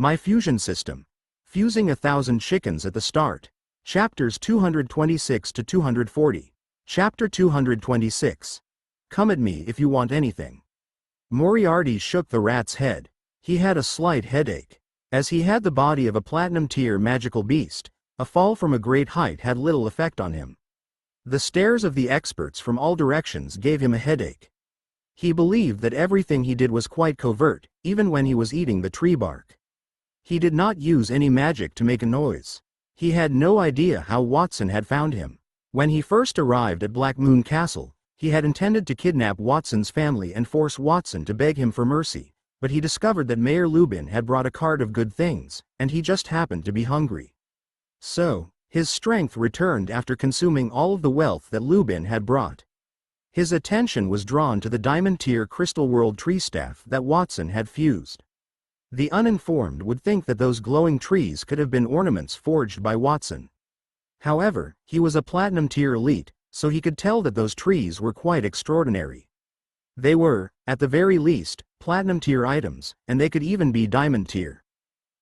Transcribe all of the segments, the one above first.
My fusion system. Fusing 1,000 chickens at the start. Chapters 226 to 240. Chapter 226. Come at me if you want anything. Moriarty shook the rat's head. He had a slight headache. As he had the body of a platinum-tier magical beast, a fall from a great height had little effect on him. The stares of the experts from all directions gave him a headache. He believed that everything he did was quite covert, even when he was eating the tree bark. He did not use any magic to make a noise. He had no idea how Watson had found him. When he first arrived at Black Moon Castle, he had intended to kidnap Watson's family and force Watson to beg him for mercy, but he discovered that Mayor Lubin had brought a cart of good things, and he just happened to be hungry. So, his strength returned after consuming all of the wealth that Lubin had brought. His attention was drawn to the diamond-tier Crystal World tree staff that Watson had fused. The uninformed would think that those glowing trees could have been ornaments forged by Watson. However, he was a platinum-tier elite, so he could tell that those trees were quite extraordinary. They were, at the very least, platinum-tier items, and they could even be diamond-tier.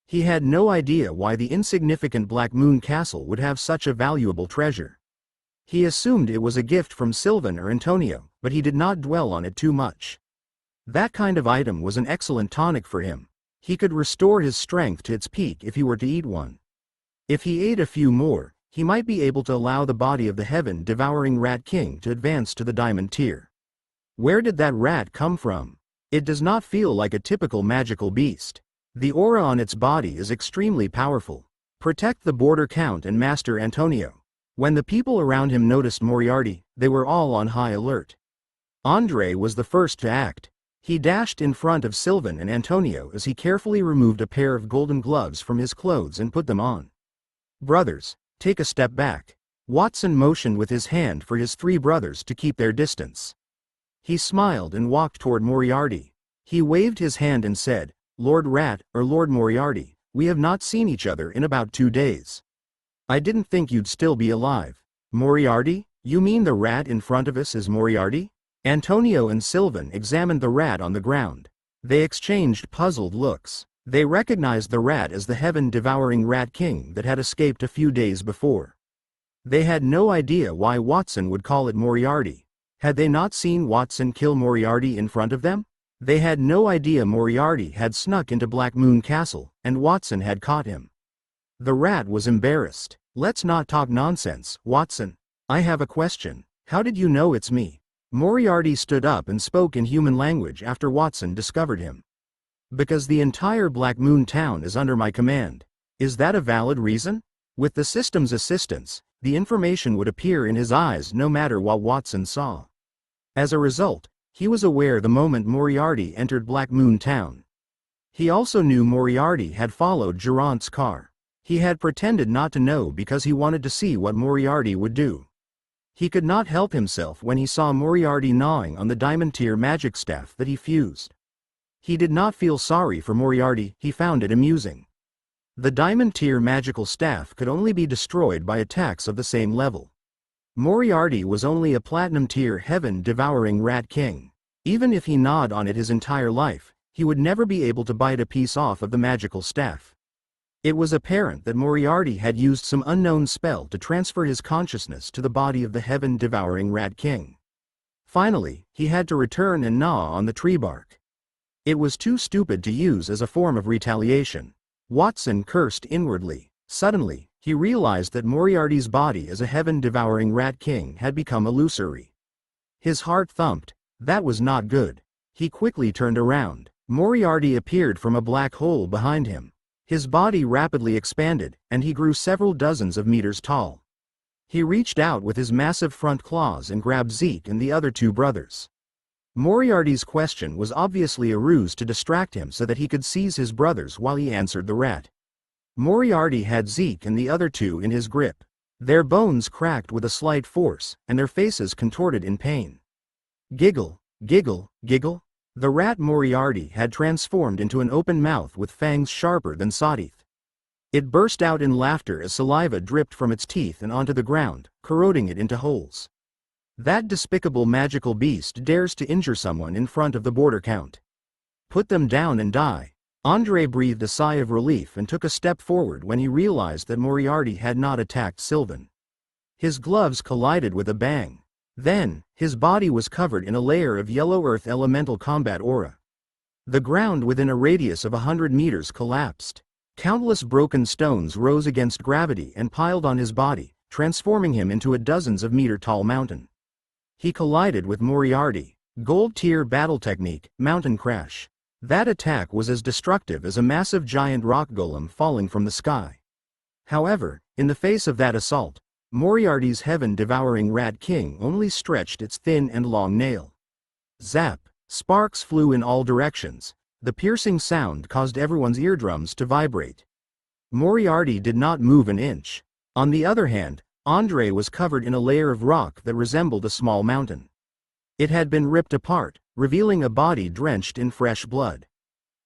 He had no idea why the insignificant Black Moon Castle would have such a valuable treasure. He assumed it was a gift from Sylvan or Antonio, but he did not dwell on it too much. That kind of item was an excellent tonic for him. He could restore his strength to its peak if he were to eat one. If he ate a few more, he might be able to allow the body of the heaven-devouring Rat King to advance to the diamond tier. Where did that rat come from? It does not feel like a typical magical beast. The aura on its body is extremely powerful. Protect the Border Count and Master Antonio. When the people around him noticed Moriarty, they were all on high alert. Andre was the first to act. He dashed in front of Sylvan and Antonio as he carefully removed a pair of golden gloves from his clothes and put them on. Brothers, take a step back. Watson motioned with his hand for his three brothers to keep their distance. He smiled and walked toward Moriarty. He waved his hand and said, Lord Rat, or Lord Moriarty, we have not seen each other in about 2 days. I didn't think you'd still be alive. Moriarty? You mean the rat in front of us is Moriarty? Antonio and Sylvan examined the rat on the ground. They exchanged puzzled looks. They recognized the rat as the heaven-devouring Rat King that had escaped a few days before. They had no idea why Watson would call it Moriarty. Had they not seen Watson kill Moriarty in front of them? They had no idea Moriarty had snuck into Black Moon Castle, and Watson had caught him. The rat was embarrassed. Let's not talk nonsense, Watson. I have a question. How did you know it's me? Moriarty stood up and spoke in human language after Watson discovered him. Because the entire Black Moon town is under my command. Is that a valid reason? With the system's assistance, the information would appear in his eyes no matter what Watson saw. As a result, he was aware the moment Moriarty entered Black Moon Town. He also knew Moriarty had followed Geraint's car. He had pretended not to know because he wanted to see what Moriarty would do. He could not help himself when he saw Moriarty gnawing on the diamond-tier magic staff that he fused. He did not feel sorry for Moriarty, he found it amusing. The diamond-tier magical staff could only be destroyed by attacks of the same level. Moriarty was only a platinum-tier heaven-devouring Rat King. Even if he gnawed on it his entire life, he would never be able to bite a piece off of the magical staff. It was apparent that Moriarty had used some unknown spell to transfer his consciousness to the body of the heaven-devouring Rat King. Finally, he had to return and gnaw on the tree bark. It was too stupid to use as a form of retaliation. Watson cursed inwardly. Suddenly, he realized that Moriarty's body as a heaven-devouring Rat King had become illusory. His heart thumped. That was not good. He quickly turned around. Moriarty appeared from a black hole behind him. His body rapidly expanded, and he grew several dozens of meters tall. He reached out with his massive front claws and grabbed Zeke and the other two brothers. Moriarty's question was obviously a ruse to distract him so that he could seize his brothers while he answered the rat. Moriarty had Zeke and the other two in his grip. Their bones cracked with a slight force, and their faces contorted in pain. Giggle, giggle, giggle. The rat Moriarty had transformed into an open mouth with fangs sharper than sawteeth. It burst out in laughter as saliva dripped from its teeth and onto the ground, corroding it into holes. That despicable magical beast dares to injure someone in front of the Border Count. Put them down and die. Andre breathed a sigh of relief and took a step forward when he realized that Moriarty had not attacked Sylvan. His gloves collided with a bang. Then, his body was covered in a layer of yellow earth elemental combat aura. The ground within a radius of 100 meters collapsed. Countless broken stones rose against gravity and piled on his body, transforming him into a dozens of meter-tall mountain. He collided with Moriarty. Gold tier battle technique, mountain crash. That attack was as destructive as a massive giant rock golem falling from the sky. However, in the face of that assault, Moriarty's heaven-devouring Rat King only stretched its thin and long nail. Zap! Sparks flew in all directions. The piercing sound caused everyone's eardrums to vibrate. Moriarty did not move an inch. On the other hand, Andre was covered in a layer of rock that resembled a small mountain. It had been ripped apart, revealing a body drenched in fresh blood.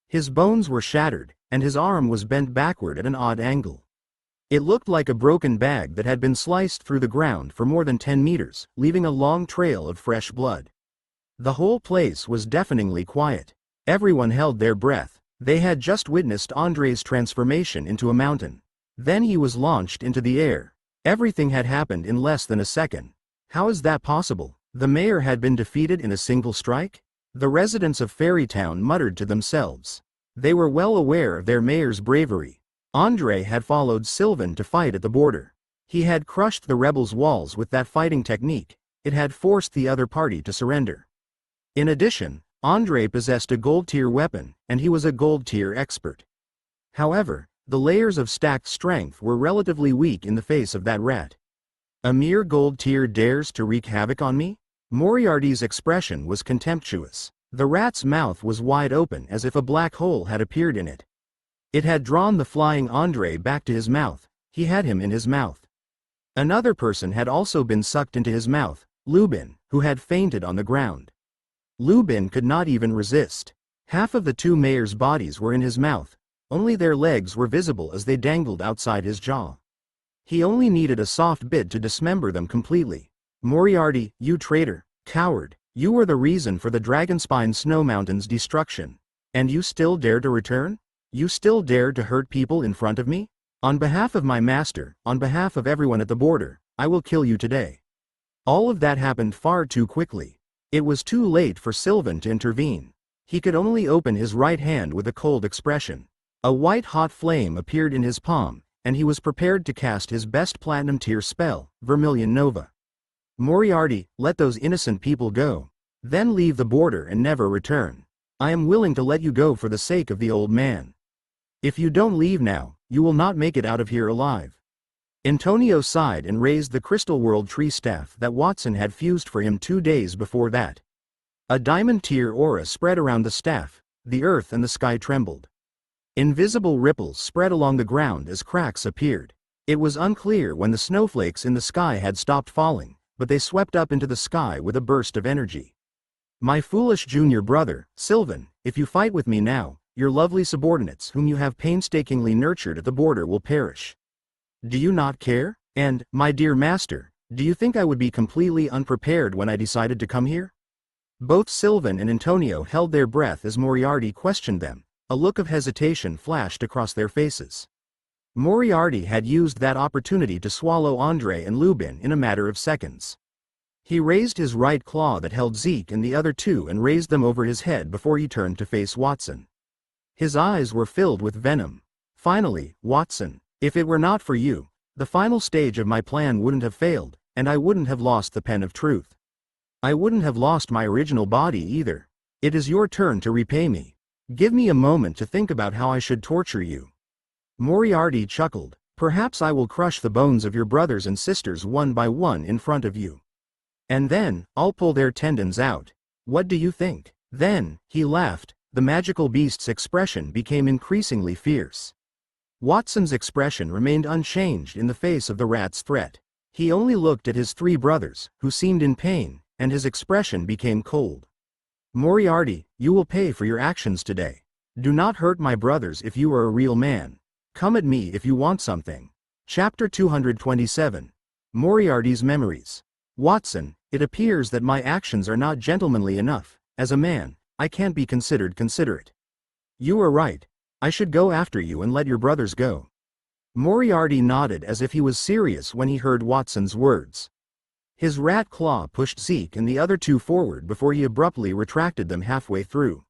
His bones were shattered, and his arm was bent backward at an odd angle. It looked like a broken bag that had been sliced through the ground for more than 10 meters, leaving a long trail of fresh blood. The whole place was deafeningly quiet. Everyone held their breath. They had just witnessed Andre's transformation into a mountain. Then he was launched into the air. Everything had happened in less than a second. How is that possible? The mayor had been defeated in a single strike? The residents of Fairytown muttered to themselves. They were well aware of their mayor's bravery. Andre had followed Sylvan to fight at the border. He had crushed the rebels' walls with that fighting technique. It had forced the other party to surrender. In addition, Andre possessed a gold-tier weapon, and he was a gold-tier expert. However, the layers of stacked strength were relatively weak in the face of that rat. A mere gold-tier dares to wreak havoc on me? Moriarty's expression was contemptuous. The rat's mouth was wide open as if a black hole had appeared in it. It had drawn the flying Andre back to his mouth. He had him in his mouth. Another person had also been sucked into his mouth, Lubin, who had fainted on the ground. Lubin could not even resist. Half of the two mayors' bodies were in his mouth. Only their legs were visible as they dangled outside his jaw. He only needed a soft bit to dismember them completely. Moriarty, you traitor, coward, you were the reason for the Dragonspine Snow Mountain's destruction. And you still dare to return? You still dare to hurt people in front of me? On behalf of my master, on behalf of everyone at the border, I will kill you today. All of that happened far too quickly. It was too late for Sylvan to intervene. He could only open his right hand with a cold expression. A white-hot flame appeared in his palm, and he was prepared to cast his best platinum-tier spell, Vermilion Nova. Moriarty, let those innocent people go. Then leave the border and never return. I am willing to let you go for the sake of the old man. If you don't leave now, you will not make it out of here alive. Antonio sighed and raised the Crystal World tree staff that Watson had fused for him 2 days before that. A diamond-tier aura spread around the staff. The earth and the sky trembled. Invisible ripples spread along the ground as cracks appeared. It was unclear when the snowflakes in the sky had stopped falling, but they swept up into the sky with a burst of energy. My foolish junior brother, Sylvan, if you fight with me now, your lovely subordinates whom you have painstakingly nurtured at the border will perish. Do you not care? And, my dear master, do you think I would be completely unprepared when I decided to come here? Both Sylvan and Antonio held their breath as Moriarty questioned them. A look of hesitation flashed across their faces. Moriarty had used that opportunity to swallow Andre and Lubin in a matter of seconds. He raised his right claw that held Zeke and the other two and raised them over his head before he turned to face Watson. His eyes were filled with venom. Finally, Watson, if it were not for you, the final stage of my plan wouldn't have failed, and I wouldn't have lost the pen of truth. I wouldn't have lost my original body either. It is your turn to repay me. Give me a moment to think about how I should torture you. Moriarty chuckled. Perhaps I will crush the bones of your brothers and sisters one by one in front of you. And then, I'll pull their tendons out. What do you think? Then, he laughed. The magical beast's expression became increasingly fierce. Watson's expression remained unchanged in the face of the rat's threat. He only looked at his 3 brothers, who seemed in pain, and his expression became cold. Moriarty, you will pay for your actions today. Do not hurt my brothers if you are a real man. Come at me if you want something. Chapter 227. Moriarty's Memories. Watson, it appears that my actions are not gentlemanly enough. As a man, I can't be considered considerate. You are right. I should go after you and let your brothers go. Moriarty nodded as if he was serious when he heard Watson's words. His rat claw pushed Zeke and the other two forward before he abruptly retracted them halfway through.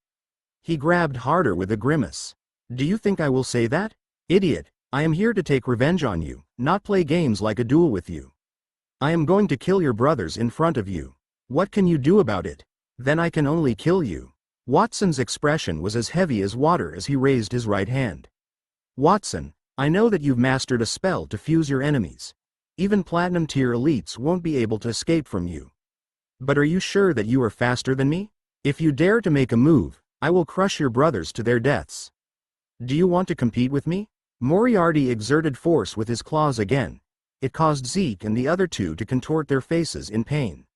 He grabbed harder with a grimace. Do you think I will say that? Idiot, I am here to take revenge on you, not play games like a duel with you. I am going to kill your brothers in front of you. What can you do about it? Then I can only kill you. Watson's expression was as heavy as water as he raised his right hand. Watson, I know that you've mastered a spell to fuse your enemies. Even platinum tier elites won't be able to escape from you. But are you sure that you are faster than me? If you dare to make a move, I will crush your brothers to their deaths. Do you want to compete with me? Moriarty exerted force with his claws again. It caused Zeke and the other two to contort their faces in pain.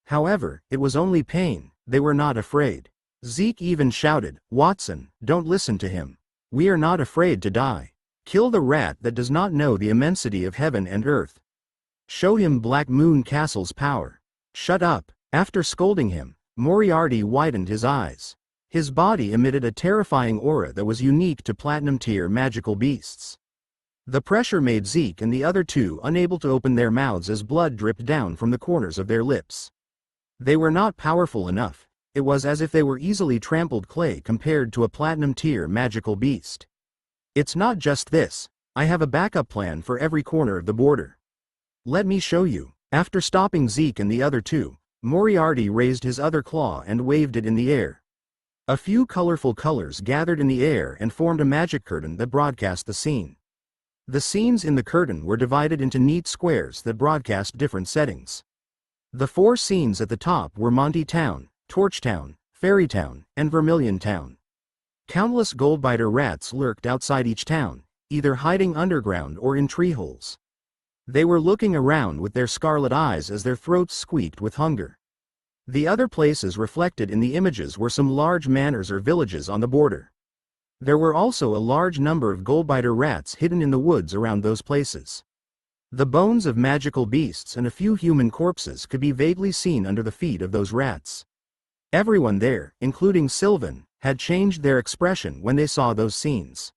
However, it was only pain, they were not afraid. Zeke even shouted, Watson, don't listen to him. We are not afraid to die. Kill the rat that does not know the immensity of heaven and earth. Show him Black Moon Castle's power. Shut up. After scolding him, Moriarty widened his eyes. His body emitted a terrifying aura that was unique to platinum tier magical beasts. The pressure made Zeke and the other two unable to open their mouths as blood dripped down from the corners of their lips. They were not powerful enough. It was as if they were easily trampled clay compared to a platinum tier magical beast. It's not just this, I have a backup plan for every corner of the border. Let me show you. After stopping Zeke and the other two, Moriarty raised his other claw and waved it in the air. A few colorful colors gathered in the air and formed a magic curtain that broadcast the scene. The scenes in the curtain were divided into neat squares that broadcast different settings. The four scenes at the top were Monty Town, Torchtown, Fairytown, and Vermilion Town. Countless goldbiter rats lurked outside each town, either hiding underground or in tree holes. They were looking around with their scarlet eyes as their throats squeaked with hunger. The other places reflected in the images were some large manors or villages on the border. There were also a large number of goldbiter rats hidden in the woods around those places. The bones of magical beasts and a few human corpses could be vaguely seen under the feet of those rats. Everyone there, including Sylvan, had changed their expression when they saw those scenes.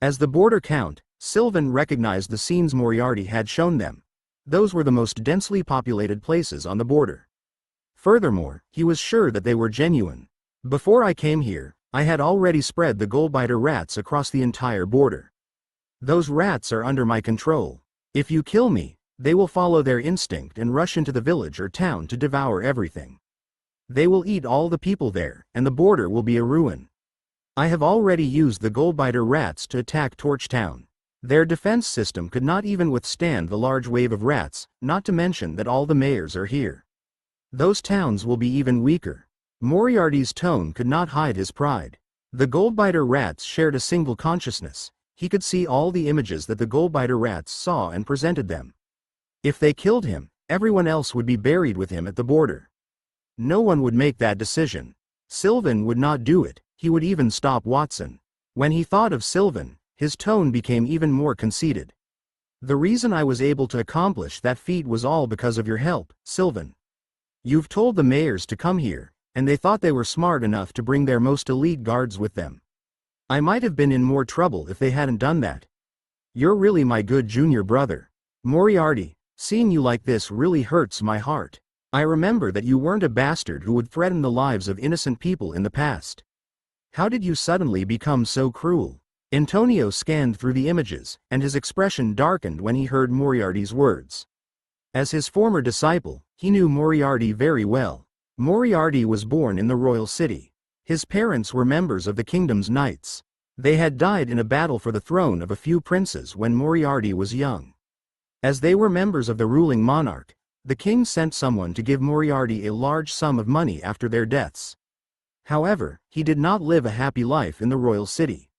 As the border count, Sylvan recognized the scenes Moriarty had shown them. Those were the most densely populated places on the border. Furthermore, he was sure that they were genuine. Before I came here, I had already spread the goldbiter rats across the entire border. Those rats are under my control. If you kill me, they will follow their instinct and rush into the village or town to devour everything. They will eat all the people there, and the border will be a ruin. I have already used the goldbiter rats to attack Torchtown. Their defense system could not even withstand the large wave of rats, not to mention that all the mayors are here. Those towns will be even weaker. Moriarty's tone could not hide his pride. The goldbiter rats shared a single consciousness. He could see all the images that the goldbiter rats saw and presented them. If they killed him, everyone else would be buried with him at the border. No one would make that decision. Sylvan would not do it, he would even stop Watson. When he thought of Sylvan, his tone became even more conceited. The reason I was able to accomplish that feat was all because of your help, Sylvan. You've told the mayors to come here, and they thought they were smart enough to bring their most elite guards with them. I might have been in more trouble if they hadn't done that. You're really my good junior brother. Moriarty, seeing you like this really hurts my heart. I remember that you weren't a bastard who would threaten the lives of innocent people in the past. How did you suddenly become so cruel? Antonio scanned through the images, and his expression darkened when he heard Moriarty's words. As his former disciple, he knew Moriarty very well. Moriarty was born in the royal city. His parents were members of the kingdom's knights. They had died in a battle for the throne of a few princes when Moriarty was young. As they were members of the ruling monarch, the king sent someone to give Moriarty a large sum of money after their deaths. However, he did not live a happy life in the royal city.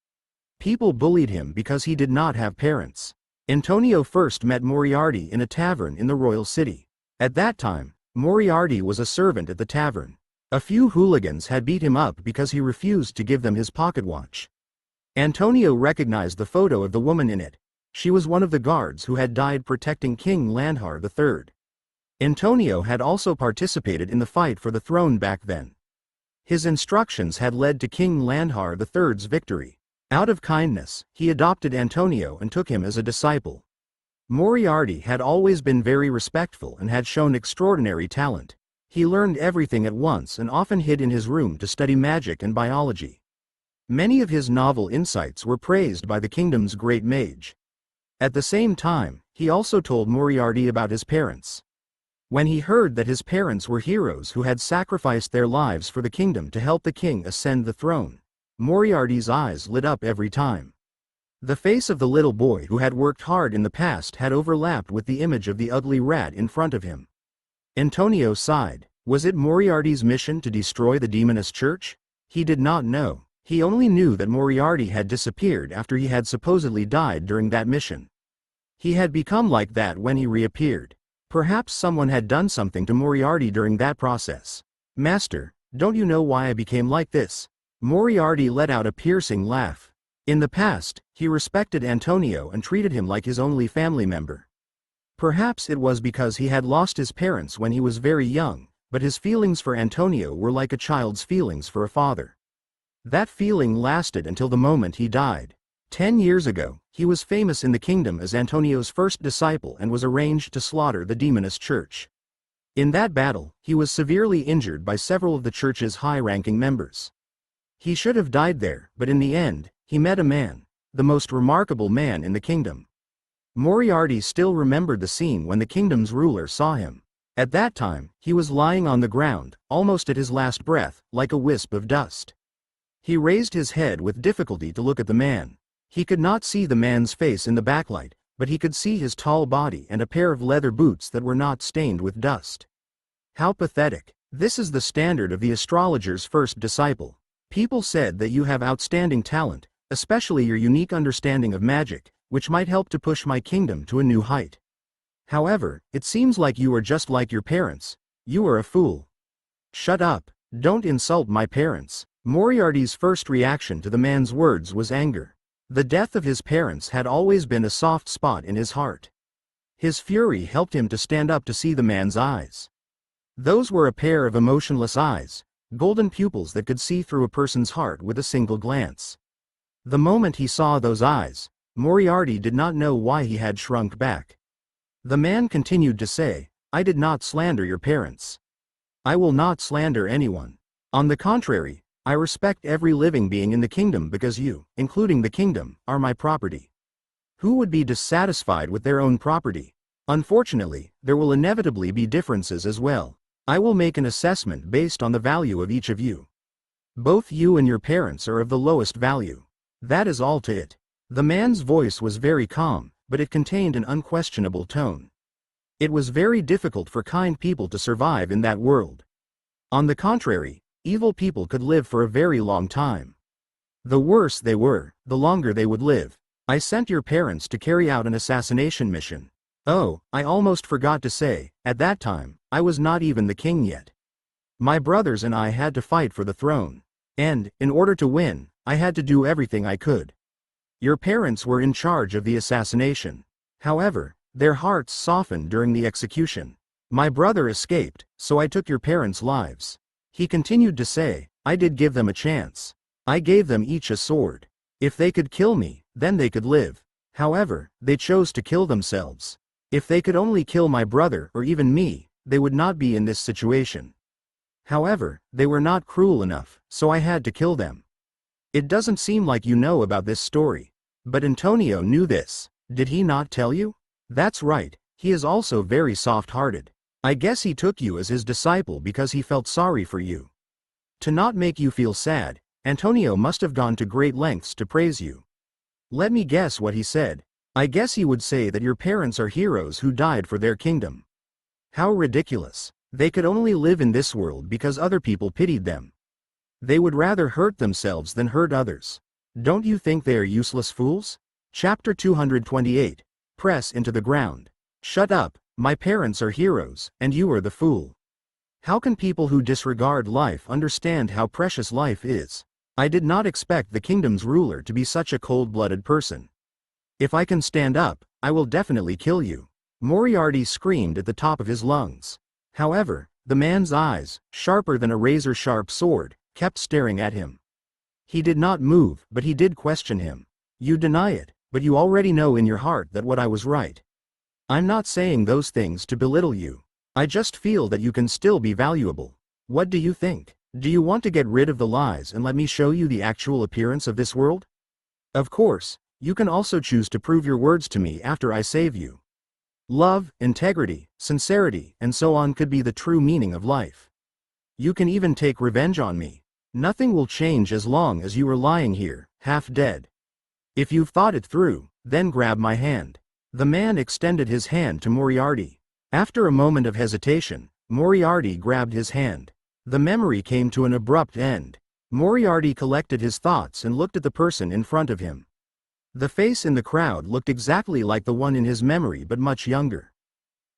People bullied him because he did not have parents. Antonio first met Moriarty in a tavern in the royal city. At that time, Moriarty was a servant at the tavern. A few hooligans had beat him up because he refused to give them his pocket watch. Antonio recognized the photo of the woman in it. She was one of the guards who had died protecting King Landhar III. Antonio had also participated in the fight for the throne back then. His instructions had led to King Landhar III's victory. Out of kindness, he adopted Antonio and took him as a disciple. Moriarty had always been very respectful and had shown extraordinary talent. He learned everything at once and often hid in his room to study magic and biology. Many of his novel insights were praised by the kingdom's great mage. At the same time, he also told Moriarty about his parents. When he heard that his parents were heroes who had sacrificed their lives for the kingdom to help the king ascend the throne, Moriarty's eyes lit up every time. The face of the little boy who had worked hard in the past had overlapped with the image of the ugly rat in front of him. Antonio sighed. Was it Moriarty's mission to destroy the demoness church? He did not know. He only knew that Moriarty had disappeared after he had supposedly died during that mission. He had become like that when he reappeared. Perhaps someone had done something to Moriarty during that process. Master, don't you know why I became like this? Moriarty let out a piercing laugh. In the past, he respected Antonio and treated him like his only family member. Perhaps it was because he had lost his parents when he was very young, but his feelings for Antonio were like a child's feelings for a father. That feeling lasted until the moment he died. 10 years ago, he was famous in the kingdom as Antonio's first disciple and was arranged to slaughter the demoness church. In that battle, he was severely injured by several of the church's high-ranking members. He should have died there, but in the end, he met a man, the most remarkable man in the kingdom. Moriarty still remembered the scene when the kingdom's ruler saw him. At that time, he was lying on the ground, almost at his last breath, like a wisp of dust. He raised his head with difficulty to look at the man. He could not see the man's face in the backlight, but he could see his tall body and a pair of leather boots that were not stained with dust. How pathetic. This is the standard of the astrologer's first disciple. People said that you have outstanding talent, especially your unique understanding of magic, which might help to push my kingdom to a new height. However, it seems like you are just like your parents. You are a fool. Shut up. Don't insult my parents. Moriarty's first reaction to the man's words was anger. The death of his parents had always been a soft spot in his heart. His fury helped him to stand up to see the man's eyes. Those were a pair of emotionless eyes, golden pupils that could see through a person's heart with a single glance. The moment he saw those eyes, Moriarty did not know why he had shrunk back. The man continued to say, I did not slander your parents. I will not slander anyone. On the contrary, I respect every living being in the kingdom because you, including the kingdom, are my property. Who would be dissatisfied with their own property? Unfortunately, there will inevitably be differences as well. I will make an assessment based on the value of each of you. Both you and your parents are of the lowest value. That is all to it. The man's voice was very calm, but it contained an unquestionable tone. It was very difficult for kind people to survive in that world. On the contrary, evil people could live for a very long time. The worse they were, the longer they would live. I sent your parents to carry out an assassination mission. Oh, I almost forgot to say, at that time, I was not even the king yet. My brothers and I had to fight for the throne. And, in order to win, I had to do everything I could. Your parents were in charge of the assassination. However, their hearts softened during the execution. My brother escaped, so I took your parents' lives. He continued to say, I did give them a chance. I gave them each a sword. If they could kill me, then they could live. However, they chose to kill themselves. If they could only kill my brother or even me, they would not be in this situation. However, they were not cruel enough, so I had to kill them. It doesn't seem like you know about this story. But Antonio knew this. Did he not tell you? That's right, he is also very soft-hearted. I guess he took you as his disciple because he felt sorry for you. To not make you feel sad, Antonio must have gone to great lengths to praise you. Let me guess what he said. I guess he would say that your parents are heroes who died for their kingdom. How ridiculous. They could only live in this world because other people pitied them. They would rather hurt themselves than hurt others. Don't you think they are useless fools? Chapter 228. Press into the ground. Shut up. My parents are heroes, and you are the fool. How can people who disregard life understand how precious life is? I did not expect the kingdom's ruler to be such a cold-blooded person. If I can stand up, I will definitely kill you. Moriarty screamed at the top of his lungs. However, the man's eyes, sharper than a razor-sharp sword, kept staring at him. He did not move, but he did question him. You deny it, but you already know in your heart that what I was right. I'm not saying those things to belittle you. I just feel that you can still be valuable. What do you think? Do you want to get rid of the lies and let me show you the actual appearance of this world? Of course, you can also choose to prove your words to me after I save you. Love, integrity, sincerity, and so on could be the true meaning of life. You can even take revenge on me. Nothing will change as long as you are lying here, half dead. If you've thought it through, then grab my hand. The man extended his hand to Moriarty. After a moment of hesitation, Moriarty grabbed his hand. The memory came to an abrupt end. Moriarty collected his thoughts and looked at the person in front of him. The face in the crowd looked exactly like the one in his memory but much younger.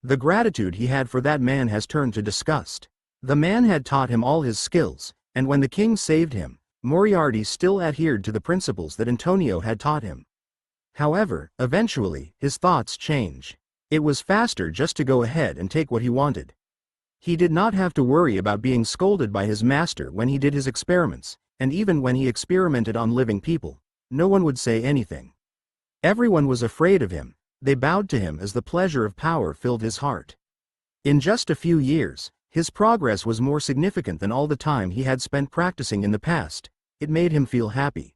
The gratitude he had for that man has turned to disgust. The man had taught him all his skills, and when the king saved him, Moriarty still adhered to the principles that Antonio had taught him. However, eventually, his thoughts changed. It was faster just to go ahead and take what he wanted. He did not have to worry about being scolded by his master when he did his experiments, and even when he experimented on living people, no one would say anything. Everyone was afraid of him. They bowed to him as the pleasure of power filled his heart. In just a few years, his progress was more significant than all the time he had spent practicing in the past. It made him feel happy.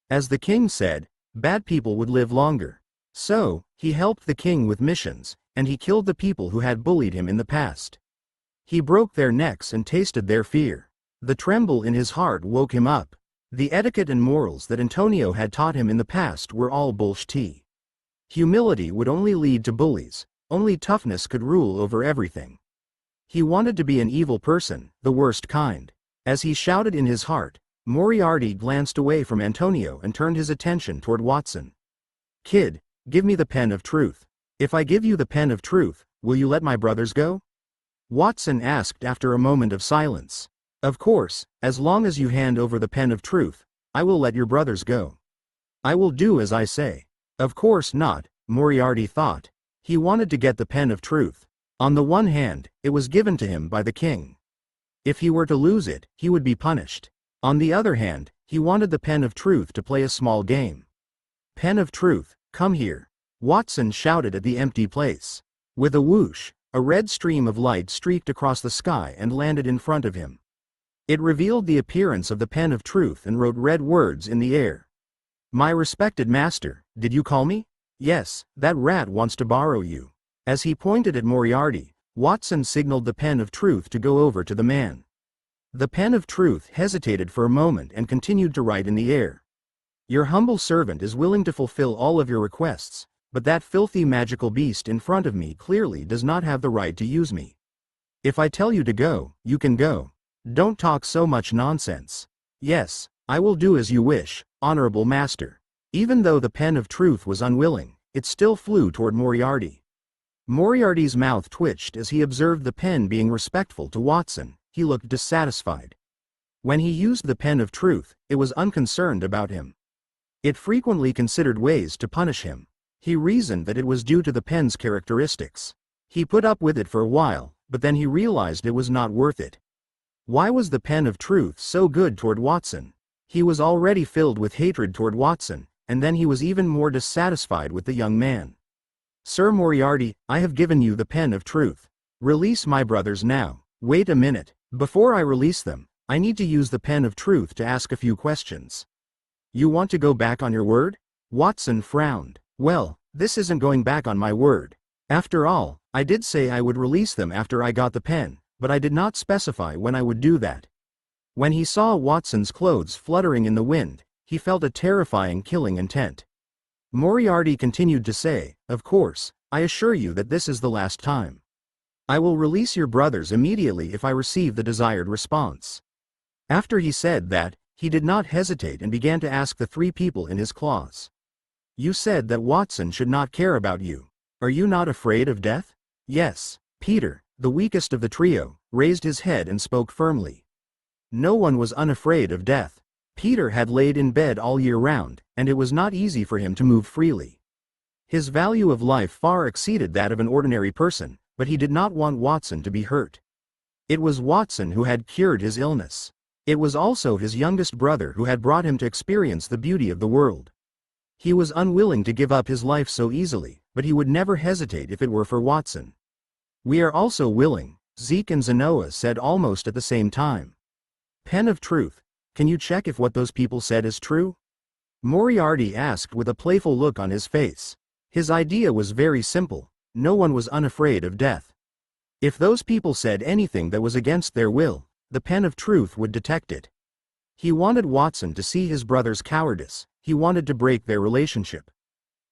As the king said, bad people would live longer. So, he helped the king with missions, and he killed the people who had bullied him in the past. He broke their necks and tasted their fear. The tremble in his heart woke him up. The etiquette and morals that Antonio had taught him in the past were all bullshit. Humility would only lead to bullies. Only toughness could rule over everything. He wanted to be an evil person, the worst kind. As he shouted in his heart, Moriarty glanced away from Antonio and turned his attention toward Watson. Kid, give me the pen of truth. If I give you the pen of truth, will you let my brothers go? Watson asked after a moment of silence. Of course, as long as you hand over the pen of truth, I will let your brothers go. I will do as I say. Of course not, Moriarty thought. He wanted to get the pen of truth. On the one hand, it was given to him by the king. If he were to lose it, he would be punished. On the other hand, he wanted the pen of truth to play a small game. Pen of truth, come here. Watson shouted at the empty place. With a whoosh, a red stream of light streaked across the sky and landed in front of him. It revealed the appearance of the pen of truth and wrote red words in the air. My respected master, did you call me? Yes, that rat wants to borrow you. As he pointed at Moriarty, Watson signaled the pen of truth to go over to the man. The pen of truth hesitated for a moment and continued to write in the air. Your humble servant is willing to fulfill all of your requests, but that filthy magical beast in front of me clearly does not have the right to use me. If I tell you to go, you can go. Don't talk so much nonsense. Yes, I will do as you wish, honorable master. Even though the pen of truth was unwilling, it still flew toward Moriarty. Moriarty's mouth twitched as he observed the pen being respectful to Watson. He looked dissatisfied. When he used the pen of truth, it was unconcerned about him. It frequently considered ways to punish him. He reasoned that it was due to the pen's characteristics. He put up with it for a while, but then he realized it was not worth it. Why was the pen of truth so good toward Watson? He was already filled with hatred toward Watson, and then he was even more dissatisfied with the young man. Sir Moriarty, I have given you the pen of truth. Release my brothers now. Wait a minute. Before I release them, I need to use the pen of truth to ask a few questions. You want to go back on your word? Watson frowned. Well, this isn't going back on my word. After all, I did say I would release them after I got the pen, but I did not specify when I would do that. When he saw Watson's clothes fluttering in the wind, he felt a terrifying killing intent. Moriarty continued to say, of course, I assure you that this is the last time. I will release your brothers immediately if I receive the desired response. After he said that, he did not hesitate and began to ask the three people in his claws. You said that Watson should not care about you. Are you not afraid of death? Yes. Peter, the weakest of the trio, raised his head and spoke firmly. No one was unafraid of death. Peter had laid in bed all year round, and it was not easy for him to move freely. His value of life far exceeded that of an ordinary person, but he did not want Watson to be hurt. It was Watson who had cured his illness. It was also his youngest brother who had brought him to experience the beauty of the world. He was unwilling to give up his life so easily, but he would never hesitate if it were for Watson. "We are also willing," Zeke and Zenoa said almost at the same time. "Pen of Truth, can you check if what those people said is true?" Moriarty asked with a playful look on his face. His idea was very simple. No one was unafraid of death. If those people said anything that was against their will, the Pen of Truth would detect it. He wanted Watson to see his brother's cowardice. He wanted to break their relationship.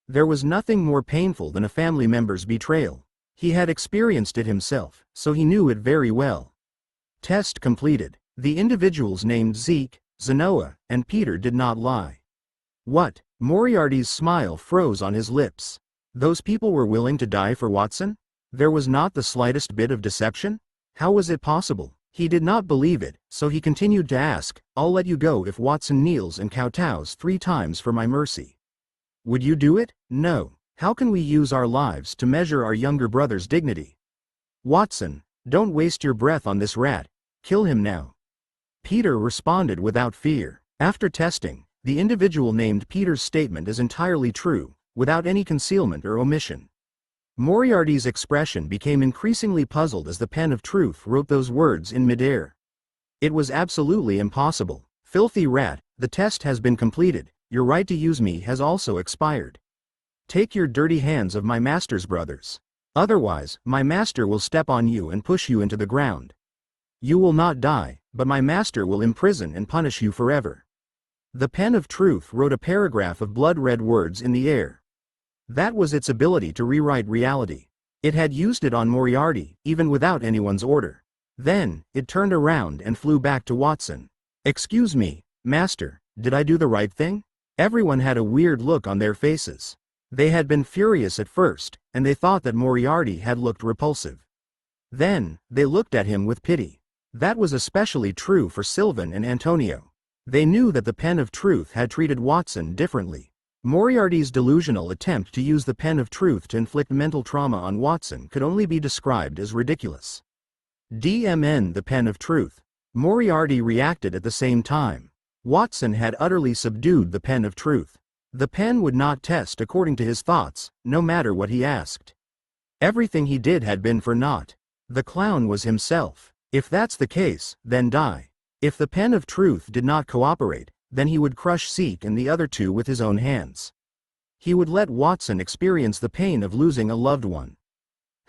There was nothing more painful than a family member's betrayal. He had experienced it himself, so he knew it very well. Test completed. The individuals named Zeke, Zenoa, and Peter did not lie. What? Moriarty's smile froze on his lips. Those people were willing to die for Watson? There was not the slightest bit of deception? How was it possible? He did not believe it, so he continued to ask, "I'll let you go if Watson kneels and kowtows 3 times for my mercy." "Would you do it?" "No. How can we use our lives to measure our younger brother's dignity?" "Watson, don't waste your breath on this rat. Kill him now." Peter responded without fear. After testing, the individual named Peter's statement is entirely true, without any concealment or omission. Moriarty's expression became increasingly puzzled as the Pen of Truth wrote those words in midair. It was absolutely impossible. "Filthy rat, the test has been completed. Your right to use me has also expired. Take your dirty hands of my master's brothers. Otherwise, my master will step on you and push you into the ground. You will not die, but my master will imprison and punish you forever." The Pen of Truth wrote a paragraph of blood-red words in the air. That was its ability to rewrite reality. It had used it on Moriarty, even without anyone's order. Then, it turned around and flew back to Watson. "Excuse me, master, did I do the right thing?" Everyone had a weird look on their faces. They had been furious at first, and they thought that Moriarty had looked repulsive. Then, they looked at him with pity. That was especially true for Sylvan and Antonio. They knew that the Pen of Truth had treated Watson differently. Moriarty's delusional attempt to use the Pen of Truth to inflict mental trauma on Watson could only be described as ridiculous. DMN, the Pen of Truth. Moriarty reacted at the same time. Watson had utterly subdued the Pen of Truth. The pen would not test according to his thoughts, no matter what he asked. Everything he did had been for naught. The clown was himself. If that's the case, then die. If the Pen of Truth did not cooperate, then he would crush Zeke and the other 2 with his own hands. He would let Watson experience the pain of losing a loved one.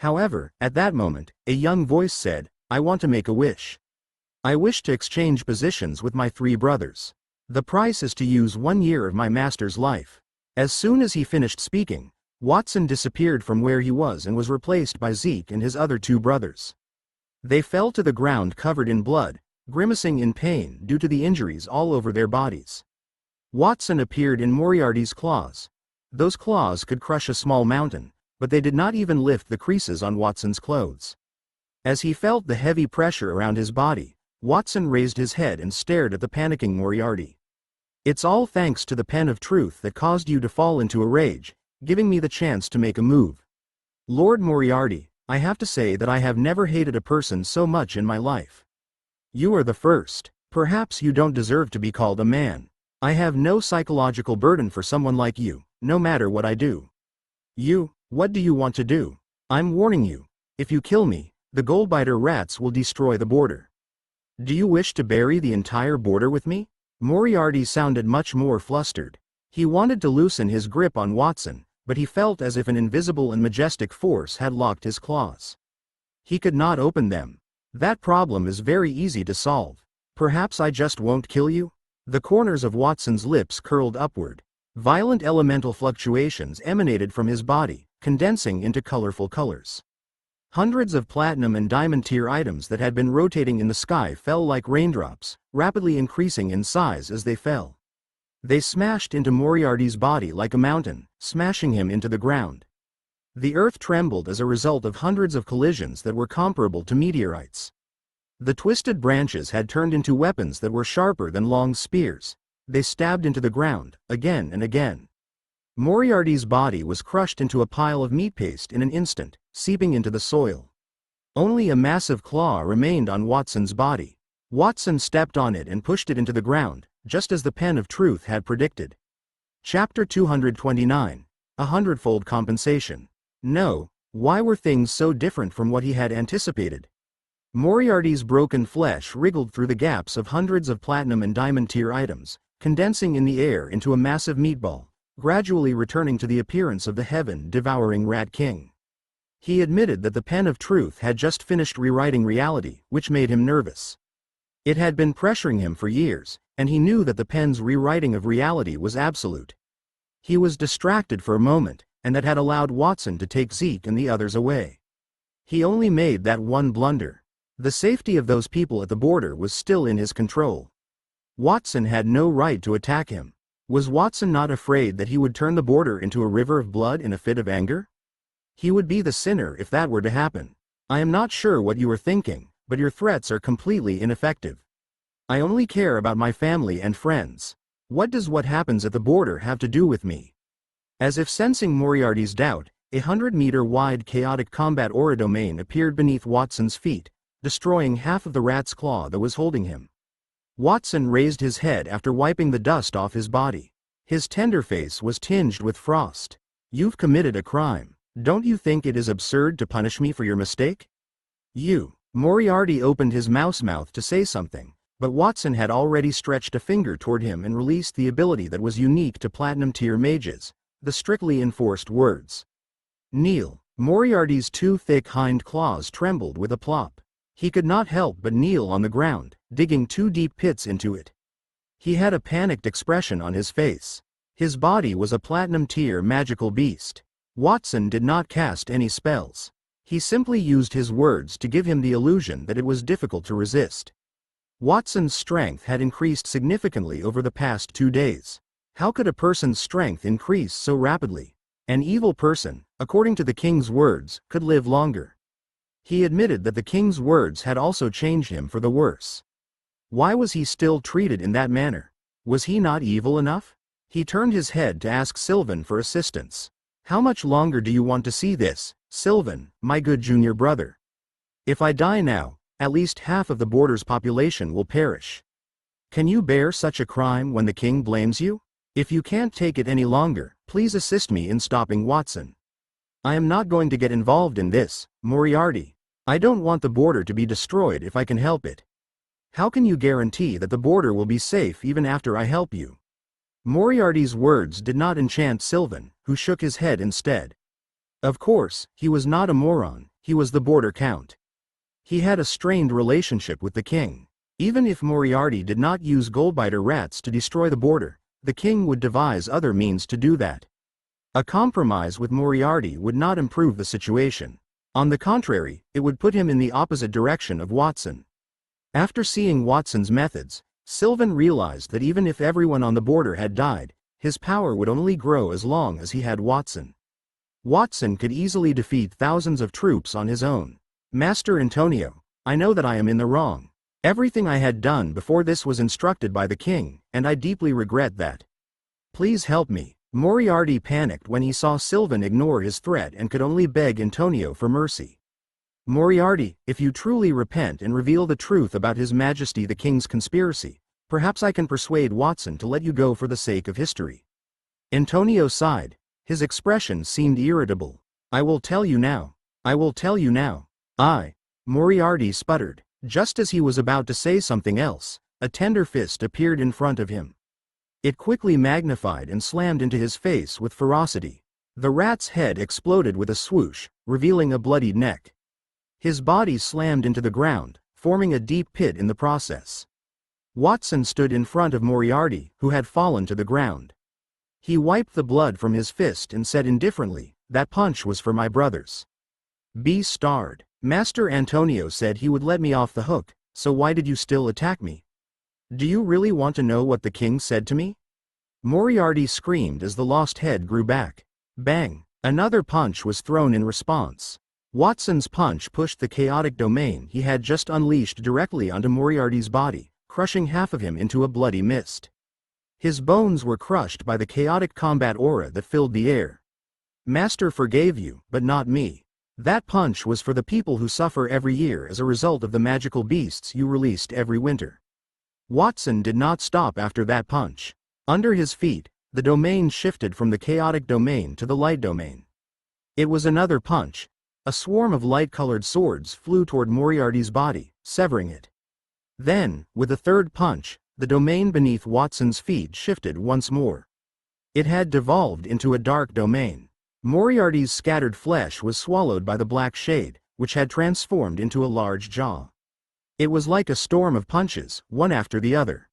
However, at that moment, a young voice said, "I want to make a wish. I wish to exchange positions with my 3 brothers. The price is to use 1 year of my master's life." As soon as he finished speaking, Watson disappeared from where he was and was replaced by Zeke and his other 2 brothers. They fell to the ground covered in blood, grimacing in pain due to the injuries all over their bodies. Watson appeared in Moriarty's claws. Those claws could crush a small mountain, but they did not even lift the creases on Watson's clothes. As he felt the heavy pressure around his body, Watson raised his head and stared at the panicking Moriarty. "It's all thanks to the Pen of Truth that caused you to fall into a rage, giving me the chance to make a move. Lord Moriarty, I have to say that I have never hated a person so much in my life. You are the first. Perhaps you don't deserve to be called a man. I have no psychological burden for someone like you, no matter what I do." What do you want to do?" "I'm warning you. If you kill me, the goldbiter rats will destroy the border." "Do you wish to bury the entire border with me?" Moriarty sounded much more flustered. He wanted to loosen his grip on Watson, but he felt as if an invisible and majestic force had locked his claws. He could not open them. "That problem is very easy to solve. Perhaps I just won't kill you?" The corners of Watson's lips curled upward. Violent elemental fluctuations emanated from his body, condensing into colorful colors. Hundreds of platinum and diamond tier items that had been rotating in the sky fell like raindrops, rapidly increasing in size as they fell. They smashed into Moriarty's body like a mountain, smashing him into the ground. The earth trembled as a result of hundreds of collisions that were comparable to meteorites. The twisted branches had turned into weapons that were sharper than long spears. They stabbed into the ground, again and again. Moriarty's body was crushed into a pile of meat paste in an instant, seeping into the soil. Only a massive claw remained on Watson's body. Watson stepped on it and pushed it into the ground, just as the pen of truth had predicted. Chapter 229. A Hundredfold Compensation. No, why were things so different from what he had anticipated? Moriarty's broken flesh wriggled through the gaps of hundreds of platinum and diamond tier items, condensing in the air into a massive meatball, gradually returning to the appearance of the heaven-devouring Rat King. He admitted that the pen of truth had just finished rewriting reality, which made him nervous. It had been pressuring him for years, and he knew that the pen's rewriting of reality was absolute. He was distracted for a moment, and that had allowed Watson to take Zeke and the others away. He only made that one blunder. The safety of those people at the border was still in his control. Watson had no right to attack him. Was Watson not afraid that he would turn the border into a river of blood in a fit of anger? He would be the sinner if that were to happen. I am not sure what you are thinking, but your threats are completely ineffective. I only care about my family and friends. What does what happens at the border have to do with me? As if sensing Moriarty's doubt, a 100-meter-wide chaotic combat aura domain appeared beneath Watson's feet, destroying half of the rat's claw that was holding him. Watson raised his head after wiping the dust off his body. His tender face was tinged with frost. You've committed a crime. Don't you think it is absurd to punish me for your mistake? Moriarty opened his mouse mouth to say something, but Watson had already stretched a finger toward him and released the ability that was unique to platinum-tier mages, the strictly enforced words. Kneel. Moriarty's two thick hind claws trembled with a plop. He could not help but kneel on the ground, digging two deep pits into it. He had a panicked expression on his face. His body was a platinum-tier magical beast. Watson did not cast any spells. He simply used his words to give him the illusion that it was difficult to resist. Watson's strength had increased significantly over the past 2 days. How could a person's strength increase so rapidly? An evil person, according to the king's words, could live longer. He admitted that the king's words had also changed him for the worse. Why was he still treated in that manner? Was he not evil enough? He turned his head to ask Sylvan for assistance. How much longer do you want to see this, Sylvan, my good junior brother? If I die now, at least half of the border's population will perish. Can you bear such a crime when the king blames you? If you can't take it any longer, please assist me in stopping Watson. I am not going to get involved in this, Moriarty. I don't want the border to be destroyed if I can help it. How can you guarantee that the border will be safe even after I help you? Moriarty's words did not enchant Sylvan, who shook his head instead. Of course, he was not a moron, he was the border count. He had a strained relationship with the king. Even if Moriarty did not use goldbiter rats to destroy the border, the king would devise other means to do that. A compromise with Moriarty would not improve the situation. On the contrary, it would put him in the opposite direction of Watson. After seeing Watson's methods, Sylvan realized that even if everyone on the border had died, his power would only grow as long as he had Watson. Watson could easily defeat thousands of troops on his own. Master Antonio, I know that I am in the wrong. Everything I had done before this was instructed by the king, and I deeply regret that. Please help me. Moriarty panicked when he saw Sylvan ignore his threat and could only beg Antonio for mercy. Moriarty, if you truly repent and reveal the truth about His Majesty the King's conspiracy, perhaps I can persuade Watson to let you go for the sake of history. Antonio sighed. His expression seemed irritable. I will tell you now. I will tell you now. Moriarty sputtered. Just as he was about to say something else, a tender fist appeared in front of him. It quickly magnified and slammed into his face with ferocity. The rat's head exploded with a swoosh, revealing a bloodied neck. His body slammed into the ground, forming a deep pit in the process. Watson stood in front of Moriarty, who had fallen to the ground. He wiped the blood from his fist and said indifferently, "That punch was for my brothers." Be starred. Master Antonio said he would let me off the hook, so why did you still attack me? Do you really want to know what the king said to me? Moriarty screamed as the lost head grew back. Bang! Another punch was thrown in response. Watson's punch pushed the chaotic domain he had just unleashed directly onto Moriarty's body, crushing half of him into a bloody mist. His bones were crushed by the chaotic combat aura that filled the air. Master forgave you, but not me. That punch was for the people who suffer every year as a result of the magical beasts you released every winter. Watson did not stop after that punch. Under his feet, the domain shifted from the chaotic domain to the light domain. It was another punch. A swarm of light-colored swords flew toward Moriarty's body, severing it. Then, with a third punch, the domain beneath Watson's feet shifted once more. It had devolved into a dark domain. Moriarty's scattered flesh was swallowed by the black shade, which had transformed into a large jaw. It was like a storm of punches, one after the other.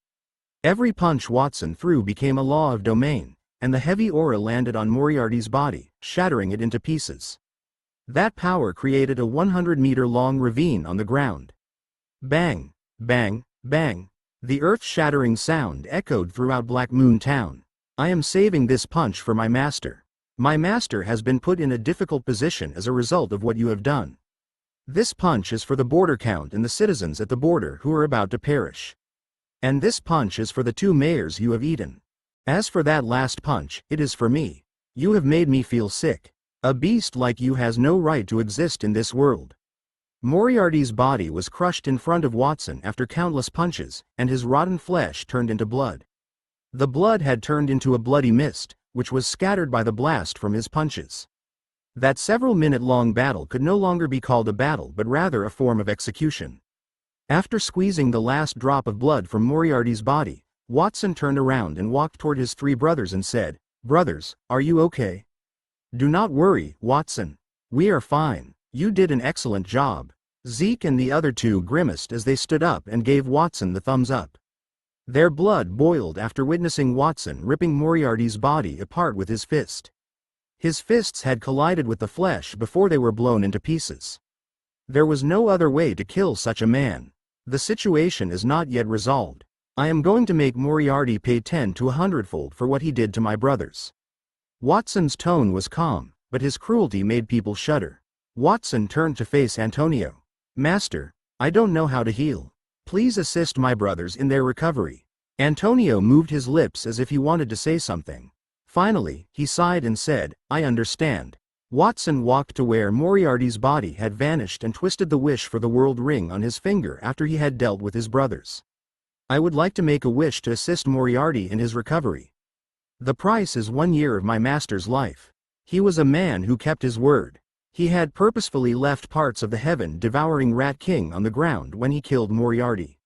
Every punch Watson threw became a law of domain, and the heavy aura landed on Moriarty's body, shattering it into pieces. That power created a 100-meter-long ravine on the ground. Bang, bang, bang. The earth-shattering sound echoed throughout Black Moon Town. I am saving this punch for my master. My master has been put in a difficult position as a result of what you have done. This punch is for the border count and the citizens at the border who are about to perish. And this punch is for the 2 mayors you have eaten. As for that last punch, it is for me. You have made me feel sick. A beast like you has no right to exist in this world. Moriarty's body was crushed in front of Watson after countless punches, and his rotten flesh turned into blood. The blood had turned into a bloody mist, which was scattered by the blast from his punches. That several-minute-long battle could no longer be called a battle but rather a form of execution. After squeezing the last drop of blood from Moriarty's body, Watson turned around and walked toward his 3 brothers and said, "Brothers, are you okay?" "Do not worry, Watson. We are fine. You did an excellent job." Zeke and the other 2 grimaced as they stood up and gave Watson the thumbs up. Their blood boiled after witnessing Watson ripping Moriarty's body apart with his fist. His fists had collided with the flesh before they were blown into pieces. There was no other way to kill such a man. The situation is not yet resolved. I am going to make Moriarty pay 10 to 100-fold for what he did to my brothers. Watson's tone was calm, but his cruelty made people shudder. Watson turned to face Antonio. "Master, I don't know how to heal. Please assist my brothers in their recovery." Antonio moved his lips as if he wanted to say something. Finally, he sighed and said, "I understand." Watson walked to where Moriarty's body had vanished and twisted the wish for the world ring on his finger after he had dealt with his brothers. "I would like to make a wish to assist Moriarty in his recovery. The price is 1 year of my master's life. He was a man who kept his word. He had purposefully left parts of the heaven-devouring Rat King on the ground when he killed Moriarty.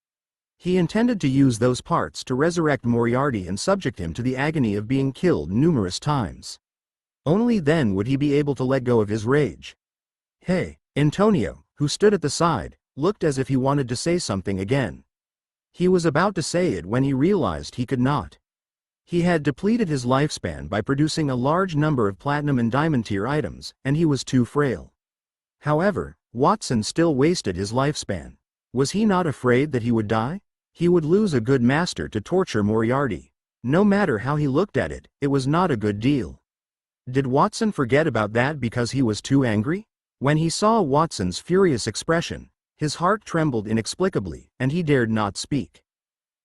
He intended to use those parts to resurrect Moriarty and subject him to the agony of being killed numerous times. Only then would he be able to let go of his rage." "Hey," Antonio, who stood at the side, looked as if he wanted to say something again. He was about to say it when he realized he could not. He had depleted his lifespan by producing a large number of platinum and diamond tier items, and he was too frail. However, Watson still wasted his lifespan. Was he not afraid that he would die? He would lose a good master to torture Moriarty. No matter how he looked at it, it was not a good deal. Did Watson forget about that because he was too angry? When he saw Watson's furious expression, his heart trembled inexplicably, and he dared not speak.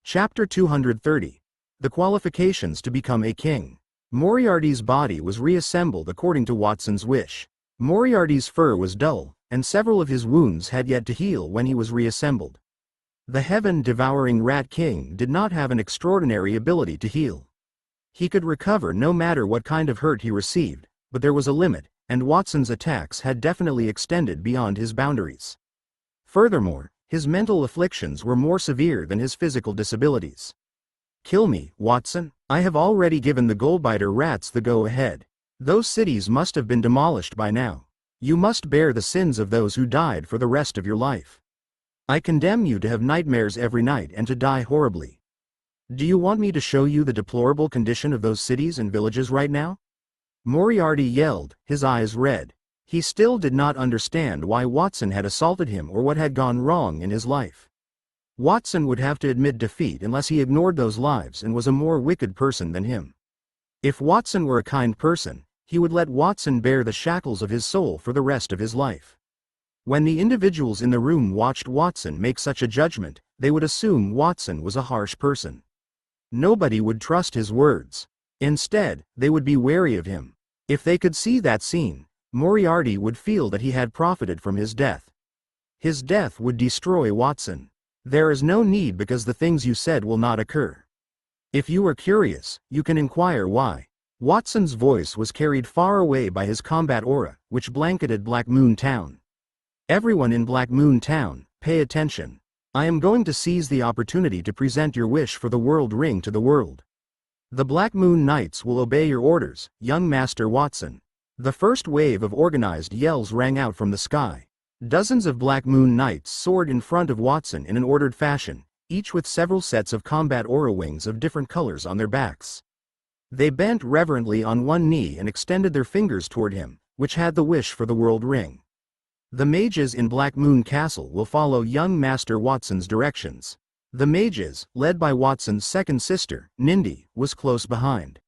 Chapter 230. The qualifications to become a king. Moriarty's body was reassembled according to Watson's wish. Moriarty's fur was dull, and several of his wounds had yet to heal when he was reassembled. The heaven-devouring Rat King did not have an extraordinary ability to heal. He could recover no matter what kind of hurt he received, but there was a limit, and Watson's attacks had definitely extended beyond his boundaries. Furthermore, his mental afflictions were more severe than his physical disabilities. "Kill me, Watson. I have already given the Goldbiter rats the go-ahead. Those cities must have been demolished by now. You must bear the sins of those who died for the rest of your life. I condemn you to have nightmares every night and to die horribly. Do you want me to show you the deplorable condition of those cities and villages right now?" Moriarty yelled, his eyes red. He still did not understand why Watson had assaulted him or what had gone wrong in his life. Watson would have to admit defeat unless he ignored those lives and was a more wicked person than him. If Watson were a kind person, he would let Watson bear the shackles of his soul for the rest of his life. When the individuals in the room watched Watson make such a judgment, they would assume Watson was a harsh person. Nobody would trust his words. Instead, they would be wary of him. If they could see that scene, Moriarty would feel that he had profited from his death. His death would destroy Watson. There is no need because the things you said will not occur. If you are curious, you can inquire why. Watson's voice was carried far away by his combat aura, which blanketed Black Moon Town. Everyone in Black Moon Town, pay attention. I am going to seize the opportunity to present your wish for the world ring to the world. The Black Moon Knights will obey your orders, young Master Watson. The first wave of organized yells rang out from the sky. Dozens of Black Moon Knights soared in front of Watson in an ordered fashion, each with several sets of combat aura wings of different colors on their backs. They bent reverently on one knee and extended their fingers toward him, which had the wish for the world ring. The mages in Black Moon Castle will follow young Master Watson's directions. The mages, led by Watson's second sister, Nindy, was close behind.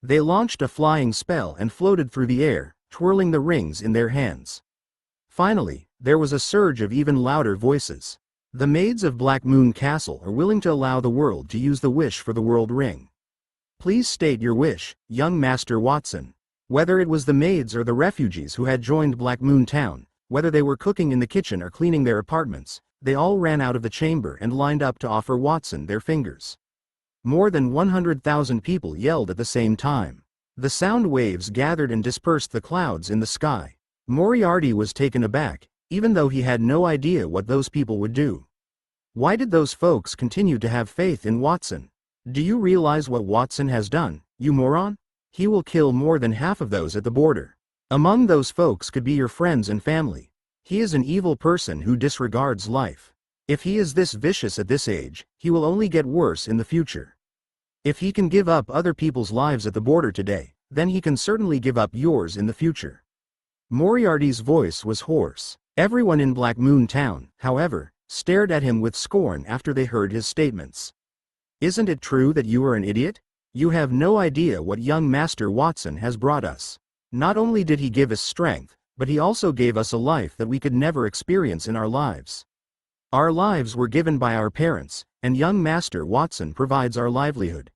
They launched a flying spell and floated through the air, twirling the rings in their hands. Finally, there was a surge of even louder voices. The maids of Black Moon Castle are willing to allow the world to use the wish for the world ring. Please state your wish, young Master Watson. Whether it was the maids or the refugees who had joined Black Moon Town, whether they were cooking in the kitchen or cleaning their apartments, they all ran out of the chamber and lined up to offer Watson their fingers. More than 100,000 people yelled at the same time. The sound waves gathered and dispersed the clouds in the sky. Moriarty was taken aback, even though he had no idea what those people would do. Why did those folks continue to have faith in Watson? Do you realize what Watson has done, you moron? He will kill more than half of those at the border. Among those folks could be your friends and family. He is an evil person who disregards life. If he is this vicious at this age, he will only get worse in the future. If he can give up other people's lives at the border today, then he can certainly give up yours in the future. Moriarty's voice was hoarse. Everyone in Black Moon Town, however, stared at him with scorn after they heard his statements. Isn't it true that you are an idiot? You have no idea what young Master Watson has brought us. Not only did he give us strength, but he also gave us a life that we could never experience in our lives. Our lives were given by our parents, and young Master Watson provides our livelihood.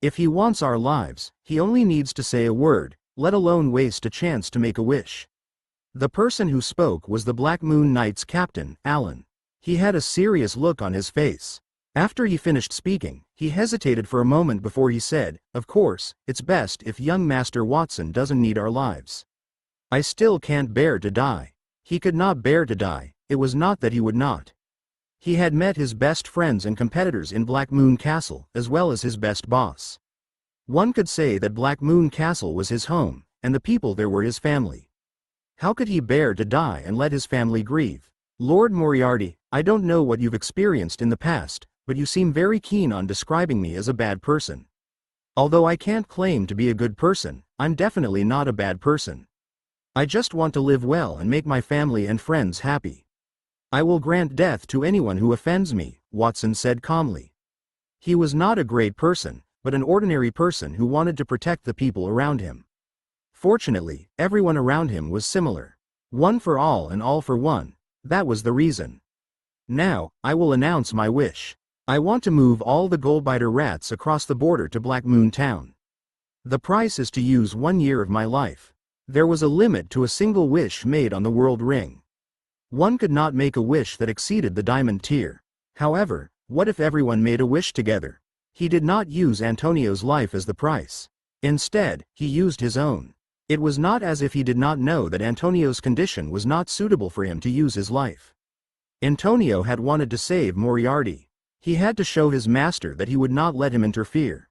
If he wants our lives, he only needs to say a word, let alone waste a chance to make a wish. The person who spoke was the Black Moon Knight's captain, Alan. He had a serious look on his face. After he finished speaking, he hesitated for a moment before he said, "Of course, it's best if young Master Watson doesn't need our lives. I still can't bear to die." He could not bear to die, it was not that he would not. He had met his best friends and competitors in Black Moon Castle, as well as his best boss. One could say that Black Moon Castle was his home, and the people there were his family. How could he bear to die and let his family grieve? Lord Moriarty, I don't know what you've experienced in the past, but you seem very keen on describing me as a bad person. Although I can't claim to be a good person, I'm definitely not a bad person. I just want to live well and make my family and friends happy. I will grant death to anyone who offends me, Watson said calmly. He was not a great person, but an ordinary person who wanted to protect the people around him. Fortunately, everyone around him was similar. One for all and all for one, that was the reason. Now, I will announce my wish. I want to move all the Goldbiter rats across the border to Black Moon Town. The price is to use 1 year of my life. There was a limit to a single wish made on the world ring. One could not make a wish that exceeded the diamond tier. However, what if everyone made a wish together? He did not use Antonio's life as the price. Instead, he used his own. It was not as if he did not know that Antonio's condition was not suitable for him to use his life. Antonio had wanted to save Moriarty. He had to show his master that he would not let him interfere.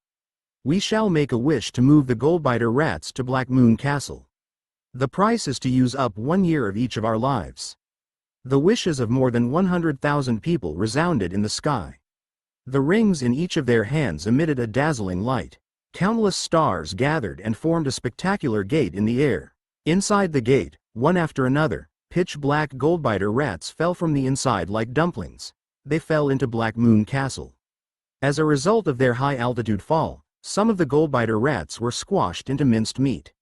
We shall make a wish to move the Goldbiter rats to Black Moon Castle. The price is to use up 1 year of each of our lives. The wishes of more than 100,000 people resounded in the sky. The rings in each of their hands emitted a dazzling light. Countless stars gathered and formed a spectacular gate in the air. Inside the gate, one after another, pitch-black Goldbiter rats fell from the inside like dumplings. They fell into Black Moon Castle. As a result of their high-altitude fall, some of the Goldbiter rats were squashed into minced meat.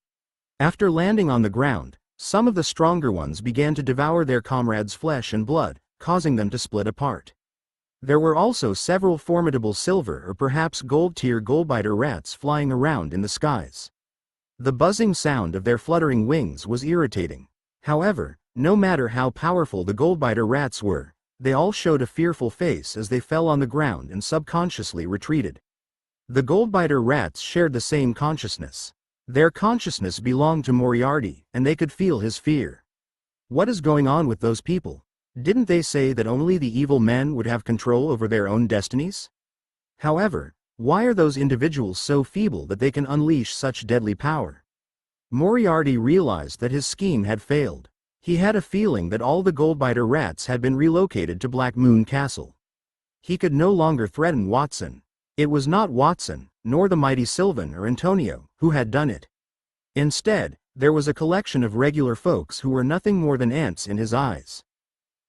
After landing on the ground, some of the stronger ones began to devour their comrades' flesh and blood, causing them to split apart. There were also several formidable silver or perhaps gold-tier Goldbiter rats flying around in the skies. The buzzing sound of their fluttering wings was irritating. However, no matter how powerful the goldbiter rats were, they all showed a fearful face as they fell on the ground and subconsciously retreated. The goldbiter rats shared the same consciousness. Their consciousness belonged to Moriarty, and they could feel his fear. What is going on with those people? Didn't they say that only the evil men would have control over their own destinies? However, why are those individuals so feeble that they can unleash such deadly power? Moriarty realized that his scheme had failed. He had a feeling that all the goldbiter rats had been relocated to Black Moon Castle. He could no longer threaten Watson. It was not Watson, nor the mighty Sylvan or Antonio, who had done it. Instead, there was a collection of regular folks who were nothing more than ants in his eyes.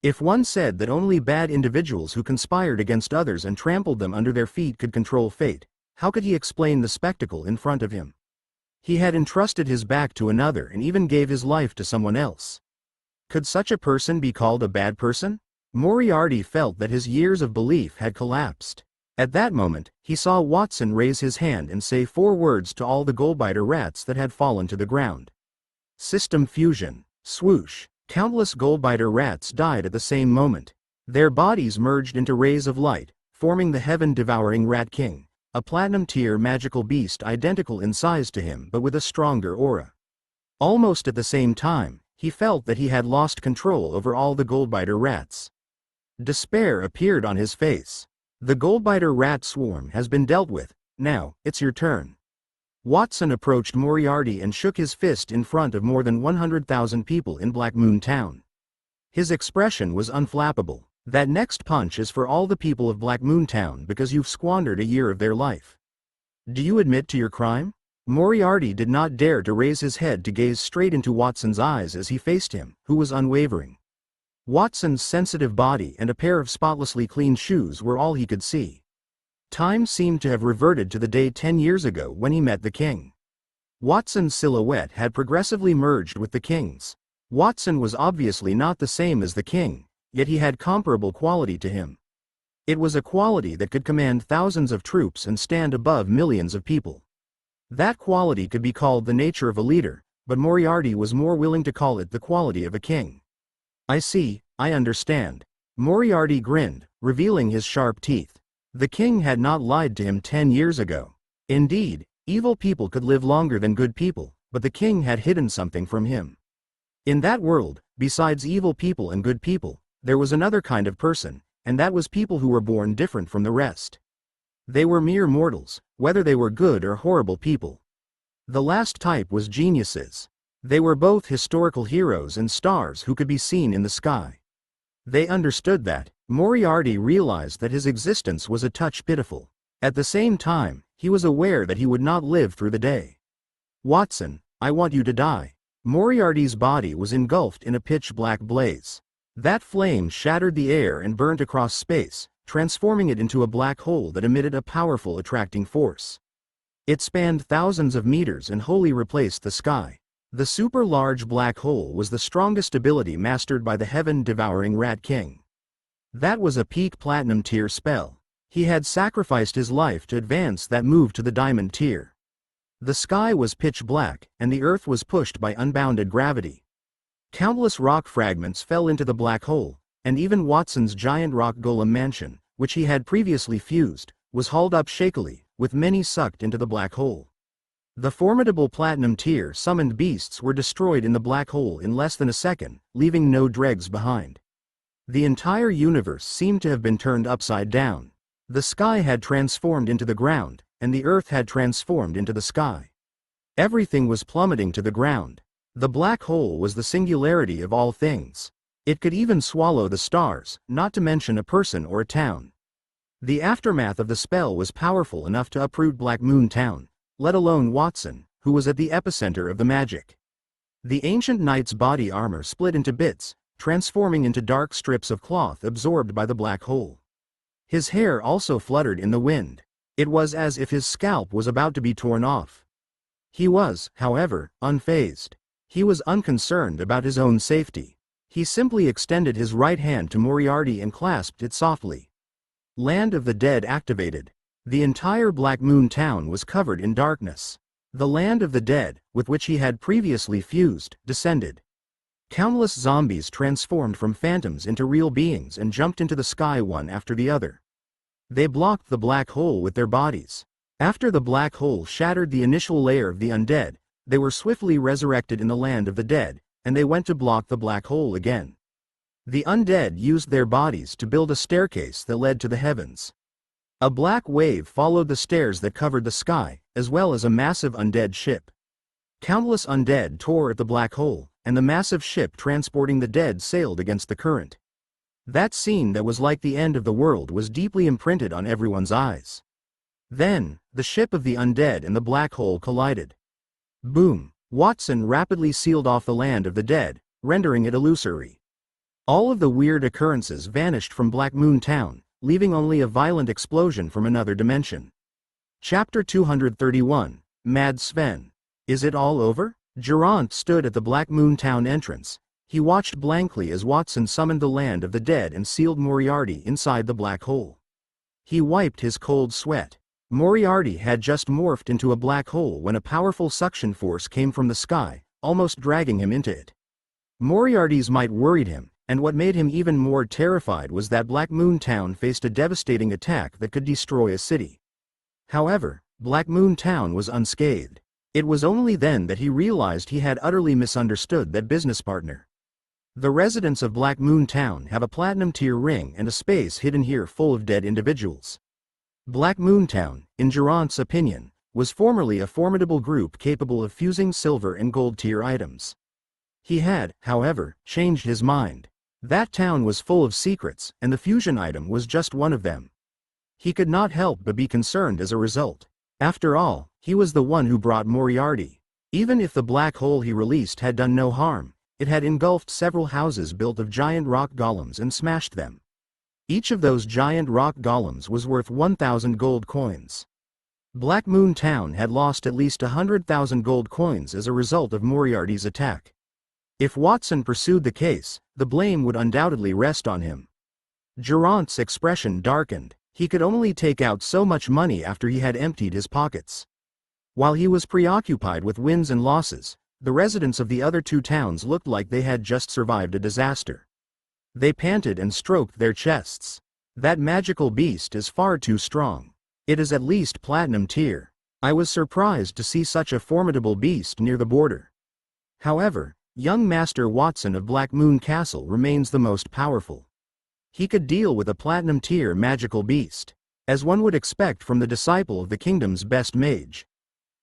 If one said that only bad individuals who conspired against others and trampled them under their feet could control fate, how could he explain the spectacle in front of him? He had entrusted his back to another and even gave his life to someone else. Could such a person be called a bad person? Moriarty felt that his years of belief had collapsed. At that moment, he saw Watson raise his hand and say 4 words to all the goldbiter rats that had fallen to the ground. System fusion. Swoosh. Countless goldbiter rats died at the same moment. Their bodies merged into rays of light, forming the heaven-devouring Rat King, a platinum-tier magical beast identical in size to him but with a stronger aura. Almost at the same time, he felt that he had lost control over all the goldbiter rats. Despair appeared on his face. The goldbiter rat swarm has been dealt with. Now, it's your turn. Watson approached Moriarty and shook his fist in front of more than 100,000 people in Black Moon Town. His expression was unflappable. That next punch is for all the people of Black Moon Town because you've squandered a year of their life. Do you admit to your crime? Moriarty did not dare to raise his head to gaze straight into Watson's eyes as he faced him, who was unwavering. Watson's sensitive body and a pair of spotlessly clean shoes were all he could see. Time seemed to have reverted to the day 10 years ago when he met the king. Watson's silhouette had progressively merged with the king's. Watson was obviously not the same as the king, yet he had comparable quality to him. It was a quality that could command thousands of troops and stand above millions of people. That quality could be called the nature of a leader, but Moriarty was more willing to call it the quality of a king. I see, I understand. Moriarty grinned, revealing his sharp teeth. The king had not lied to him 10 years ago. Indeed, evil people could live longer than good people, but the king had hidden something from him. In that world, besides evil people and good people, there was another kind of person, and that was people who were born different from the rest. They were mere mortals, whether they were good or horrible people. The last type was geniuses. They were both historical heroes and stars who could be seen in the sky. They understood that. Moriarty realized that his existence was a touch pitiful. At the same time, he was aware that he would not live through the day. Watson, I want you to die. Moriarty's body was engulfed in a pitch-black blaze. That flame shattered the air and burnt across space, transforming it into a black hole that emitted a powerful attracting force. It spanned thousands of meters and wholly replaced the sky. The super-large black hole was the strongest ability mastered by the heaven-devouring Rat King. That was a peak platinum tier spell. He had sacrificed his life to advance that move to the diamond tier. The sky was pitch black, and the earth was pushed by unbounded gravity. Countless rock fragments fell into the black hole, and even Watson's giant rock golem mansion, which he had previously fused, was hauled up shakily, with many sucked into the black hole. The formidable platinum tier summoned beasts were destroyed in the black hole in less than a second, leaving no dregs behind. The entire universe seemed to have been turned upside down. The sky had transformed into the ground, and the earth had transformed into the sky. Everything was plummeting to the ground. The black hole was the singularity of all things. It could even swallow the stars, not to mention a person or a town. The aftermath of the spell was powerful enough to uproot Black Moon Town, let alone Watson, who was at the epicenter of the magic. The ancient knight's body armor split into bits, transforming into dark strips of cloth absorbed by the black hole. His hair also fluttered in the wind. It was as if his scalp was about to be torn off. He was, however, unfazed. He was unconcerned about his own safety. He simply extended his right hand to Moriarty and clasped it softly. Land of the Dead activated. The entire Black Moon Town was covered in darkness. The land of the dead, with which he had previously fused, descended. Countless zombies transformed from phantoms into real beings and jumped into the sky one after the other. They blocked the black hole with their bodies. After the black hole shattered the initial layer of the undead, they were swiftly resurrected in the land of the dead, and they went to block the black hole again. The undead used their bodies to build a staircase that led to the heavens. A black wave followed the stairs that covered the sky, as well as a massive undead ship. Countless undead tore at the black hole, and the massive ship transporting the dead sailed against the current. That scene that was like the end of the world was deeply imprinted on everyone's eyes. Then, the ship of the undead and the black hole collided. Boom! Watson rapidly sealed off the land of the dead, rendering it illusory. All of the weird occurrences vanished from Black Moon Town, leaving only a violent explosion from another dimension. Chapter 231, Mad Sven. Is it all over? Durant stood at the Black Moon Town entrance. He watched blankly as Watson summoned the land of the dead and sealed Moriarty inside the black hole. He wiped his cold sweat. Moriarty had just morphed into a black hole when a powerful suction force came from the sky, almost dragging him into it. Moriarty's might worried him, and what made him even more terrified was that Black Moon Town faced a devastating attack that could destroy a city. However, Black Moon Town was unscathed. It was only then that he realized he had utterly misunderstood that business partner. The residents of Black Moon Town have a platinum tier ring and a space hidden here full of dead individuals. Black Moon Town, in Durant's opinion, was formerly a formidable group capable of fusing silver and gold tier items. He had, however, changed his mind. That town was full of secrets, and the fusion item was just one of them. He could not help but be concerned as a result. After all, he was the one who brought Moriarty. Even if the black hole he released had done no harm, it had engulfed several houses built of giant rock golems and smashed them. Each of those giant rock golems was worth 1,000 gold coins. Black Moon Town had lost at least 100,000 gold coins as a result of Moriarty's attack. If Watson pursued the case, the blame would undoubtedly rest on him. Durant's expression darkened. He could only take out so much money after he had emptied his pockets. While he was preoccupied with wins and losses, the residents of the other two towns looked like they had just survived a disaster. They panted and stroked their chests. That magical beast is far too strong. It is at least platinum tier. I was surprised to see such a formidable beast near the border. However, young Master Watson of Black Moon Castle remains the most powerful. He could deal with a platinum tier magical beast, as one would expect from the disciple of the kingdom's best mage.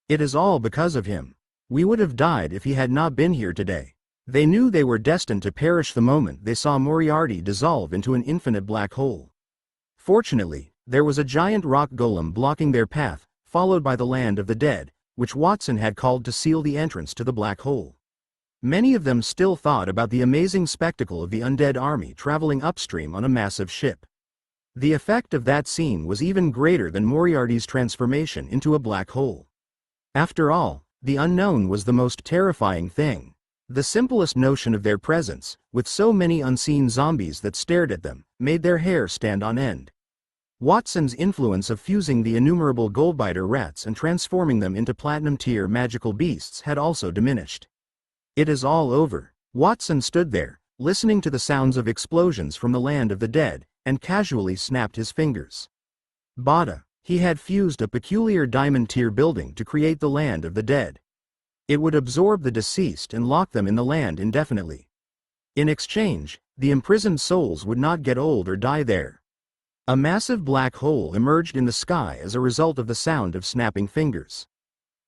It is all because of him. We would have died if he had not been here today. They knew they were destined to perish the moment they saw Moriarty dissolve into an infinite black hole. Fortunately, there was a giant rock golem blocking their path, followed by the land of the dead, which Watson had called to seal the entrance to the black hole. Many of them still thought about the amazing spectacle of the undead army traveling upstream on a massive ship. The effect of that scene was even greater than Moriarty's transformation into a black hole. After all, the unknown was the most terrifying thing. The simplest notion of their presence, with so many unseen zombies that stared at them, made their hair stand on end. Watson's influence of fusing the innumerable goldbiter rats and transforming them into platinum-tier magical beasts had also diminished. It is all over. Watson stood there, listening to the sounds of explosions from the land of the dead, and casually snapped his fingers. Bada. He had fused a peculiar diamond-tier building to create the land of the dead. It would absorb the deceased and lock them in the land indefinitely. In exchange, the imprisoned souls would not get old or die there. A massive black hole emerged in the sky as a result of the sound of snapping fingers.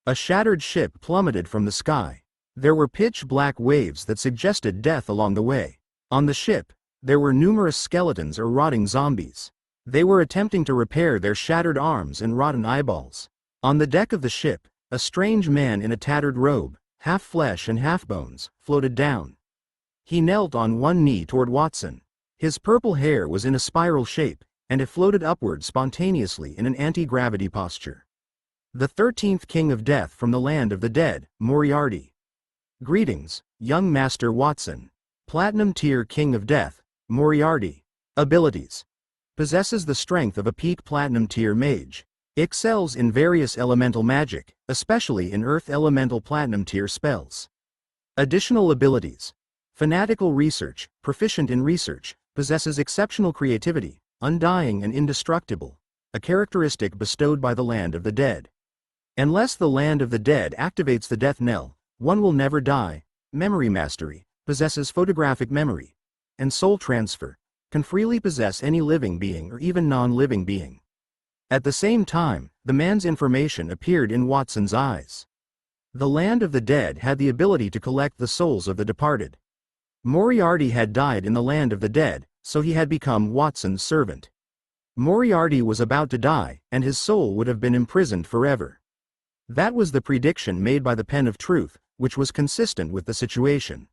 A shattered ship plummeted from the sky. There were pitch-black waves that suggested death along the way. On the ship, there were numerous skeletons or rotting zombies. They were attempting to repair their shattered arms and rotten eyeballs. On the deck of the ship, a strange man in a tattered robe, half flesh and half bones, floated down. He knelt on one knee toward Watson. His purple hair was in a spiral shape, and it floated upward spontaneously in an anti-gravity posture. The 13th King of Death from the land of the dead, Moriarty. Greetings, young Master Watson. Platinum Tier King of Death, Moriarty. Abilities. Possesses the strength of a peak Platinum Tier mage. Excels in various elemental magic, especially in Earth Elemental Platinum tier spells. Additional abilities. Fanatical research, proficient in research, possesses exceptional creativity, undying and indestructible, a characteristic bestowed by the Land of the Dead. Unless the Land of the Dead activates the death knell, one will never die. Memory mastery, possesses photographic memory, and soul transfer, can freely possess any living being or even non-living being. At the same time, the man's information appeared in Watson's eyes. The Land of the Dead had the ability to collect the souls of the departed. Moriarty had died in the Land of the Dead, so he had become Watson's servant. Moriarty was about to die, and his soul would have been imprisoned forever. That was the prediction made by the Pen of Truth, which was consistent with the situation.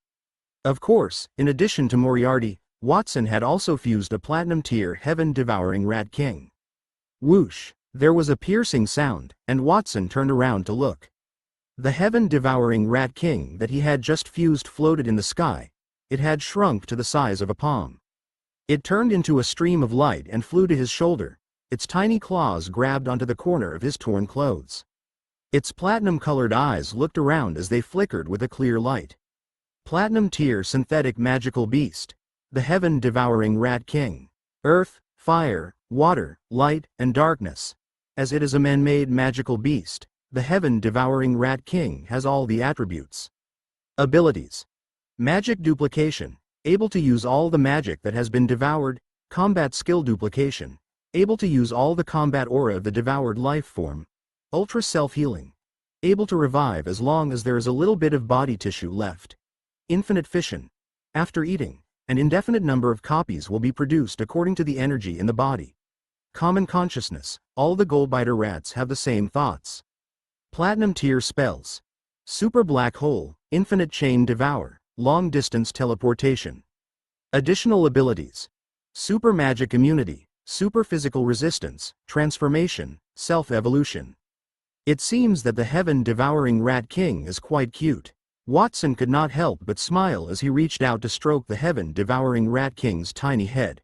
Of course, in addition to Moriarty, Watson had also fused a platinum-tier heaven-devouring Rat King. Whoosh! There was a piercing sound, and Watson turned around to look. The heaven-devouring Rat King that he had just fused floated in the sky. It had shrunk to the size of a palm. It turned into a stream of light and flew to his shoulder. Its tiny claws grabbed onto the corner of his torn clothes. Its platinum-colored eyes looked around as they flickered with a clear light. Platinum-tier synthetic magical beast. The heaven-devouring Rat King. Earth, fire, water, light, and darkness. As it is a man-made magical beast, the heaven-devouring Rat King has all the attributes. Abilities. Magic duplication. Able to use all the magic that has been devoured. Combat skill duplication. Able to use all the combat aura of the devoured life form. Ultra self-healing. Able to revive as long as there is a little bit of body tissue left. Infinite fission. After eating, an indefinite number of copies will be produced according to the energy in the body. Common consciousness. All the Goldbiter rats have the same thoughts. Platinum tier spells. Super black hole, infinite chain devour, long distance teleportation. Additional abilities. Super magic immunity, super physical resistance, transformation, self-evolution. It seems that the heaven-devouring Rat King is quite cute. Watson could not help but smile as he reached out to stroke the heaven-devouring Rat King's tiny head.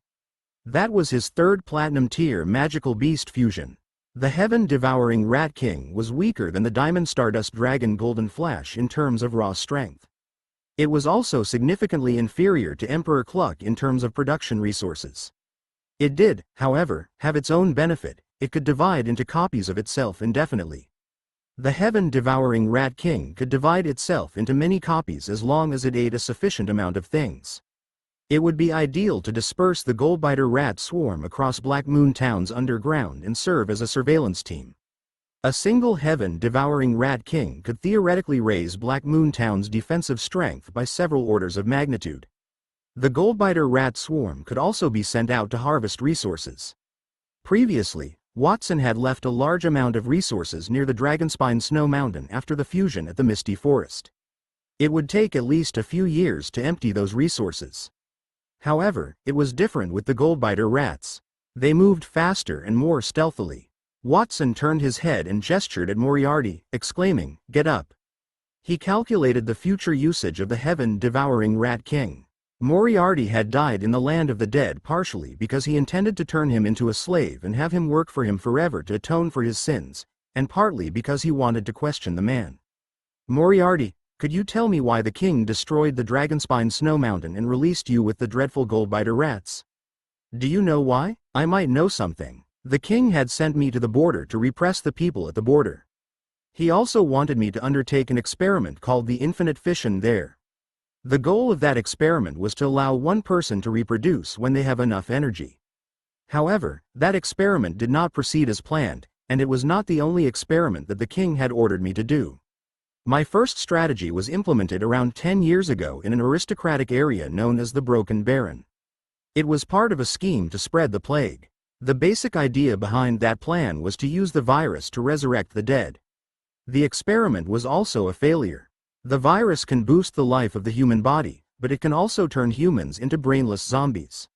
That was his third platinum-tier magical beast fusion. The heaven-devouring Rat King was weaker than the Diamond Stardust Dragon Golden Flash in terms of raw strength. It was also significantly inferior to Emperor Cluck in terms of production resources. It did, however, have its own benefit. It could divide into copies of itself indefinitely. The heaven-devouring Rat King could divide itself into many copies as long as it ate a sufficient amount of things. It would be ideal to disperse the Goldbiter rat swarm across Black Moon Town's underground and serve as a surveillance team. A single heaven-devouring Rat King could theoretically raise Black Moon Town's defensive strength by several orders of magnitude. The Goldbiter rat swarm could also be sent out to harvest resources. Previously, Watson had left a large amount of resources near the Dragonspine Snow Mountain after the fusion at the Misty Forest. It would take at least a few years to empty those resources. However, it was different with the Goldbiter rats. They moved faster and more stealthily. Watson turned his head and gestured at Moriarty, exclaiming, "Get up." He calculated the future usage of the heaven-devouring Rat King. Moriarty had died in the Land of the Dead partially because he intended to turn him into a slave and have him work for him forever to atone for his sins, and partly because he wanted to question the man. "Moriarty, could you tell me why the king destroyed the Dragonspine Snow Mountain and released you with the dreadful Goldbiter rats? Do you know why? I might know something. The king had sent me to the border to repress the people at the border. He also wanted me to undertake an experiment called the infinite fission there. The goal of that experiment was to allow one person to reproduce when they have enough energy. However, that experiment did not proceed as planned, and it was not the only experiment that the king had ordered me to do. My first strategy was implemented around 10 years ago in an aristocratic area known as the Broken Baron. It was part of a scheme to spread the plague. The basic idea behind that plan was to use the virus to resurrect the dead. The experiment was also a failure. The virus can boost the life of the human body, but it can also turn humans into brainless zombies.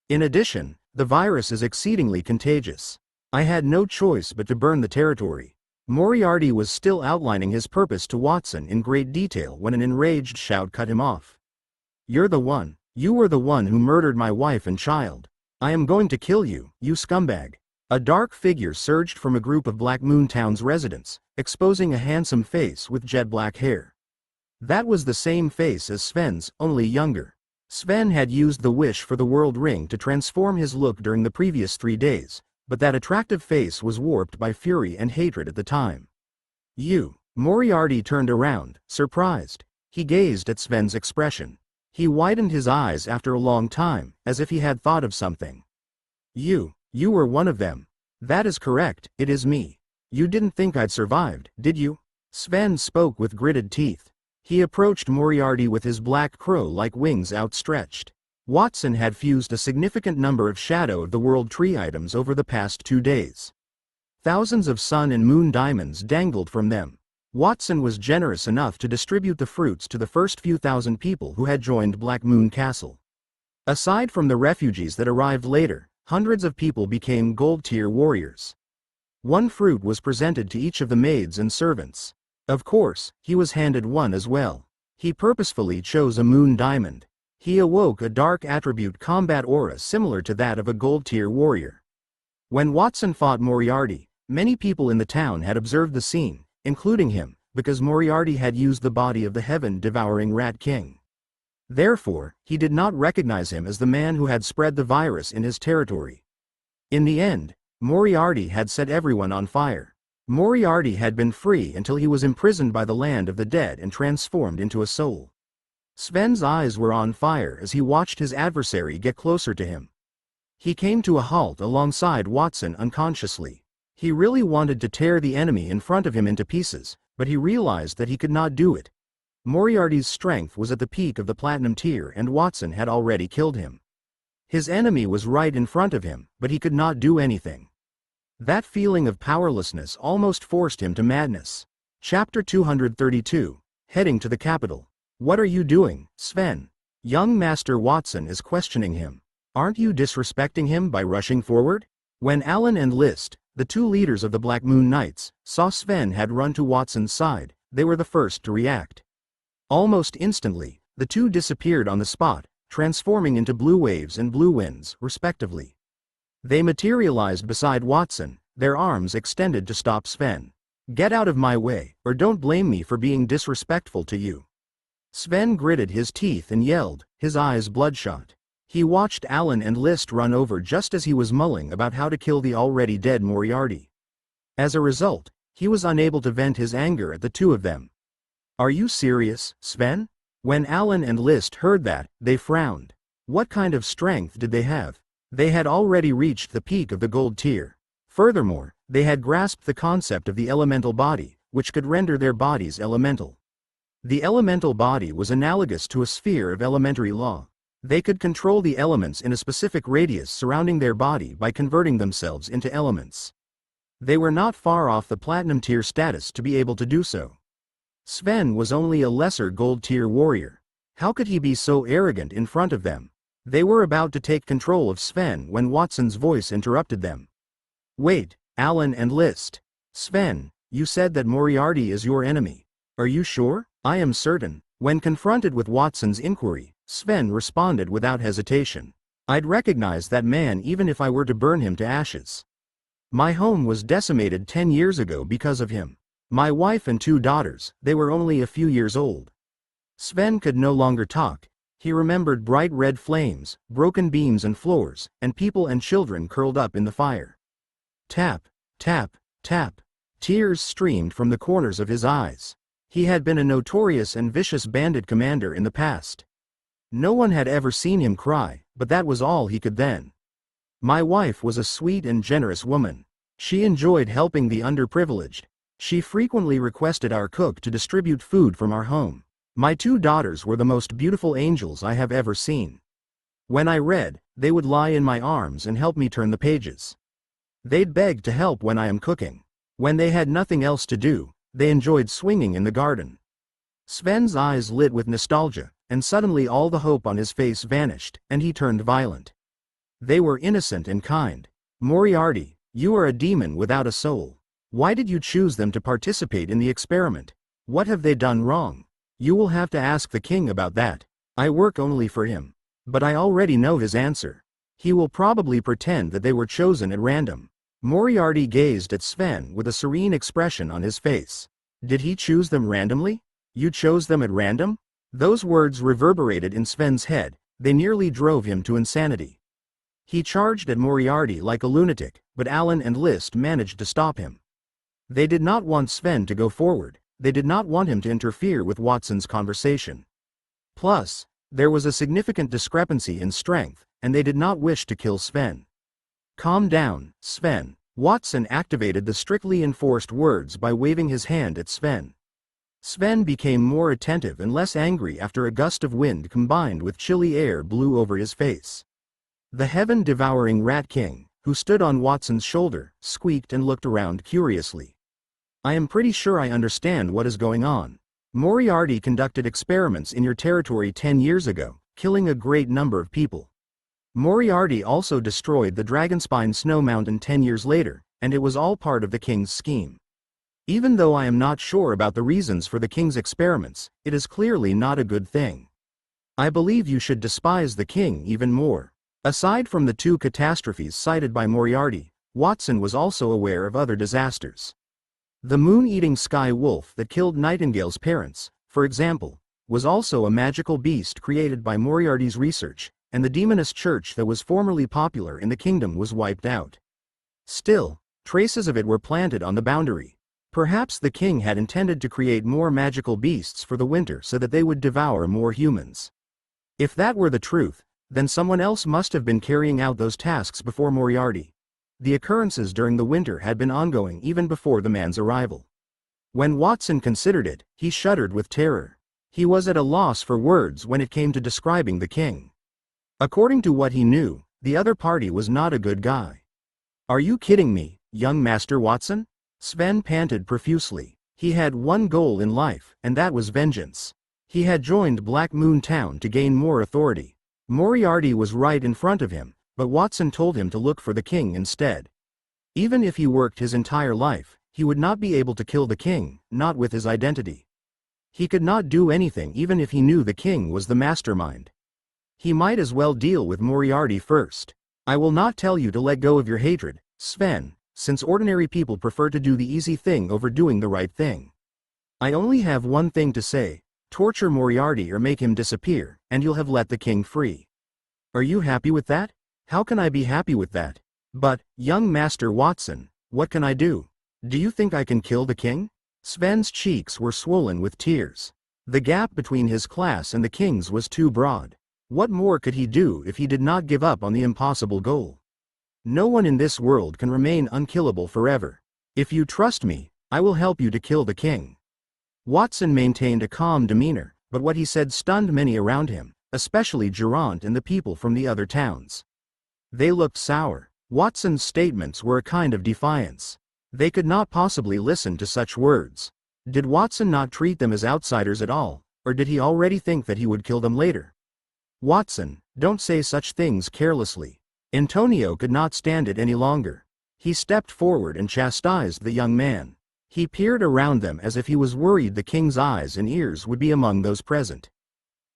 In addition, the virus is exceedingly contagious. I had no choice but to burn the territory. Moriarty was still outlining his purpose to Watson in great detail when an enraged shout cut him off. "You're the one. You were the one who murdered my wife and child. I am going to kill you, you scumbag." A dark figure surged from a group of Black Moon Town's residents, exposing a handsome face with jet black hair. That was the same face as Sven's, only younger. Sven had used the wish for the world ring to transform his look during the previous 3 days, but that attractive face was warped by fury and hatred at the time. You. Moriarty turned around, surprised. He gazed at Sven's expression. He widened his eyes after a long time, as if he had thought of something. You were one of them. That is correct, it is me. You didn't think I'd survived, did you? Sven spoke with gritted teeth. He approached Moriarty with his black crow-like wings outstretched. Watson had fused a significant number of Shadow of the World tree items over the past 2 days. Thousands of sun and moon diamonds dangled from them. Watson was generous enough to distribute the fruits to the first few thousand people who had joined Black Moon Castle. Aside from the refugees that arrived later, hundreds of people became gold-tier warriors. One fruit was presented to each of the maids and servants. Of course, he was handed one as well. He purposefully chose a moon diamond. He awoke a dark attribute combat aura similar to that of a gold-tier warrior. When Watson fought Moriarty, many people in the town had observed the scene, including him, because Moriarty had used the body of the heaven-devouring Rat King. Therefore, he did not recognize him as the man who had spread the virus in his territory. In the end, Moriarty had set everyone on fire. Moriarty had been free until he was imprisoned by the land of the dead and transformed into a soul. Sven's eyes were on fire as he watched his adversary get closer to him. He came to a halt alongside Watson unconsciously. He really wanted to tear the enemy in front of him into pieces, but he realized that he could not do it. Moriarty's strength was at the peak of the platinum tier and Watson had already killed him. His enemy was right in front of him, but he could not do anything. That feeling of powerlessness almost forced him to madness. Chapter 232. Heading to the capital. What are you doing, Sven? Young Master Watson is questioning him. Aren't you disrespecting him by rushing forward? When Alan and List, the 2 leaders of the Black Moon Knights, saw Sven had run to Watson's side, they were the first to react. Almost instantly, the 2 disappeared on the spot, transforming into blue waves and blue winds, respectively. They materialized beside Watson, their arms extended to stop Sven. Get out of my way, or don't blame me for being disrespectful to you. Sven gritted his teeth and yelled, his eyes bloodshot. He watched Alan and List run over just as he was mulling about how to kill the already dead Moriarty. As a result, he was unable to vent his anger at the 2 of them. Are you serious, Sven? When Alan and List heard that, they frowned. What kind of strength did they have? They had already reached the peak of the gold tier. Furthermore, they had grasped the concept of the elemental body, which could render their bodies elemental. The elemental body was analogous to a sphere of elementary law. They could control the elements in a specific radius surrounding their body by converting themselves into elements. They were not far off the platinum tier status to be able to do so. Sven was only a lesser gold tier warrior. How could he be so arrogant in front of them? They were about to take control of Sven when Watson's voice interrupted them. Wait, Alan and List. Sven, you said that Moriarty is your enemy. Are you sure? I am certain. When confronted with Watson's inquiry, Sven responded without hesitation. I'd recognize that man even if I were to burn him to ashes. My home was decimated 10 years ago because of him. My wife and 2 daughters, they were only a few years old. Sven could no longer talk. He remembered bright red flames, broken beams and floors, and people and children curled up in the fire. Tap, tap, tap. Tears streamed from the corners of his eyes. He had been a notorious and vicious bandit commander in the past. No one had ever seen him cry, but that was all he could then. My wife was a sweet and generous woman. She enjoyed helping the underprivileged. She frequently requested our cook to distribute food from our home. My 2 daughters were the most beautiful angels I have ever seen. When I read, they would lie in my arms and help me turn the pages. They'd beg to help when I am cooking. When they had nothing else to do, they enjoyed swinging in the garden. Sven's eyes lit with nostalgia, and suddenly all the hope on his face vanished, and he turned violent. They were innocent and kind. Moriarty, you are a demon without a soul. Why did you choose them to participate in the experiment? What have they done wrong? You will have to ask the king about that. I work only for him. But I already know his answer. He will probably pretend that they were chosen at random. Moriarty gazed at Sven with a serene expression on his face. Did he choose them randomly? You chose them at random? Those words reverberated in Sven's head, they nearly drove him to insanity. He charged at Moriarty like a lunatic, but Allen and List managed to stop him. They did not want Sven to go forward, they did not want him to interfere with Watson's conversation. Plus, there was a significant discrepancy in strength, and they did not wish to kill Sven. Calm down, Sven. Watson activated the strictly enforced words by waving his hand at Sven. Sven became more attentive and less angry after a gust of wind combined with chilly air blew over his face. The heaven-devouring Rat King, who stood on Watson's shoulder, squeaked and looked around curiously. I am pretty sure I understand what is going on. Moriarty conducted experiments in your territory 10 years ago, killing a great number of people. Moriarty also destroyed the Dragonspine Snow Mountain 10 years later, and it was all part of the king's scheme. Even though I am not sure about the reasons for the king's experiments, it is clearly not a good thing. I believe you should despise the king even more. Aside from the 2 catastrophes cited by Moriarty, Watson was also aware of other disasters. The moon-eating sky wolf that killed Nightingale's parents, for example, was also a magical beast created by Moriarty's research, and the demoness church that was formerly popular in the kingdom was wiped out. Still, traces of it were planted on the boundary. Perhaps the king had intended to create more magical beasts for the winter so that they would devour more humans. If that were the truth, then someone else must have been carrying out those tasks before Moriarty. The occurrences during the winter had been ongoing even before the man's arrival. When Watson considered it, he shuddered with terror. He was at a loss for words when it came to describing the king. According to what he knew, the other party was not a good guy. Are you kidding me, young Master Watson? Sven panted profusely. He had one goal in life, and that was vengeance. He had joined Black Moon Town to gain more authority. Moriarty was right in front of him, but Watson told him to look for the king instead. Even if he worked his entire life, he would not be able to kill the king, not with his identity. He could not do anything even if he knew the king was the mastermind. He might as well deal with Moriarty first. I will not tell you to let go of your hatred, Sven, since ordinary people prefer to do the easy thing over doing the right thing. I only have one thing to say: torture Moriarty or make him disappear, and you'll have let the king free. Are you happy with that? How can I be happy with that? But, young Master Watson, what can I do? Do you think I can kill the king? Sven's cheeks were swollen with tears. The gap between his class and the king's was too broad. What more could he do if he did not give up on the impossible goal? No one in this world can remain unkillable forever. If you trust me, I will help you to kill the king. Watson maintained a calm demeanor, but what he said stunned many around him, especially Geraint and the people from the other towns. They looked sour. Watson's statements were a kind of defiance. They could not possibly listen to such words. Did Watson not treat them as outsiders at all, or did he already think that he would kill them later? Watson, don't say such things carelessly. Antonio could not stand it any longer. He stepped forward and chastised the young man. He peered around them as if he was worried the king's eyes and ears would be among those present.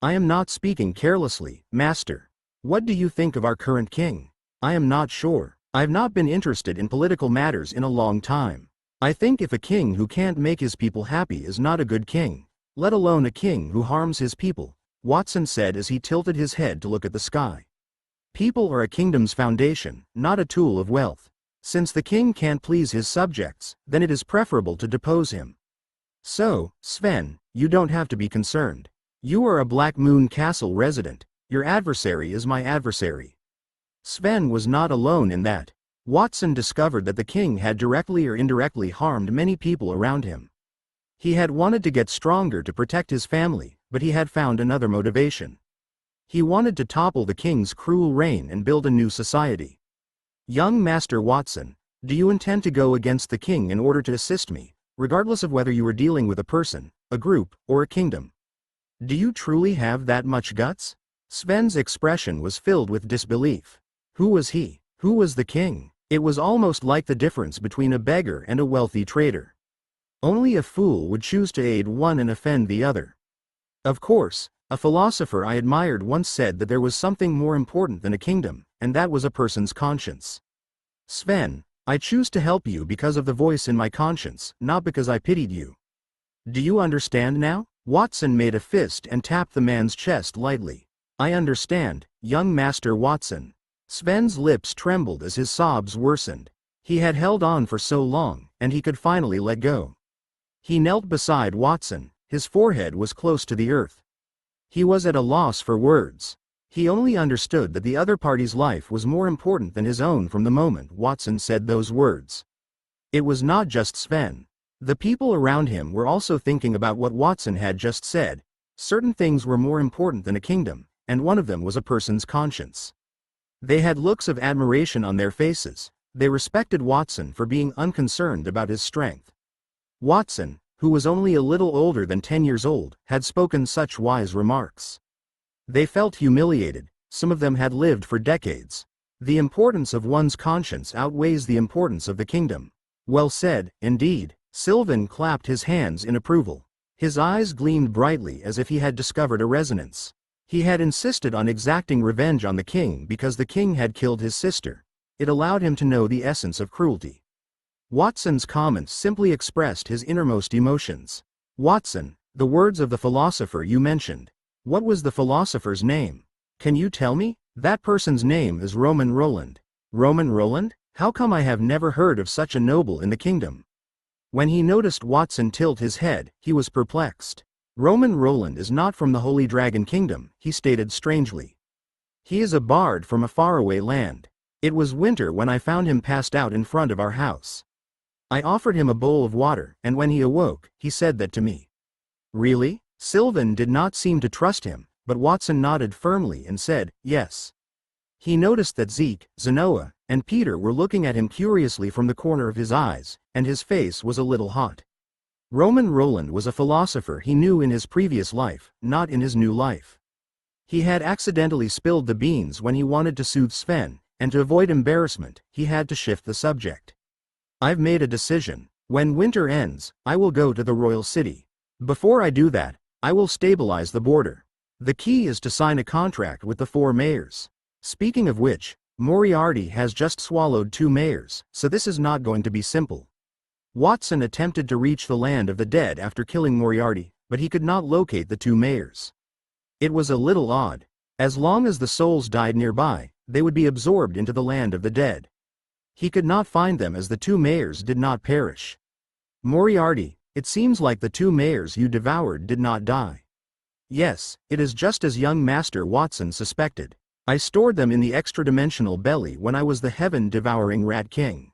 I am not speaking carelessly, master. What do you think of our current king? I am not sure. I have not been interested in political matters in a long time. I think if a king who can't make his people happy is not a good king, let alone a king who harms his people, Watson said as he tilted his head to look at the sky. People are a kingdom's foundation, not a tool of wealth. Since the king can't please his subjects, then it is preferable to depose him. So, Sven, you don't have to be concerned. You are a Black Moon Castle resident. Your adversary is my adversary. Sven was not alone in that. Watson discovered that the king had directly or indirectly harmed many people around him. He had wanted to get stronger to protect his family, but he had found another motivation. He wanted to topple the king's cruel reign and build a new society. Young Master Watson, do you intend to go against the king in order to assist me, regardless of whether you are dealing with a person, a group, or a kingdom? Do you truly have that much guts? Sven's expression was filled with disbelief. Who was he? Who was the king? It was almost like the difference between a beggar and a wealthy trader. Only a fool would choose to aid one and offend the other. Of course, a philosopher I admired once said that there was something more important than a kingdom, and that was a person's conscience. Sven, I choose to help you because of the voice in my conscience, not because I pitied you. Do you understand now? Watson made a fist and tapped the man's chest lightly. I understand, young Master Watson. Sven's lips trembled as his sobs worsened. He had held on for so long, and he could finally let go. He knelt beside Watson, his forehead was close to the earth. He was at a loss for words. He only understood that the other party's life was more important than his own from the moment Watson said those words. It was not just Sven. The people around him were also thinking about what Watson had just said. Certain things were more important than a kingdom, and one of them was a person's conscience. They had looks of admiration on their faces. They respected Watson for being unconcerned about his strength. Watson, who was only a little older than 10 years old, had spoken such wise remarks. They felt humiliated. Some of them had lived for decades. The importance of one's conscience outweighs the importance of the kingdom. Well said, indeed. Sylvan clapped his hands in approval. His eyes gleamed brightly as if he had discovered a resonance. He had insisted on exacting revenge on the king because the king had killed his sister. It allowed him to know the essence of cruelty. Watson's comments simply expressed his innermost emotions. Watson, the words of the philosopher you mentioned. What was the philosopher's name? Can you tell me? That person's name is Roman Roland. Roman Roland? How come I have never heard of such a noble in the kingdom? When he noticed Watson tilt his head, he was perplexed. Roman Roland is not from the Holy Dragon Kingdom, he stated strangely. He is a bard from a faraway land. It was winter when I found him passed out in front of our house. I offered him a bowl of water, and when he awoke, he said that to me. Really? Sylvan did not seem to trust him, but Watson nodded firmly and said, yes. He noticed that Zeke, Zenoa, and Peter were looking at him curiously from the corner of his eyes, and his face was a little hot. Roman Roland was a philosopher he knew in his previous life, not in his new life. He had accidentally spilled the beans when he wanted to soothe Sven, and to avoid embarrassment, he had to shift the subject. I've made a decision. When winter ends, I will go to the royal city. Before I do that, I will stabilize the border. The key is to sign a contract with the 4 mayors. Speaking of which, Moriarty has just swallowed 2 mayors, so this is not going to be simple. Watson attempted to reach the land of the dead after killing Moriarty, but he could not locate the 2 mayors. It was a little odd. As long as the souls died nearby, they would be absorbed into the land of the dead. He could not find them as the 2 mayors did not perish. Moriarty, it seems like the 2 mayors you devoured did not die. Yes, it is just as young Master Watson suspected. I stored them in the extra-dimensional belly when I was the heaven-devouring Rat King.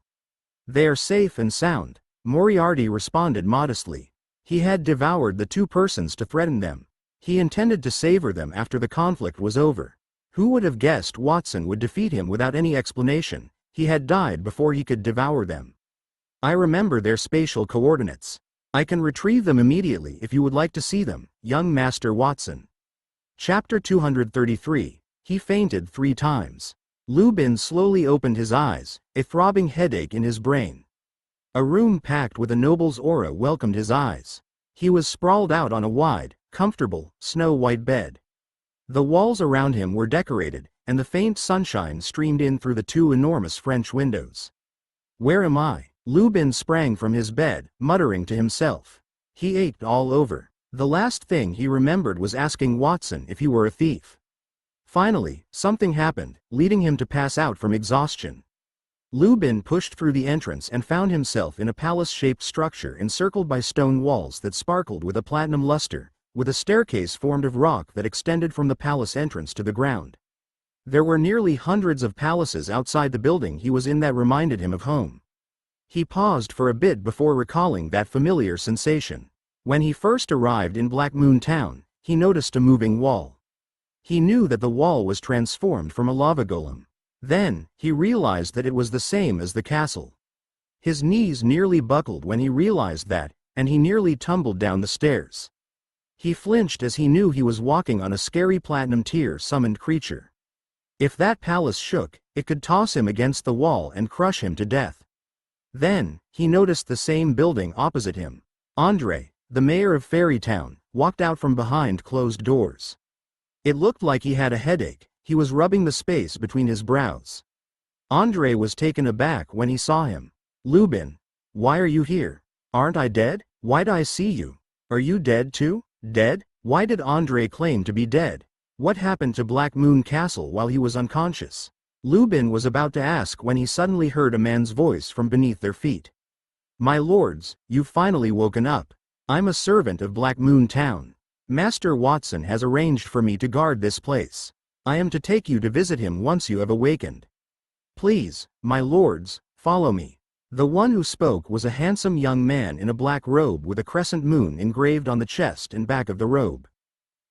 They are safe and sound, Moriarty responded modestly. He had devoured the 2 persons to threaten them. He intended to savor them after the conflict was over. Who would have guessed Watson would defeat him without any explanation? He had died before he could devour them. I remember their spatial coordinates. I can retrieve them immediately if you would like to see them, young Master Watson. Chapter 233. He fainted 3 times. Lubin slowly opened his eyes, a throbbing headache in his brain. A room packed with a noble's aura welcomed his eyes. He was sprawled out on a wide, comfortable, snow-white bed. The walls around him were decorated, and the faint sunshine streamed in through the 2 enormous French windows. Where am I? Lubin sprang from his bed, muttering to himself. He ached all over. The last thing he remembered was asking Watson if he were a thief. Finally, something happened, leading him to pass out from exhaustion. Lubin pushed through the entrance and found himself in a palace-shaped structure encircled by stone walls that sparkled with a platinum luster, with a staircase formed of rock that extended from the palace entrance to the ground. There were nearly hundreds of palaces outside the building he was in that reminded him of home. He paused for a bit before recalling that familiar sensation. When he first arrived in Black Moon Town, he noticed a moving wall. He knew that the wall was transformed from a lava golem. Then, he realized that it was the same as the castle. His knees nearly buckled when he realized that, and he nearly tumbled down the stairs. He flinched as he knew he was walking on a scary platinum tier-summoned creature. If that palace shook, it could toss him against the wall and crush him to death. Then, he noticed the same building opposite him. Andre, the mayor of Fairytown, walked out from behind closed doors. It looked like he had a headache. He was rubbing the space between his brows. Andrei was taken aback when he saw him. Lubin, why are you here? Aren't I dead? Why'd I see you? Are you dead too? Dead? Why did Andrei claim to be dead? What happened to Black Moon Castle while he was unconscious? Lubin was about to ask when he suddenly heard a man's voice from beneath their feet. My lords, you've finally woken up. I'm a servant of Black Moon Town. Master Watson has arranged for me to guard this place. I am to take you to visit him once you have awakened. Please, my lords, follow me. The one who spoke was a handsome young man in a black robe with a crescent moon engraved on the chest and back of the robe.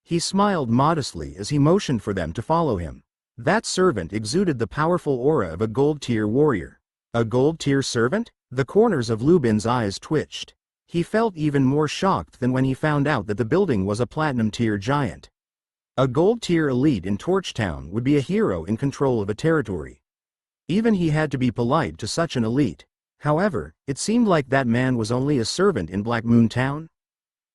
He smiled modestly as he motioned for them to follow him. That servant exuded the powerful aura of a gold-tier warrior. A gold-tier servant? The corners of Lubin's eyes twitched. He felt even more shocked than when he found out that the building was a platinum-tier giant. A gold-tier elite in Torchtown would be a hero in control of a territory. Even he had to be polite to such an elite. However, it seemed like that man was only a servant in Black Moon Town.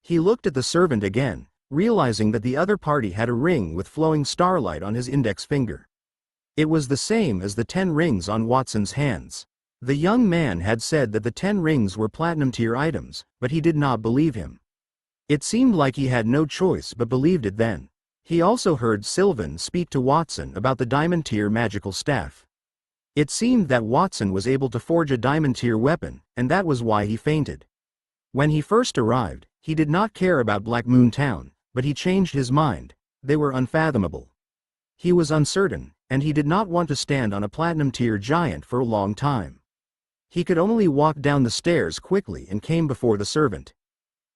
He looked at the servant again, realizing that the other party had a ring with flowing starlight on his index finger. It was the same as the 10 rings on Watson's hands. The young man had said that the 10 rings were platinum-tier items, but he did not believe him. It seemed like he had no choice but believed it then. He also heard Sylvan speak to Watson about the diamond-tier magical staff. It seemed that Watson was able to forge a diamond-tier weapon, and that was why he fainted. When he first arrived, he did not care about Black Moon Town, but he changed his mind. They were unfathomable. He was uncertain, and he did not want to stand on a platinum-tier giant for a long time. He could only walk down the stairs quickly and came before the servant.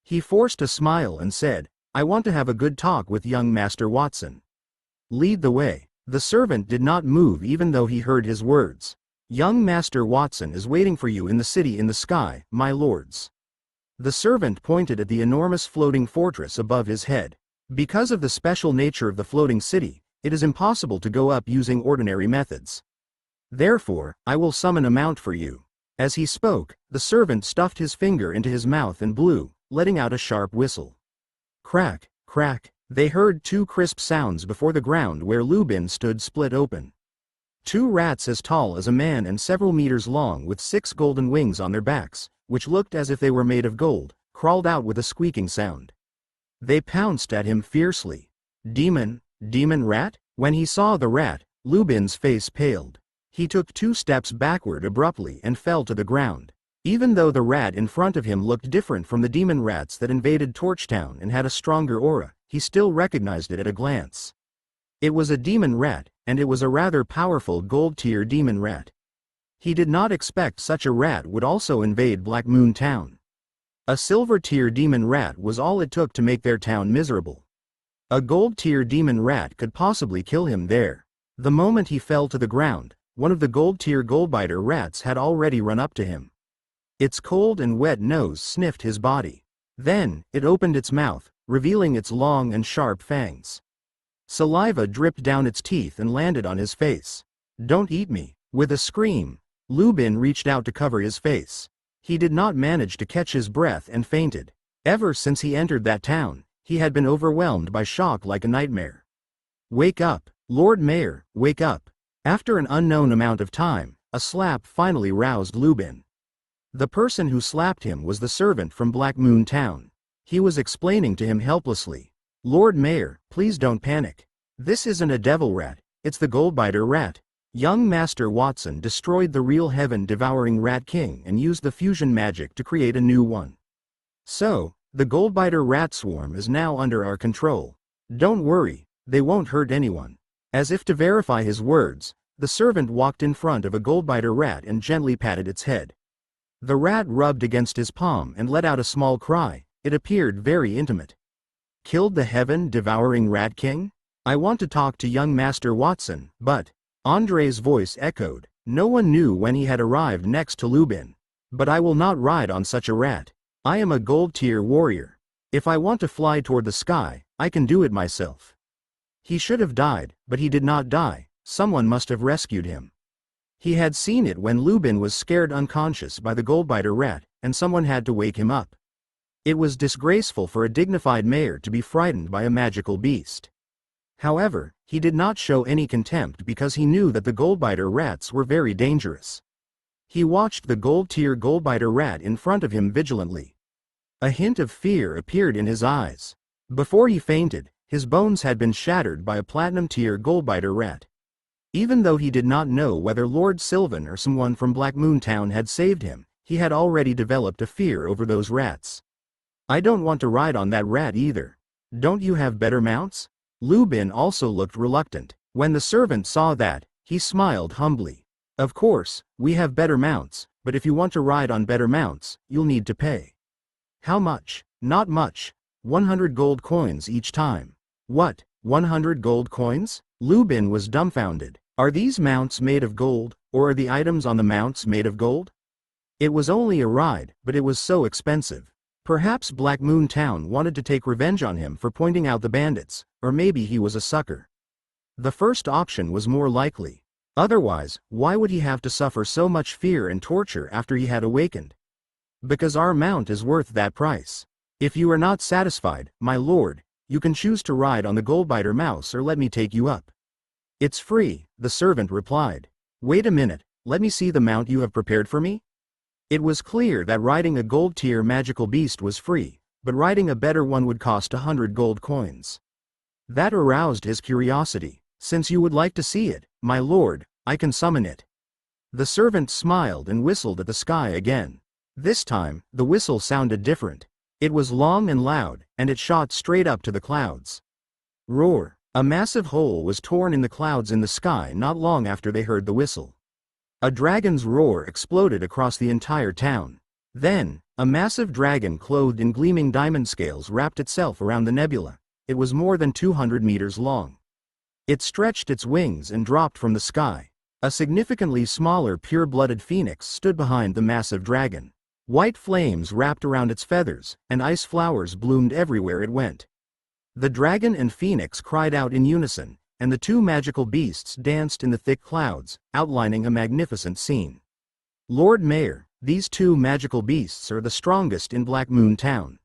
He forced a smile and said, I want to have a good talk with young Master Watson. Lead the way. The servant did not move even though he heard his words. Young Master Watson is waiting for you in the city in the sky, my lords. The servant pointed at the enormous floating fortress above his head. Because of the special nature of the floating city, it is impossible to go up using ordinary methods. Therefore, I will summon a mount for you. As he spoke, the servant stuffed his finger into his mouth and blew, letting out a sharp whistle. Crack, crack. They heard 2 crisp sounds before the ground where Lubin stood split open. 2 rats as tall as a man and several meters long with 6 golden wings on their backs, which looked as if they were made of gold, crawled out with a squeaking sound. They pounced at him fiercely. Demon rat? When he saw the rat, Lubin's face paled. He took 2 steps backward abruptly and fell to the ground. Even though the rat in front of him looked different from the demon rats that invaded Torchtown and had a stronger aura, he still recognized it at a glance. It was a demon rat, and it was a rather powerful gold-tier demon rat. He did not expect such a rat would also invade Black Moon Town. A silver-tier demon rat was all it took to make their town miserable. A gold-tier demon rat could possibly kill him there. The moment he fell to the ground, one of the gold-tier goldbiter rats had already run up to him. Its cold and wet nose sniffed his body. Then, it opened its mouth, revealing its long and sharp fangs. Saliva dripped down its teeth and landed on his face. Don't eat me. With a scream, Lubin reached out to cover his face. He did not manage to catch his breath and fainted. Ever since he entered that town, he had been overwhelmed by shock like a nightmare. Wake up, Lord Mayor, wake up. After an unknown amount of time, a slap finally roused Lubin. The person who slapped him was the servant from Black Moon Town. He was explaining to him helplessly. Lord Mayor, please don't panic. This isn't a devil rat, it's the goldbiter rat. Young Master Watson destroyed the real heaven-devouring Rat King and used the fusion magic to create a new one. So, the goldbiter rat swarm is now under our control. Don't worry, they won't hurt anyone. As if to verify his words, the servant walked in front of a goldbiter rat and gently patted its head. The rat rubbed against his palm and let out a small cry. It appeared very intimate. Killed the heaven-devouring Rat King? I want to talk to young Master Watson, but... Andrei's voice echoed. No one knew when he had arrived next to Lubin. But I will not ride on such a rat. I am a gold-tier warrior. If I want to fly toward the sky, I can do it myself. He should have died, but he did not die. Someone must have rescued him. He had seen it when Lubin was scared unconscious by the goldbiter rat, and someone had to wake him up. It was disgraceful for a dignified mayor to be frightened by a magical beast. However, he did not show any contempt because he knew that the goldbiter rats were very dangerous. He watched the gold-tier goldbiter rat in front of him vigilantly. A hint of fear appeared in his eyes. Before he fainted, his bones had been shattered by a platinum-tier goldbiter rat. Even though he did not know whether Lord Sylvan or someone from Black Moon Town had saved him, he had already developed a fear over those rats. I don't want to ride on that rat either. Don't you have better mounts? Lu Bin also looked reluctant. When the servant saw that, he smiled humbly. Of course, we have better mounts, but if you want to ride on better mounts, you'll need to pay. How much? Not much. 100 gold coins each time. What, 100 gold coins? Lu Bin was dumbfounded. Are these mounts made of gold, or are the items on the mounts made of gold? It was only a ride, but it was so expensive. Perhaps Black Moon Town wanted to take revenge on him for pointing out the bandits, or maybe he was a sucker. The first option was more likely. Otherwise, why would he have to suffer so much fear and torture after he had awakened? Because our mount is worth that price. If you are not satisfied, my lord, you can choose to ride on the goldbiter mouse or let me take you up. It's free, the servant replied. Wait a minute, let me see the mount you have prepared for me? It was clear that riding a gold-tier magical beast was free, but riding a better one would cost 100 gold coins. That aroused his curiosity. Since you would like to see it, my lord, I can summon it. The servant smiled and whistled at the sky again. This time, the whistle sounded different. It was long and loud, and it shot straight up to the clouds. Roar! A massive hole was torn in the clouds in the sky not long after they heard the whistle. A dragon's roar exploded across the entire town. Then, a massive dragon clothed in gleaming diamond scales wrapped itself around the nebula. It was more than 200 meters long. It stretched its wings and dropped from the sky. A significantly smaller pure-blooded phoenix stood behind the massive dragon. White flames wrapped around its feathers, and ice flowers bloomed everywhere it went. The dragon and phoenix cried out in unison, and the two magical beasts danced in the thick clouds, outlining a magnificent scene. Lord Mayor, these two magical beasts are the strongest in Black Moon Town.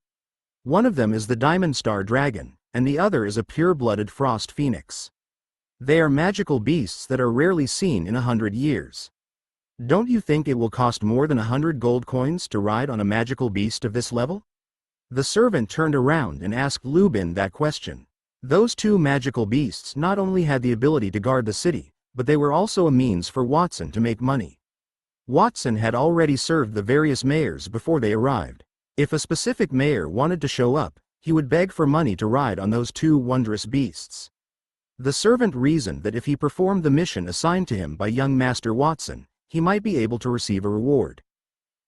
One of them is the Diamond Star Dragon, and the other is a pure-blooded frost phoenix. They are magical beasts that are rarely seen in 100 years. Don't you think it will cost more than 100 gold coins to ride on a magical beast of this level? The servant turned around and asked Lu Bin that question. Those two magical beasts not only had the ability to guard the city, but they were also a means for Watson to make money. Watson had already served the various mayors before they arrived. If a specific mayor wanted to show up, he would beg for money to ride on those two wondrous beasts. The servant reasoned that if he performed the mission assigned to him by young Master Watson, he might be able to receive a reward.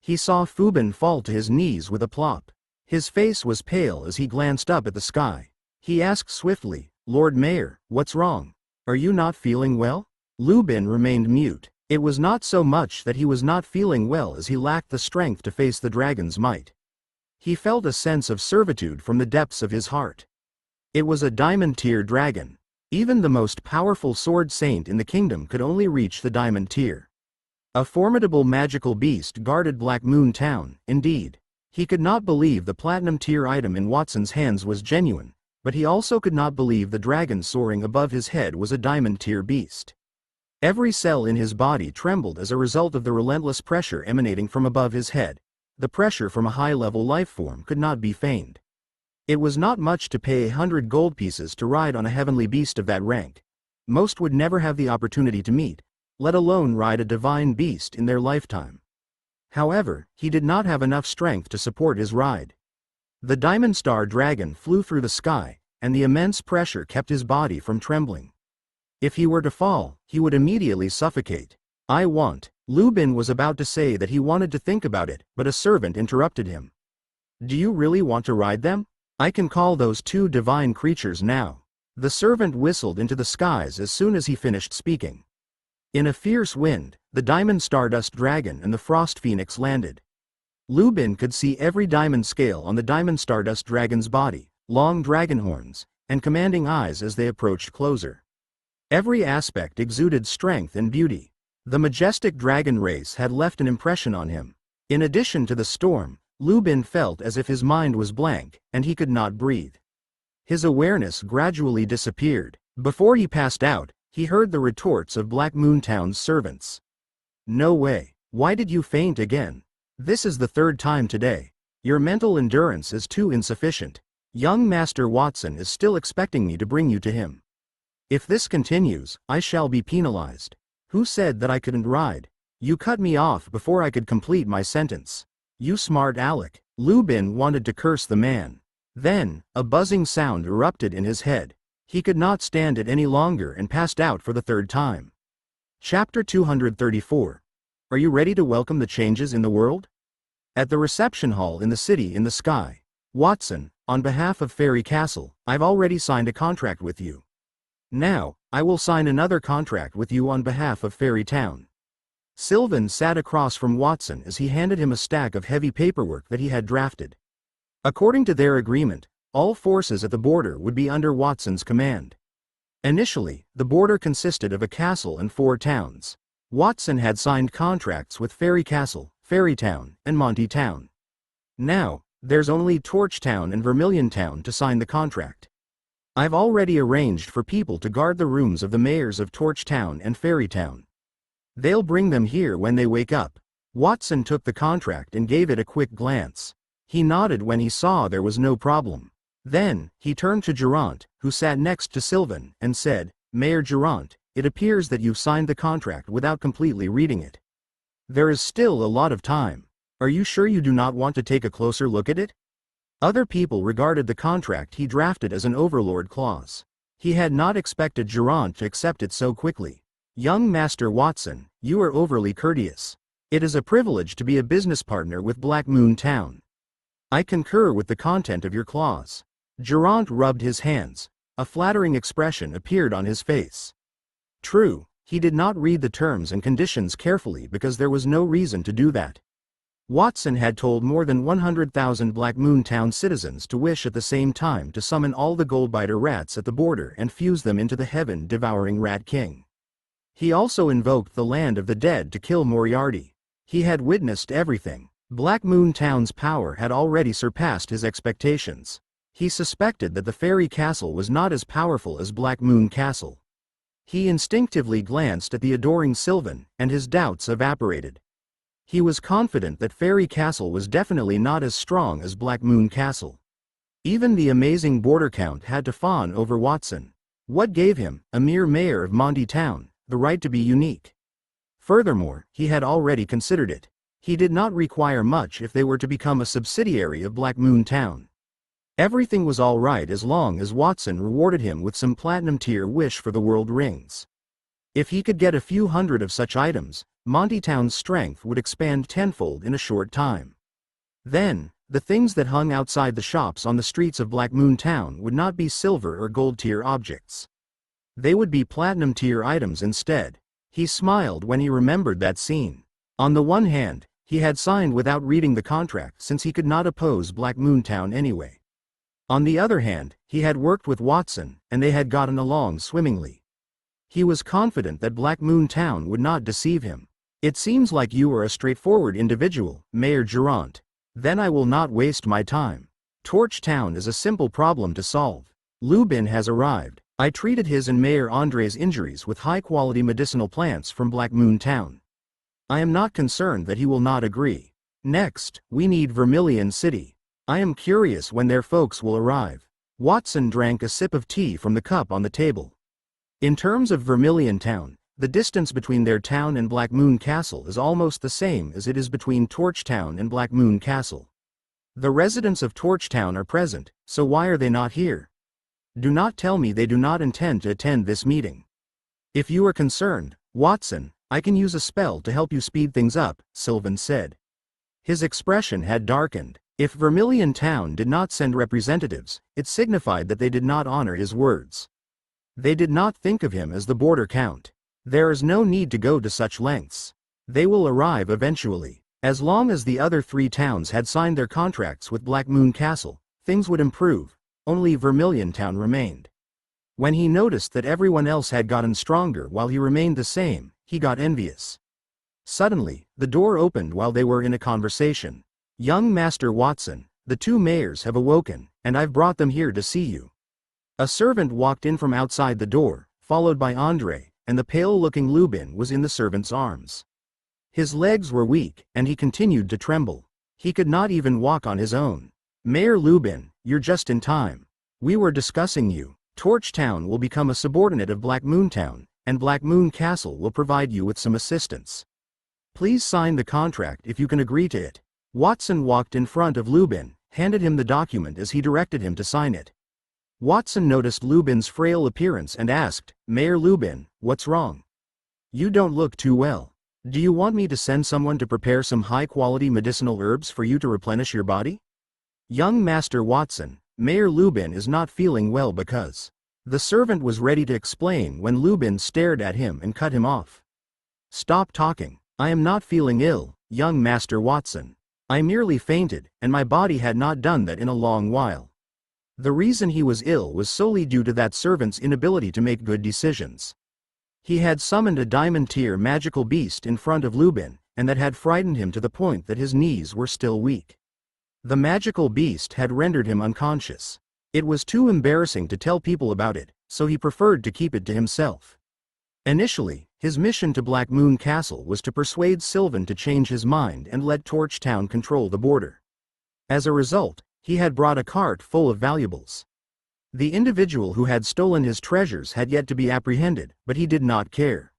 He saw Fu Bin fall to his knees with a plop. His face was pale as he glanced up at the sky. He asked swiftly, Lord Mayor, what's wrong? Are you not feeling well? Lu Bin remained mute. It was not so much that he was not feeling well as he lacked the strength to face the dragon's might. He felt a sense of servitude from the depths of his heart. It was a diamond-tier dragon. Even the most powerful sword saint in the kingdom could only reach the diamond tier. A formidable magical beast guarded Black Moon Town, indeed. He could not believe the platinum-tier item in Watson's hands was genuine, but he also could not believe the dragon soaring above his head was a diamond-tier beast. Every cell in his body trembled as a result of the relentless pressure emanating from above his head. The pressure from a high-level life form could not be feigned. It was not much to pay 100 gold pieces to ride on a heavenly beast of that rank. Most would never have the opportunity to meet, let alone ride a divine beast in their lifetime. However, he did not have enough strength to support his ride. The Diamond Star Dragon flew through the sky, and the immense pressure kept his body from trembling. If he were to fall, he would immediately suffocate. Lu Bin was about to say that he wanted to think about it, but a servant interrupted him. Do you really want to ride them? I can call those two divine creatures now. The servant whistled into the skies as soon as he finished speaking. In a fierce wind, the Diamond Stardust Dragon and the Frost Phoenix landed. Lu Bin could see every diamond scale on the Diamond Stardust Dragon's body, long dragon horns, and commanding eyes as they approached closer. Every aspect exuded strength and beauty. The majestic dragon race had left an impression on him. In addition to the storm, Lu Bin felt as if his mind was blank, and he could not breathe. His awareness gradually disappeared. Before he passed out, he heard the retorts of Black Moon Town's servants. "No way. Why did you faint again? This is the third time today. Your mental endurance is too insufficient. Young Master Watson is still expecting me to bring you to him. If this continues, I shall be penalized. Who said that I couldn't ride? You cut me off before I could complete my sentence. You smart aleck." Lubin wanted to curse the man. Then, a buzzing sound erupted in his head. He could not stand it any longer and passed out for the third time. Chapter 234. Are you ready to welcome the changes in the world? At the reception hall in the city in the sky. "Watson, on behalf of Fairy Castle, I've already signed a contract with you. Now, I will sign another contract with you on behalf of Fairy Town." Sylvan sat across from Watson as he handed him a stack of heavy paperwork that he had drafted. According to their agreement, all forces at the border would be under Watson's command. Initially, the border consisted of a castle and 4 towns. Watson had signed contracts with Fairy Castle, Fairy Town, and Monty Town. Now, there's only Torch Town and Vermilion Town to sign the contract. I've already arranged for people to guard the rooms of the mayors of Torch Town and Fairy Town. They'll bring them here when they wake up. Watson took the contract and gave it a quick glance. He nodded when he saw there was no problem. Then, he turned to Durant, who sat next to Sylvan, and said, "Mayor Durant, it appears that you've signed the contract without completely reading it. There is still a lot of time. Are you sure you do not want to take a closer look at it?" Other people regarded the contract he drafted as an overlord clause. He had not expected Durant to accept it so quickly. "Young Master Watson, you are overly courteous. It is a privilege to be a business partner with Black Moon Town. I concur with the content of your clause." Durant rubbed his hands. A flattering expression appeared on his face. True, he did not read the terms and conditions carefully because there was no reason to do that. Watson had told more than 100,000 Black Moon Town citizens to wish at the same time to summon all the Goldbiter rats at the border and fuse them into the heaven-devouring Rat King. He also invoked the land of the dead to kill Moriarty. He had witnessed everything. Black Moon Town's power had already surpassed his expectations. He suspected that the Fairy Castle was not as powerful as Black Moon Castle. He instinctively glanced at the adoring Sylvan, and his doubts evaporated. He was confident that Fairy Castle was definitely not as strong as Black Moon Castle. Even the amazing border count had to fawn over Watson. What gave him, a mere mayor of Monty Town, the right to be unique? Furthermore, he had already considered it. He did not require much if they were to become a subsidiary of Black Moon Town. Everything was all right as long as Watson rewarded him with some platinum-tier wish for the world rings. If he could get a few hundred of such items, Monty Town's strength would expand tenfold in a short time. Then, the things that hung outside the shops on the streets of Black Moon Town would not be silver or gold-tier objects. They would be platinum-tier items instead. He smiled when he remembered that scene. On the one hand, he had signed without reading the contract since he could not oppose Black Moon Town anyway. On the other hand, he had worked with Watson, and they had gotten along swimmingly. He was confident that Black Moon Town would not deceive him. "It seems like you are a straightforward individual, Mayor Durant. Then I will not waste my time. Torch Town is a simple problem to solve. Lubin has arrived. I treated his and Mayor Andre's injuries with high-quality medicinal plants from Black Moon Town. I am not concerned that he will not agree. Next, we need Vermilion City. I am curious when their folks will arrive." Watson drank a sip of tea from the cup on the table. In terms of Vermilion Town, the distance between their town and Black Moon Castle is almost the same as it is between Torch Town and Black Moon Castle. The residents of Torch Town are present, so why are they not here? Do not tell me they do not intend to attend this meeting. If you are concerned, Watson, I can use a spell to help you speed things up, Sylvan said. His expression had darkened. If Vermilion Town did not send representatives, it signified that they did not honor his words. They did not think of him as the border count. There is no need to go to such lengths. They will arrive eventually. As long as the other 3 towns had signed their contracts with Black Moon Castle, things would improve. Only Vermilion Town remained. When he noticed that everyone else had gotten stronger while he remained the same, he got envious. Suddenly, the door opened while they were in a conversation. "Young Master Watson, the 2 mayors have awoken, and I've brought them here to see you." A servant walked in from outside the door, followed by Andre, and the pale-looking Lubin was in the servant's arms. His legs were weak, and he continued to tremble. He could not even walk on his own. "Mayor Lubin, you're just in time. We were discussing you. Torch Town will become a subordinate of Black Moon Town, and Black Moon Castle will provide you with some assistance. Please sign the contract if you can agree to it." Watson walked in front of Lubin, handed him the document as he directed him to sign it. Watson noticed Lubin's frail appearance and asked, "Mayor Lubin, what's wrong? You don't look too well. Do you want me to send someone to prepare some high-quality medicinal herbs for you to replenish your body?" "Young Master Watson, Mayor Lubin is not feeling well because..." The servant was ready to explain when Lubin stared at him and cut him off. "Stop talking. I am not feeling ill, young Master Watson. I merely fainted, and my body had not done that in a long while." The reason he was ill was solely due to that servant's inability to make good decisions. He had summoned a diamond-tier magical beast in front of Lubin, and that had frightened him to the point that his knees were still weak. The magical beast had rendered him unconscious. It was too embarrassing to tell people about it, so he preferred to keep it to himself. Initially, his mission to Black Moon Castle was to persuade Sylvan to change his mind and let Torch Town control the border. As a result, he had brought a cart full of valuables. The individual who had stolen his treasures had yet to be apprehended, but he did not care.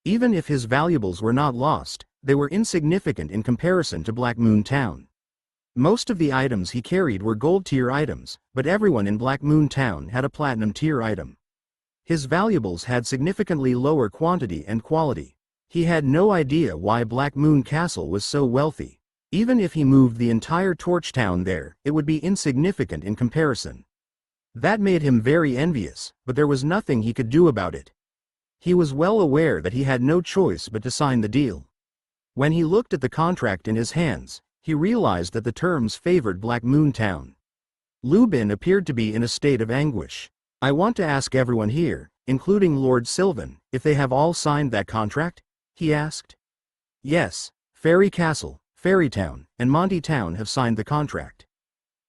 Even if his valuables were not lost, they were insignificant in comparison to Black Moon Town. Most of the items he carried were gold-tier items, but everyone in Black Moon Town had a platinum-tier item. His valuables had significantly lower quantity and quality. He had no idea why Black Moon Castle was so wealthy. Even if he moved the entire Torch Town there, it would be insignificant in comparison. That made him very envious, but there was nothing he could do about it. He was well aware that he had no choice but to sign the deal. When he looked at the contract in his hands, he realized that the terms favored Black Moon Town. Lubin appeared to be in a state of anguish. "I want to ask everyone here, including Lord Sylvan, if they have all signed that contract?" he asked. "Yes, Fairy Castle, Fairy Town, and Monty Town have signed the contract.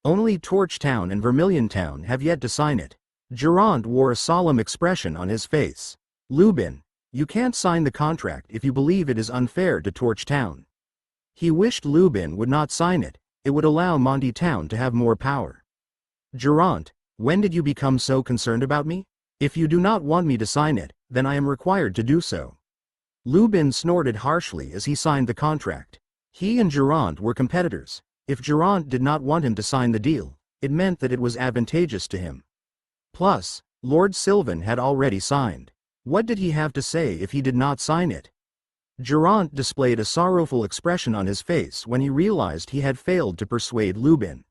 Only Torch Town and Vermilion Town have yet to sign it." Durant wore a solemn expression on his face. "Lubin, you can't sign the contract if you believe it is unfair to Torch Town." He wished Lubin would not sign it. It would allow Monty Town to have more power. "Durant, when did you become so concerned about me? If you do not want me to sign it, then I am required to do so." Lubin snorted harshly as he signed the contract. He and Durant were competitors. If Durant did not want him to sign the deal, it meant that it was advantageous to him. Plus, Lord Sylvan had already signed. What did he have to say if he did not sign it? Durant displayed a sorrowful expression on his face when he realized he had failed to persuade Lubin.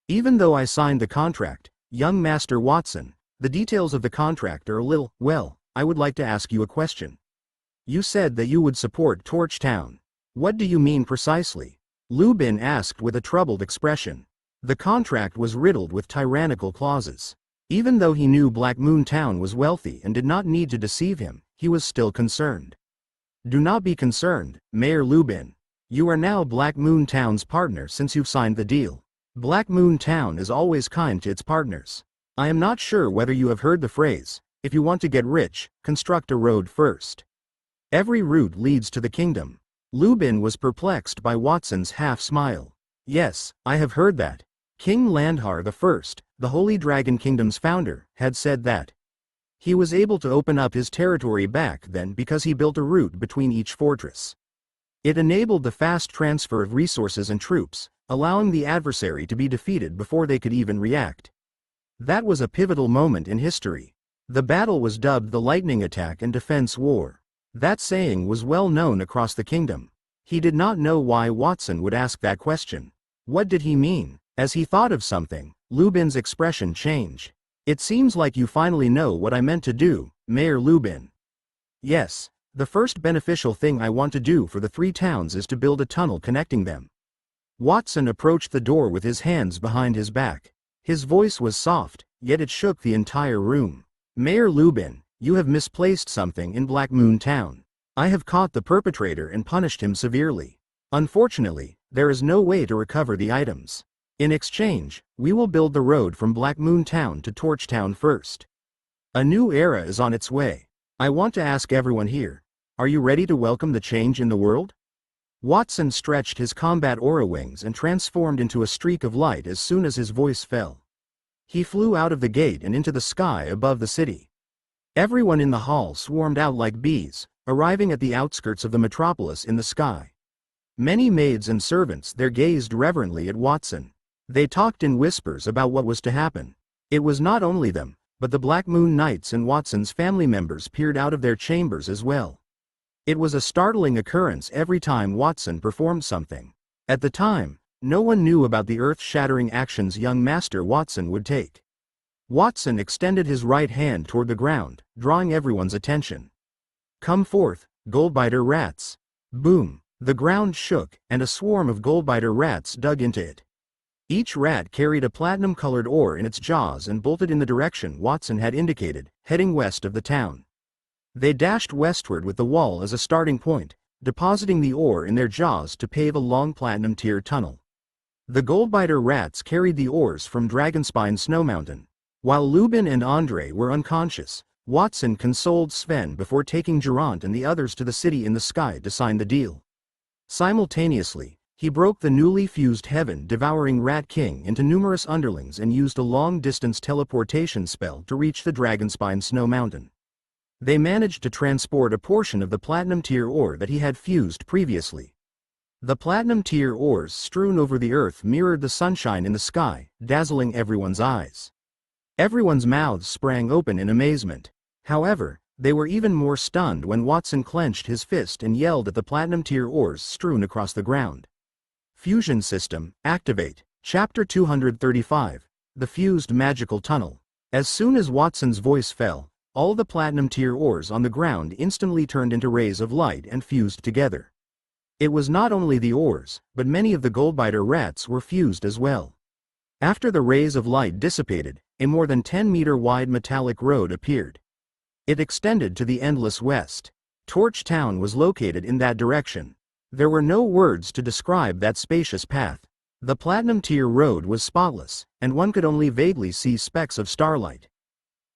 "Even though I signed the contract, young Master Watson, the details of the contract are a little, well, I would like to ask you a question. You said that you would support Torch Town. What do you mean precisely?" Lubin asked with a troubled expression. The contract was riddled with tyrannical clauses. Even though he knew Black Moon Town was wealthy and did not need to deceive him, he was still concerned. "Do not be concerned, Mayor Lubin. You are now Black Moon Town's partner since you've signed the deal. Black Moon Town is always kind to its partners. I am not sure whether you have heard the phrase, if you want to get rich, construct a road first. Every route leads to the kingdom." Lubin was perplexed by Watson's half-smile. "Yes, I have heard that. King Landhar I, the Holy Dragon Kingdom's founder, had said that. He was able to open up his territory back then because he built a route between each fortress. It enabled the fast transfer of resources and troops, allowing the adversary to be defeated before they could even react. That was a pivotal moment in history. The battle was dubbed the Lightning Attack and Defense War. That saying was well known across the kingdom. He did not know why Watson would ask that question. What did he mean? As he thought of something, Lubin's expression changed. "It seems like you finally know what I meant to do, Mayor Lubin." "Yes, the first beneficial thing I want to do for the three towns is to build a tunnel connecting them." Watson approached the door with his hands behind his back. His voice was soft, yet it shook the entire room. "Mayor Lubin, you have misplaced something in Black Moon Town. I have caught the perpetrator and punished him severely. Unfortunately, there is no way to recover the items. In exchange, we will build the road from Black Moon Town to Torch Town first. A new era is on its way. I want to ask everyone here, are you ready to welcome the change in the world? Watson stretched his combat aura wings and transformed into a streak of light as soon as his voice fell. He flew out of the gate and into the sky above the city. Everyone in the hall swarmed out like bees, arriving at the outskirts of the metropolis in the sky. Many maids and servants there gazed reverently at Watson. They talked in whispers about what was to happen. It was not only them, but the Black Moon Knights and Watson's family members peered out of their chambers as well. It was a startling occurrence every time Watson performed something. At the time, no one knew about the earth-shattering actions young Master Watson would take. Watson extended his right hand toward the ground, drawing everyone's attention. "Come forth, Goldbiter rats." Boom! The ground shook, and a swarm of Goldbiter rats dug into it. Each rat carried a platinum-colored ore in its jaws and bolted in the direction Watson had indicated, heading west of the town. They dashed westward with the wall as a starting point, depositing the ore in their jaws to pave a long platinum-tier tunnel. The Goldbiter rats carried the ores from Dragonspine Snow Mountain. While Lubin and Andre were unconscious, Watson consoled Sven before taking Durant and the others to the city in the sky to sign the deal. Simultaneously, he broke the newly fused heaven-devouring Rat King into numerous underlings and used a long-distance teleportation spell to reach the Dragonspine Snow Mountain. They managed to transport a portion of the platinum-tier ore that he had fused previously. The platinum-tier ores strewn over the earth mirrored the sunshine in the sky, dazzling everyone's eyes. Everyone's mouths sprang open in amazement. However, they were even more stunned when Watson clenched his fist and yelled at the platinum-tier ores strewn across the ground. Fusion System, activate. Chapter 235, The Fused Magical Tunnel. As soon as Watson's voice fell, all the platinum-tier ores on the ground instantly turned into rays of light and fused together. It was not only the ores, but many of the Goldbiter rats were fused as well. After the rays of light dissipated, a more than 10-meter wide metallic road appeared. It extended to the endless west. Torch Town was located in that direction. There were no words to describe that spacious path. The platinum-tier road was spotless, and one could only vaguely see specks of starlight.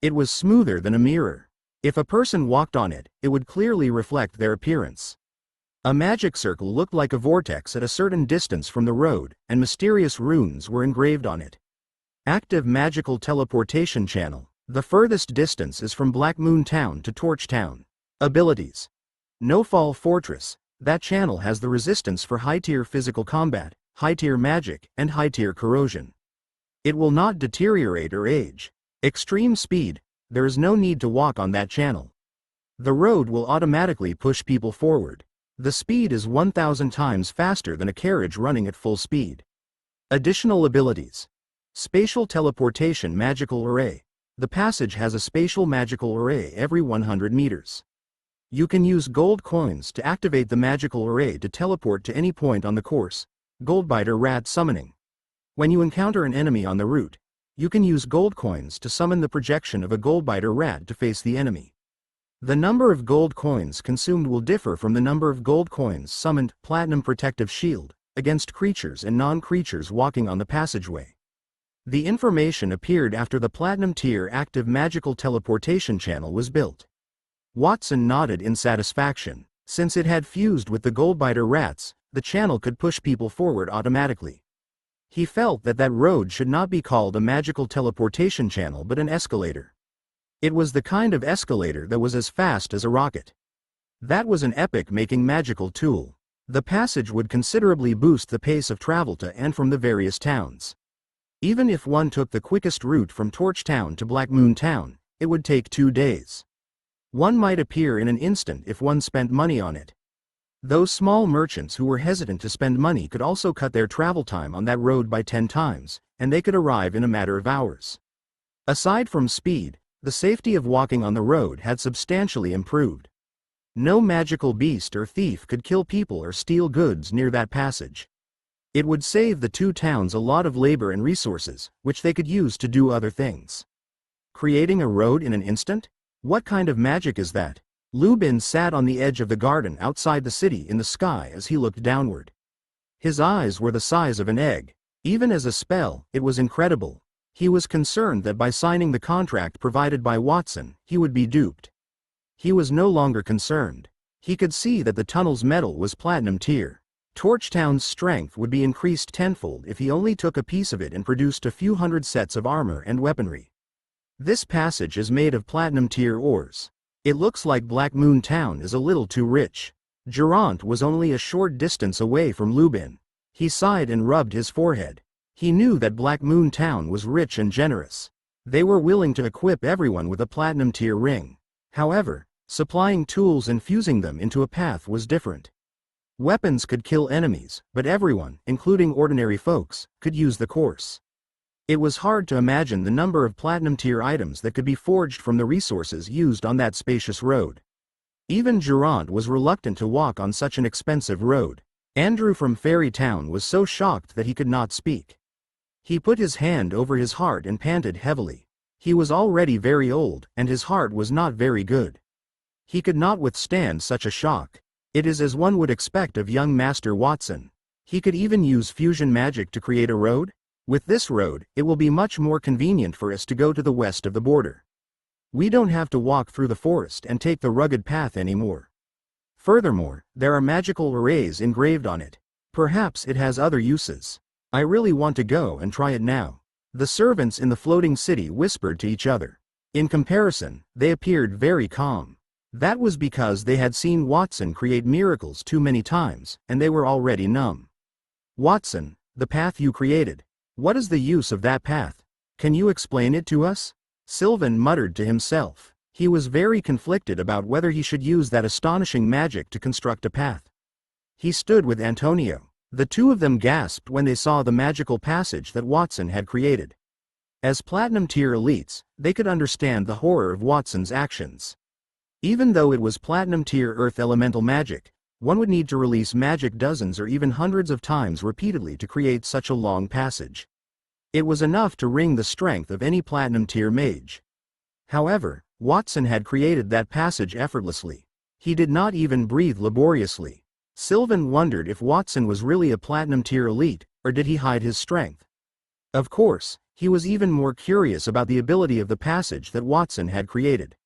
It was smoother than a mirror. If a person walked on it, it would clearly reflect their appearance. A magic circle looked like a vortex at a certain distance from the road, and mysterious runes were engraved on it. Active magical teleportation channel. The furthest distance is from Black Moon Town to Torch Town. Abilities. No Fall Fortress. That channel has the resistance for high-tier physical combat, high-tier magic, and high-tier corrosion. It will not deteriorate or age. Extreme speed. There is no need to walk on that channel. The road will automatically push people forward. The speed is 1,000 times faster than a carriage running at full speed. Additional abilities. Spatial Teleportation Magical Array. The passage has a spatial magical array every 100 meters. You can use gold coins to activate the magical array to teleport to any point on the course. Goldbiter Rat Summoning. When you encounter an enemy on the route, you can use gold coins to summon the projection of a Goldbiter rat to face the enemy. The number of gold coins consumed will differ from the number of gold coins summoned. Platinum Protective Shield, against creatures and non-creatures walking on the passageway. The information appeared after the Platinum Tier active magical teleportation channel was built. Watson nodded in satisfaction. Since it had fused with the Goldbiter rats, the channel could push people forward automatically. He felt that that road should not be called a magical teleportation channel but an escalator. It was the kind of escalator that was as fast as a rocket. That was an epic-making magical tool. The passage would considerably boost the pace of travel to and from the various towns. Even if one took the quickest route from Torch Town to Black Moon Town, it would take 2 days. One might appear in an instant if one spent money on it. Those small merchants who were hesitant to spend money could also cut their travel time on that road by 10 times, and they could arrive in a matter of hours. Aside from speed, the safety of walking on the road had substantially improved. No magical beast or thief could kill people or steal goods near that passage. It would save the 2 towns a lot of labor and resources, which they could use to do other things. Creating a road in an instant? What kind of magic is that? Lubin sat on the edge of the garden outside the city in the sky as he looked downward. His eyes were the size of an egg. Even as a spell, it was incredible. He was concerned that by signing the contract provided by Watson, he would be duped. He was no longer concerned. He could see that the tunnel's metal was platinum tier. Torchtown's strength would be increased tenfold if he only took a piece of it and produced a few hundred sets of armor and weaponry. This passage is made of platinum tier ores. It looks like Black Moon Town is a little too rich. Durant was only a short distance away from Lubin. He sighed and rubbed his forehead. He knew that Black Moon Town was rich and generous. They were willing to equip everyone with a platinum tier ring. However, supplying tools and fusing them into a path was different. Weapons could kill enemies, but everyone, including ordinary folks, could use the course. It was hard to imagine the number of platinum tier items that could be forged from the resources used on that spacious road. Even Durant was reluctant to walk on such an expensive road. Andrew from Fairy Town was so shocked that he could not speak. He put his hand over his heart and panted heavily. He was already very old, and his heart was not very good. He could not withstand such a shock. It is as one would expect of young Master Watson. He could even use fusion magic to create a road? With this road, it will be much more convenient for us to go to the west of the border. We don't have to walk through the forest and take the rugged path anymore. Furthermore, there are magical arrays engraved on it. Perhaps it has other uses. I really want to go and try it now. The servants in the floating city whispered to each other. In comparison, they appeared very calm. That was because they had seen Watson create miracles too many times, and they were already numb. Watson, the path you created. What is the use of that path? Can you explain it to us? Sylvan muttered to himself. He was very conflicted about whether he should use that astonishing magic to construct a path. He stood with Antonio. The two of them gasped when they saw the magical passage that Watson had created. As platinum tier elites, they could understand the horror of Watson's actions. Even though it was platinum tier earth elemental magic, one would need to release magic dozens or even hundreds of times repeatedly to create such a long passage. It was enough to wring the strength of any platinum tier mage. However, Watson had created that passage effortlessly. He did not even breathe laboriously. Sylvan wondered if Watson was really a platinum tier elite, or did he hide his strength? Of course, he was even more curious about the ability of the passage that Watson had created.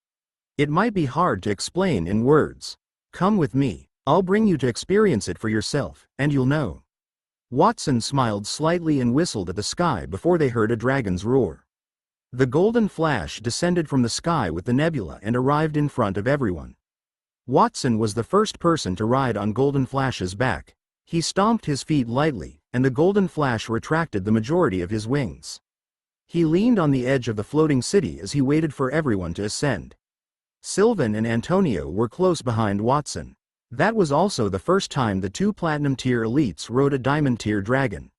It might be hard to explain in words. Come with me. I'll bring you to experience it for yourself, and you'll know. Watson smiled slightly and whistled at the sky before they heard a dragon's roar. The golden flash descended from the sky with the nebula and arrived in front of everyone. Watson was the first person to ride on Golden Flash's back. He stomped his feet lightly, and the Golden Flash retracted the majority of his wings. He leaned on the edge of the floating city as he waited for everyone to ascend. Sylvan and Antonio were close behind Watson. That was also the first time the two platinum tier elites rode a diamond tier dragon.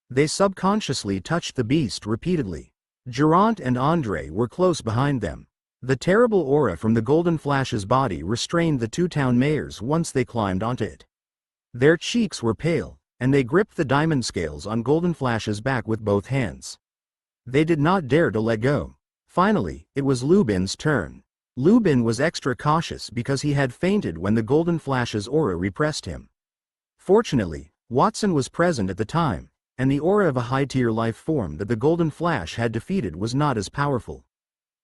They subconsciously touched the beast repeatedly. Durant and Andre were close behind them. The terrible aura from the Golden Flash's body restrained the two town mayors once they climbed onto it. Their cheeks were pale, and they gripped the diamond scales on Golden Flash's back with both hands. They did not dare to let go. Finally, it was Lubin's turn. Lubin was extra cautious because he had fainted when the Golden Flash's aura repressed him. Fortunately, Watson was present at the time, and the aura of a high-tier life form that the Golden Flash had defeated was not as powerful.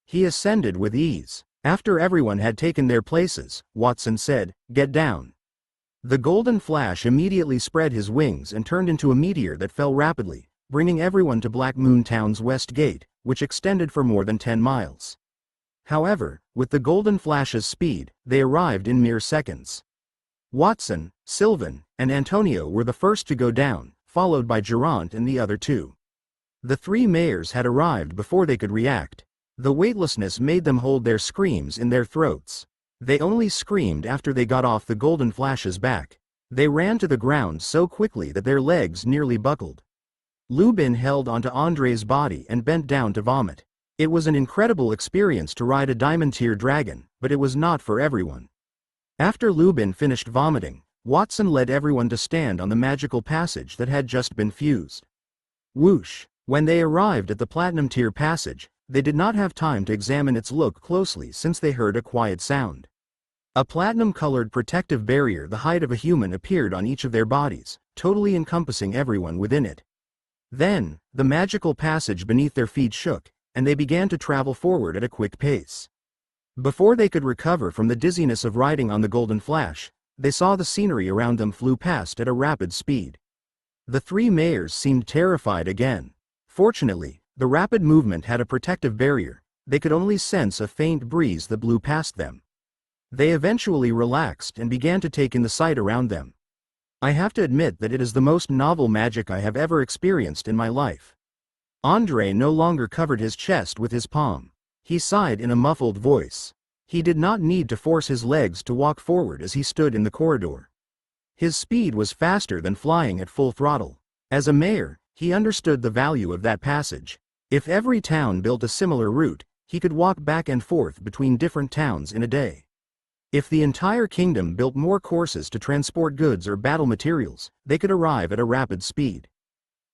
He ascended with ease. After everyone had taken their places, Watson said, "Get down." The Golden Flash immediately spread his wings and turned into a meteor that fell rapidly, bringing everyone to Black Moon Town's west gate, which extended for more than 10 miles. However, with the Golden Flash's speed, they arrived in mere seconds. Watson, Sylvan, and Antonio were the first to go down, followed by Durant and the other two. The three mayors had arrived before they could react. The weightlessness made them hold their screams in their throats. They only screamed after they got off the Golden Flash's back. They ran to the ground so quickly that their legs nearly buckled. Lubin held onto Andre's body and bent down to vomit. It was an incredible experience to ride a diamond tier dragon, but it was not for everyone. After Lubin finished vomiting, Watson led everyone to stand on the magical passage that had just been fused. Whoosh! When they arrived at the platinum tier passage, they did not have time to examine its look closely since they heard a quiet sound. A platinum-colored protective barrier the height of a human appeared on each of their bodies, totally encompassing everyone within it. Then, the magical passage beneath their feet shook, and they began to travel forward at a quick pace. Before they could recover from the dizziness of riding on the golden flash, they saw the scenery around them flew past at a rapid speed. The three mayors seemed terrified again. Fortunately, the rapid movement had a protective barrier. They could only sense a faint breeze that blew past them. They eventually relaxed and began to take in the sight around them. I have to admit that it is the most novel magic I have ever experienced in my life. André no longer covered his chest with his palm. He sighed in a muffled voice. He did not need to force his legs to walk forward as he stood in the corridor. His speed was faster than flying at full throttle. As a mayor, he understood the value of that passage. If every town built a similar route, he could walk back and forth between different towns in a day. If the entire kingdom built more courses to transport goods or battle materials, they could arrive at a rapid speed.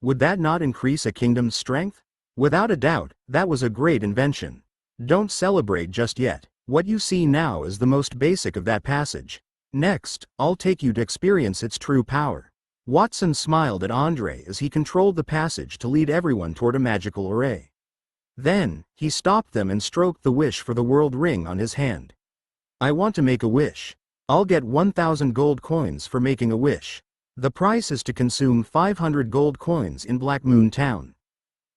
Would that not increase a kingdom's strength? Without a doubt, that was a great invention. Don't celebrate just yet. What you see now is the most basic of that passage. Next, I'll take you to experience its true power. Watson smiled at André as he controlled the passage to lead everyone toward a magical array. Then, he stopped them and stroked the wish for the world ring on his hand. I want to make a wish. I'll get 1,000 gold coins for making a wish. The price is to consume 500 gold coins in Black Moon Town.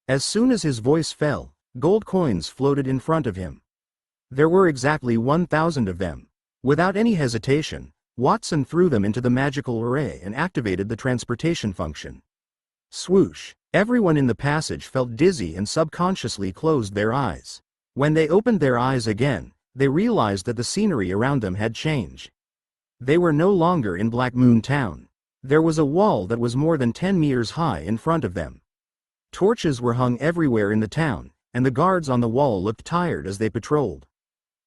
As soon as his voice fell, gold coins floated in front of him. There were exactly 1,000 of them. Without any hesitation, Watson threw them into the magical array and activated the transportation function. Swoosh! Everyone in the passage felt dizzy and subconsciously closed their eyes. When they opened their eyes again, they realized that the scenery around them had changed. They were no longer in Black Moon Town. There was a wall that was more than 10 meters high in front of them. Torches were hung everywhere in the town, and the guards on the wall looked tired as they patrolled.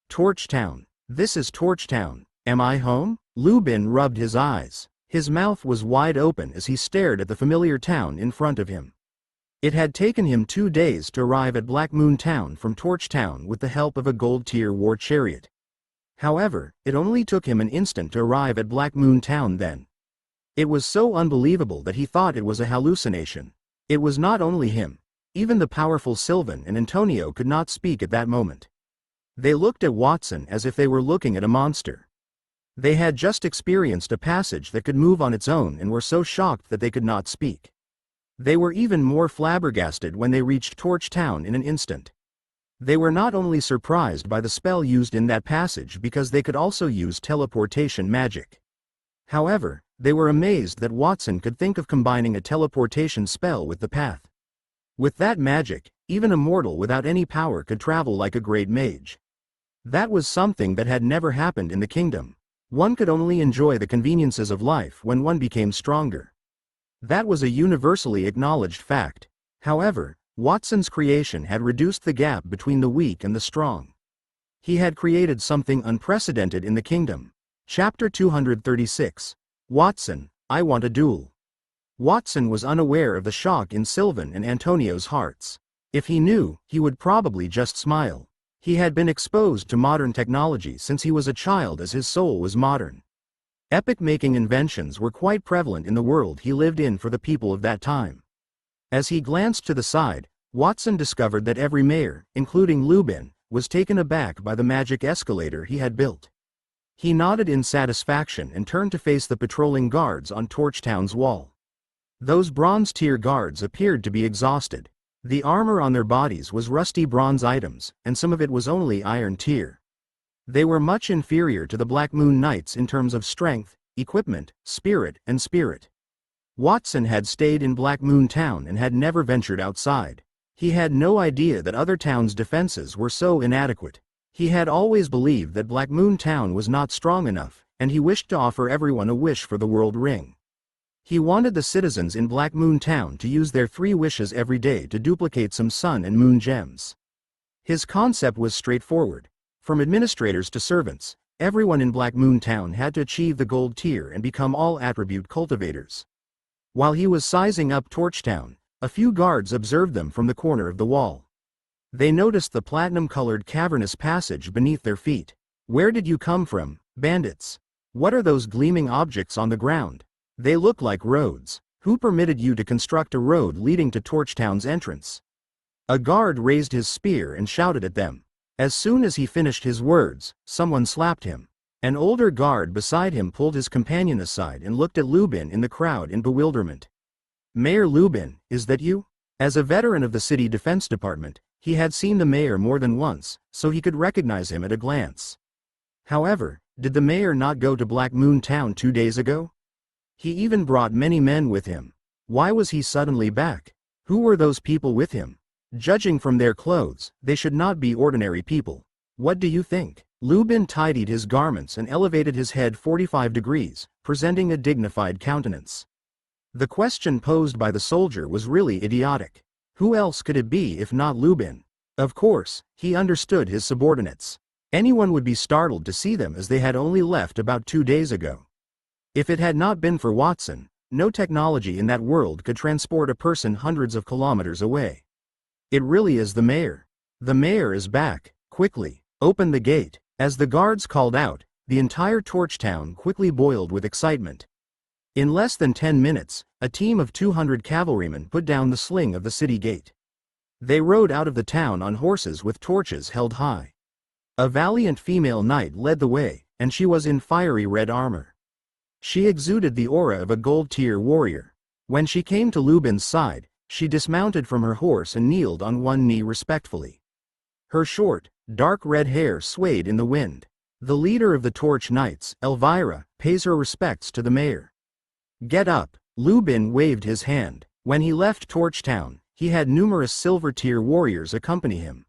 Torch Town. This is Torch Town. Am I home? Lubin rubbed his eyes. His mouth was wide open as he stared at the familiar town in front of him. It had taken him 2 days to arrive at Black Moon Town from Torch Town with the help of a gold-tier war chariot. However, it only took him an instant to arrive at Black Moon Town then. It was so unbelievable that he thought it was a hallucination. It was not only him. Even the powerful Sylvan and Antonio could not speak at that moment. They looked at Watson as if they were looking at a monster. They had just experienced a passage that could move on its own and were so shocked that they could not speak. They were even more flabbergasted when they reached Torch Town in an instant. They were not only surprised by the spell used in that passage because they could also use teleportation magic. However, they were amazed that Watson could think of combining a teleportation spell with the path. With that magic, even a mortal without any power could travel like a great mage. That was something that had never happened in the kingdom. One could only enjoy the conveniences of life when one became stronger. That was a universally acknowledged fact. However, Watson's creation had reduced the gap between the weak and the strong. He had created something unprecedented in the kingdom. Chapter 236. Watson, I want a duel. Watson was unaware of the shock in Sylvan and Antonio's hearts. If he knew, he would probably just smile. He had been exposed to modern technology since he was a child, as his soul was modern. Epic-making inventions were quite prevalent in the world he lived in for the people of that time. As he glanced to the side, Watson discovered that every mayor, including Lubin, was taken aback by the magic escalator he had built. He nodded in satisfaction and turned to face the patrolling guards on Torch Town's wall. Those bronze-tier guards appeared to be exhausted. The armor on their bodies was rusty bronze items, and some of it was only iron tier. They were much inferior to the Black Moon Knights in terms of strength, equipment, spirit. Watson had stayed in Black Moon Town and had never ventured outside. He had no idea that other towns' defenses were so inadequate. He had always believed that Black Moon Town was not strong enough, and he wished to offer everyone a wish for the world ring. He wanted the citizens in Black Moon Town to use their 3 wishes every day to duplicate some sun and moon gems. His concept was straightforward. From administrators to servants, everyone in Black Moon Town had to achieve the gold tier and become all attribute cultivators. While he was sizing up Torch Town, a few guards observed them from the corner of the wall. They noticed the platinum-colored cavernous passage beneath their feet. Where did you come from, bandits? What are those gleaming objects on the ground? They look like roads. Who permitted you to construct a road leading to Torchtown's entrance? A guard raised his spear and shouted at them. As soon as he finished his words, someone slapped him. An older guard beside him pulled his companion aside and looked at Lubin in the crowd in bewilderment. Mayor Lubin, is that you? As a veteran of the city defense department, he had seen the mayor more than once, so he could recognize him at a glance. However, did the mayor not go to Black Moon Town 2 days ago? He even brought many men with him. Why was he suddenly back? Who were those people with him? Judging from their clothes, they should not be ordinary people. What do you think? Lubin tidied his garments and elevated his head 45 degrees, presenting a dignified countenance. The question posed by the soldier was really idiotic. Who else could it be if not Lubin? Of course, he understood his subordinates. Anyone would be startled to see them as they had only left about 2 days ago. If it had not been for Watson, no technology in that world could transport a person hundreds of kilometers away. It really is the mayor. The mayor is back, quickly, open the gate. As the guards called out, the entire Torchtown quickly boiled with excitement. In less than 10 minutes, a team of 200 cavalrymen put down the sling of the city gate. They rode out of the town on horses with torches held high. A valiant female knight led the way, and she was in fiery red armor. She exuded the aura of a gold-tier warrior. When she came to Lubin's side, she dismounted from her horse and kneeled on one knee respectfully. Her short, dark red hair swayed in the wind. The leader of the Torch Knights, Elvira, pays her respects to the mayor. Get up. Lubin waved his hand. When he left Torchtown, he had numerous silver-tier warriors accompany him.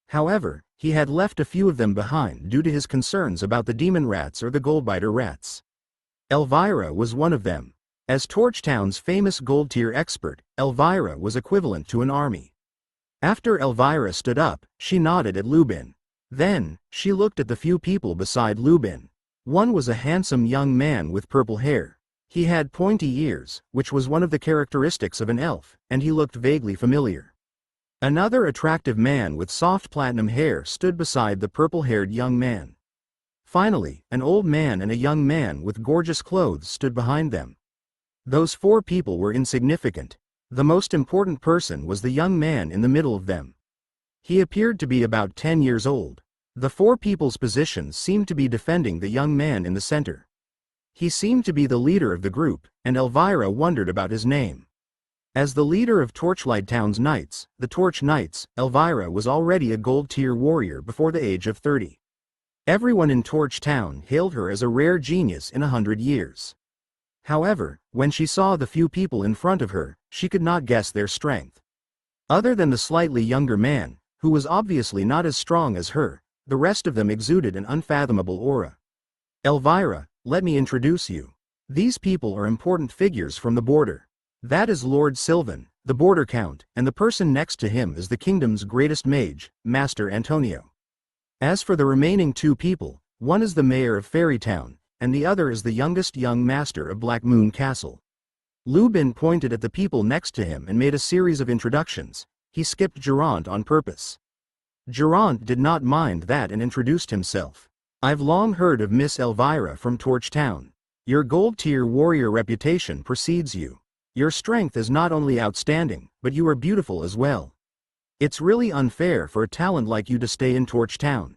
However, he had left a few of them behind due to his concerns about the demon rats or the goldbiter rats. Elvira was one of them. As Torchtown's famous gold-tier expert, Elvira was equivalent to an army. After Elvira stood up, she nodded at Lubin. Then, she looked at the few people beside Lubin. One was a handsome young man with purple hair. He had pointy ears, which was one of the characteristics of an elf, and he looked vaguely familiar. Another attractive man with soft platinum hair stood beside the purple-haired young man. Finally, an old man and a young man with gorgeous clothes stood behind them. Those 4 people were insignificant. The most important person was the young man in the middle of them. He appeared to be about 10 years old. The 4 people's positions seemed to be defending the young man in the center. He seemed to be the leader of the group, and Elvira wondered about his name. As the leader of Torchlight Town's Knights, the Torch Knights, Elvira was already a gold-tier warrior before the age of 30. Everyone in Torch Town hailed her as a rare genius in 100 years. However, when she saw the few people in front of her, she could not guess their strength. Other than the slightly younger man, who was obviously not as strong as her, the rest of them exuded an unfathomable aura. Elvira, let me introduce you. These people are important figures from the border. That is Lord Sylvan, the border count, and the person next to him is the kingdom's greatest mage, Master Antonio. As for the remaining 2 people, one is the mayor of Fairytown, and the other is the youngest young master of Black Moon Castle. Lubin pointed at the people next to him and made a series of introductions. He skipped Durant on purpose. Durant did not mind that and introduced himself. I've long heard of Miss Elvira from Torchtown. Your gold-tier warrior reputation precedes you. Your strength is not only outstanding, but you are beautiful as well. It's really unfair for a talent like you to stay in Torchtown.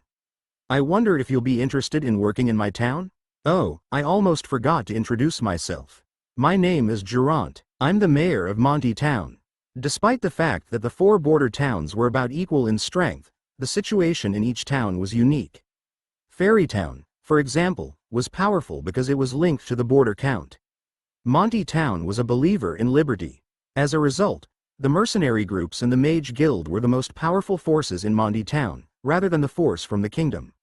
I wonder if you'll be interested in working in my town? Oh, I almost forgot to introduce myself. My name is Durant. I'm the mayor of Monty Town. Despite the fact that the 4 border towns were about equal in strength, the situation in each town was unique. Fairytown, for example, was powerful because it was linked to the border count. Monty Town was a believer in liberty. As a result, the mercenary groups and the Mage Guild were the most powerful forces in Monty Town, rather than the force from the kingdom.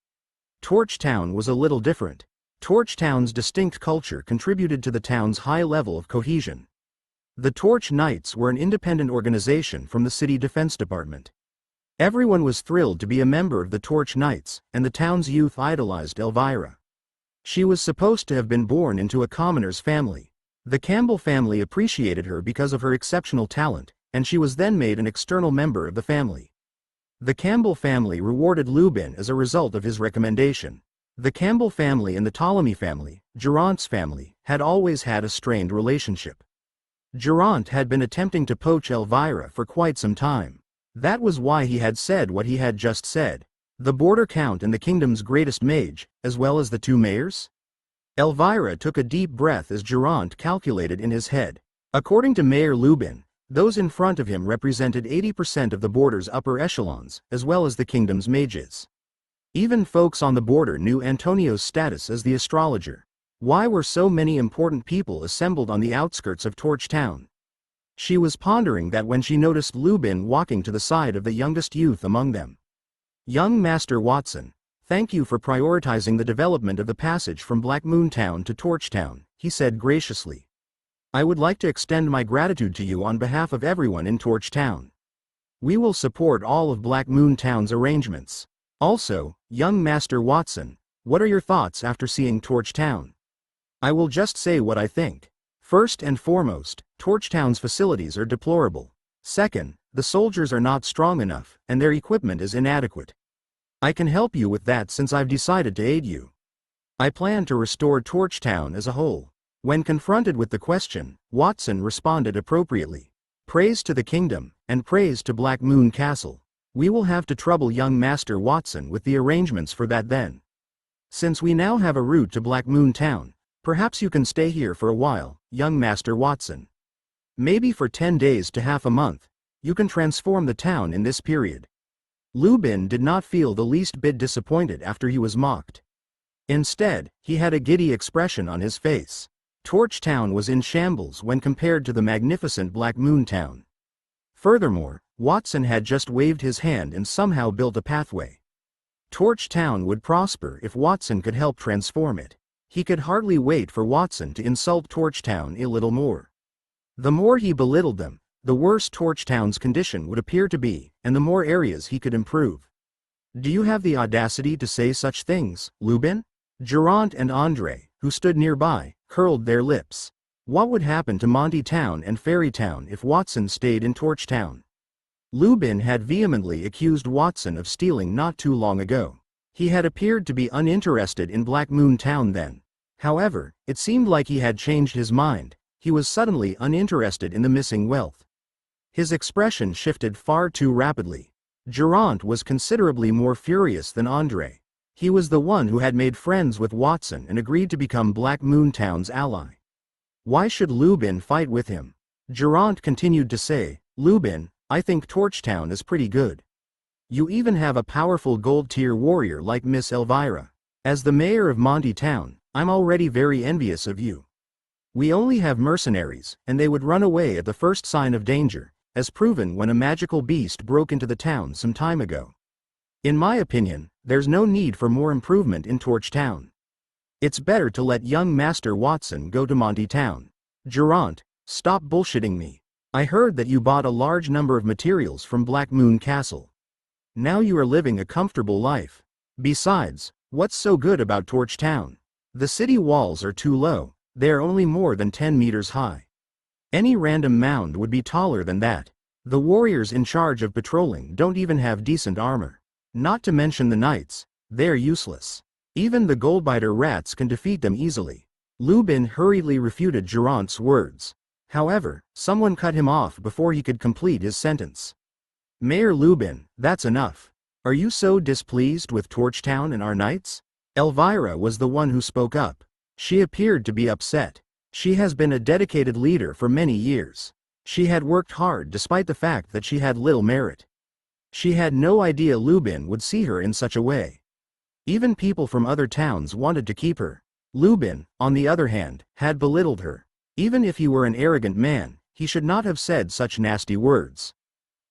Torchtown was a little different. Torchtown's distinct culture contributed to the town's high level of cohesion. The Torch Knights were an independent organization from the city defense department. Everyone was thrilled to be a member of the Torch Knights, and the town's youth idolized Elvira. She was supposed to have been born into a commoner's family. The Campbell family appreciated her because of her exceptional talent, and she was then made an external member of the family. The Campbell family rewarded Lubin as a result of his recommendation. The Campbell family and the Ptolemy family, Durant's family, had always had a strained relationship. Durant had been attempting to poach Elvira for quite some time. That was why he had said what he had just said. The border count and the kingdom's greatest mage, as well as the two mayors? Elvira took a deep breath as Durant calculated in his head. According to Mayor Lubin, those in front of him represented 80% of the border's upper echelons, as well as the kingdom's mages. Even folks on the border knew Antonio's status as the astrologer. Why were so many important people assembled on the outskirts of Torch Town? She was pondering that when she noticed Lubin walking to the side of the youngest youth among them. Young Master Watson, thank you for prioritizing the development of the passage from Black Moon Town to Torch Town, he said graciously. I would like to extend my gratitude to you on behalf of everyone in Torch Town. We will support all of Black Moon Town's arrangements. Also, young Master Watson, what are your thoughts after seeing Torch Town? I will just say what I think. First and foremost, Torch Town's facilities are deplorable. Second, the soldiers are not strong enough, and their equipment is inadequate. I can help you with that since I've decided to aid you. I plan to restore Torch Town as a whole. When confronted with the question, Watson responded appropriately. Praise to the kingdom, and praise to Black Moon Castle. We will have to trouble young Master Watson with the arrangements for that then. Since we now have a route to Black Moon Town, perhaps you can stay here for a while, young Master Watson. Maybe for 10 days to half a month. You can transform the town in this period. Lubin did not feel the least bit disappointed after he was mocked. Instead, he had a giddy expression on his face. Torch Town was in shambles when compared to the magnificent Black Moon Town. Furthermore, Watson had just waved his hand and somehow built a pathway. Torch Town would prosper if Watson could help transform it. He could hardly wait for Watson to insult Torch Town a little more. The more he belittled them, the worse Torch Town's condition would appear to be, and the more areas he could improve. Do you have the audacity to say such things, Lubin? Durant and Andre, who stood nearby, curled their lips. What would happen to Monty Town and Fairy Town if Watson stayed in Torch Town? Lubin had vehemently accused Watson of stealing not too long ago. He had appeared to be uninterested in Black Moon Town then. However, it seemed like he had changed his mind. He was suddenly uninterested in the missing wealth. His expression shifted far too rapidly. Durant was considerably more furious than Andre. He was the one who had made friends with Watson and agreed to become Black Moon Town's ally. Why should Lubin fight with him? Durant continued to say, Lubin, I think Torch Town is pretty good. You even have a powerful gold-tier warrior like Miss Elvira. As the mayor of Monty Town, I'm already very envious of you. We only have mercenaries, and they would run away at the first sign of danger, as proven when a magical beast broke into the town some time ago. In my opinion, there's no need for more improvement in Torch Town. It's better to let young Master Watson go to Monty Town. Durant, stop bullshitting me. I heard that you bought a large number of materials from Black Moon Castle. Now you are living a comfortable life. Besides, what's so good about Torch Town? The city walls are too low. They are only more than 10 meters high. Any random mound would be taller than that. The warriors in charge of patrolling don't even have decent armor. Not to mention the knights, they're useless. Even the Goldbiter rats can defeat them easily. Lubin hurriedly refuted Durant's words. However, someone cut him off before he could complete his sentence. Mayor Lubin, that's enough. Are you so displeased with Torch Town and our knights? Elvira was the one who spoke up. She appeared to be upset. She has been a dedicated leader for many years. She had worked hard despite the fact that she had little merit. She had no idea Lubin would see her in such a way. Even people from other towns wanted to keep her. Lubin, on the other hand, had belittled her. Even if he were an arrogant man, he should not have said such nasty words.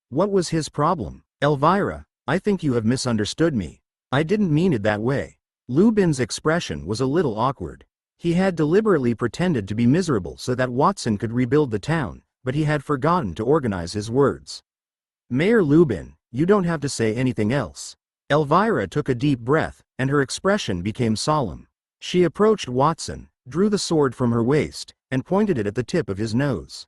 What was his problem? Elvira, I think you have misunderstood me. I didn't mean it that way. Lubin's expression was a little awkward. He had deliberately pretended to be miserable so that Watson could rebuild the town, but he had forgotten to organize his words. Mayor Lubin, you don't have to say anything else. Elvira took a deep breath, and her expression became solemn. She approached Watson, drew the sword from her waist, and pointed it at the tip of his nose.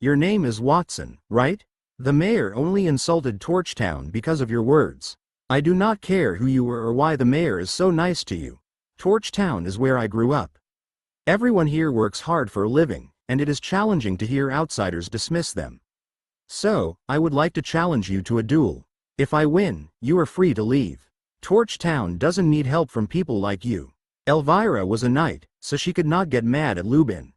Your name is Watson, right? The mayor only insulted Torch Town because of your words. I do not care who you were or why the mayor is so nice to you. Torch Town is where I grew up. Everyone here works hard for a living, and it is challenging to hear outsiders dismiss them. So, I would like to challenge you to a duel. If I win, you are free to leave. Torch Town doesn't need help from people like you. Elvira was a knight, so she could not get mad at Lubin.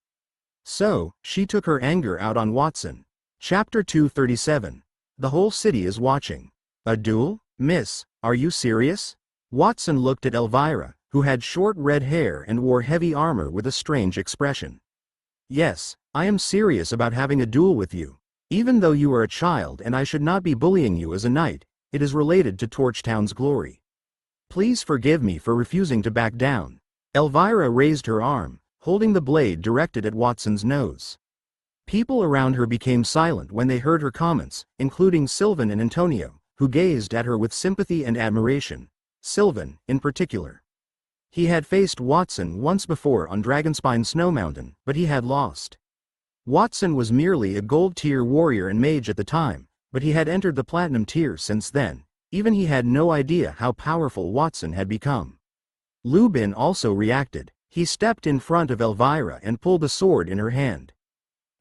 So, she took her anger out on Watson. Chapter 237. The whole city is watching. A duel? Miss, are you serious? Watson looked at Elvira, who had short red hair and wore heavy armor with a strange expression. Yes, I am serious about having a duel with you. Even though you are a child and I should not be bullying you as a knight, it is related to Torchtown's glory. Please forgive me for refusing to back down. Elvira raised her arm, holding the blade directed at Watson's nose. People around her became silent when they heard her comments, including Sylvan and Antonio, who gazed at her with sympathy and admiration. Sylvan, in particular. He had faced Watson once before on Dragonspine Snow Mountain, but he had lost. Watson was merely a gold-tier warrior and mage at the time, but he had entered the platinum tier since then. Even he had no idea how powerful Watson had become. Lubin also reacted. He stepped in front of Elvira and pulled a sword in her hand.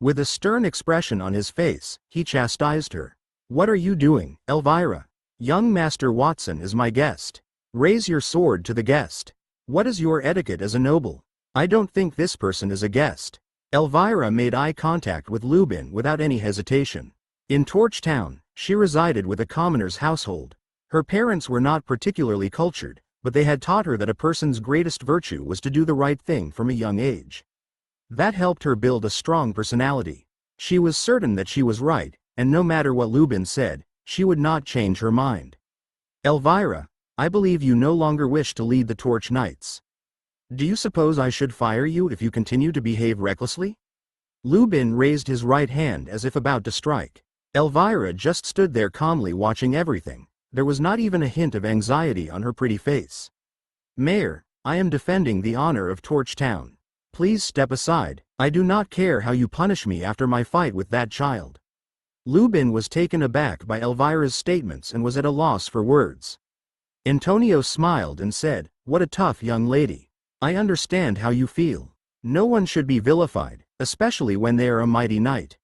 With a stern expression on his face, he chastised her. What are you doing, Elvira? Young Master Watson is my guest. Raise your sword to the guest. What is your etiquette as a noble? I don't think this person is a guest. Elvira made eye contact with Lubin without any hesitation. In Torch Town, she resided with a commoner's household. Her parents were not particularly cultured, but they had taught her that a person's greatest virtue was to do the right thing from a young age. That helped her build a strong personality. She was certain that she was right, and no matter what Lubin said, she would not change her mind. Elvira, I believe you no longer wish to lead the Torch Knights. Do you suppose I should fire you if you continue to behave recklessly? Lubin raised his right hand as if about to strike. Elvira just stood there calmly watching everything. There was not even a hint of anxiety on her pretty face. Mayor, I am defending the honor of Torch Town. Please step aside. I do not care how you punish me after my fight with that child. Lubin was taken aback by Elvira's statements and was at a loss for words. Antonio smiled and said, What a tough young lady. I understand how you feel. No one should be vilified, especially when they are a mighty knight.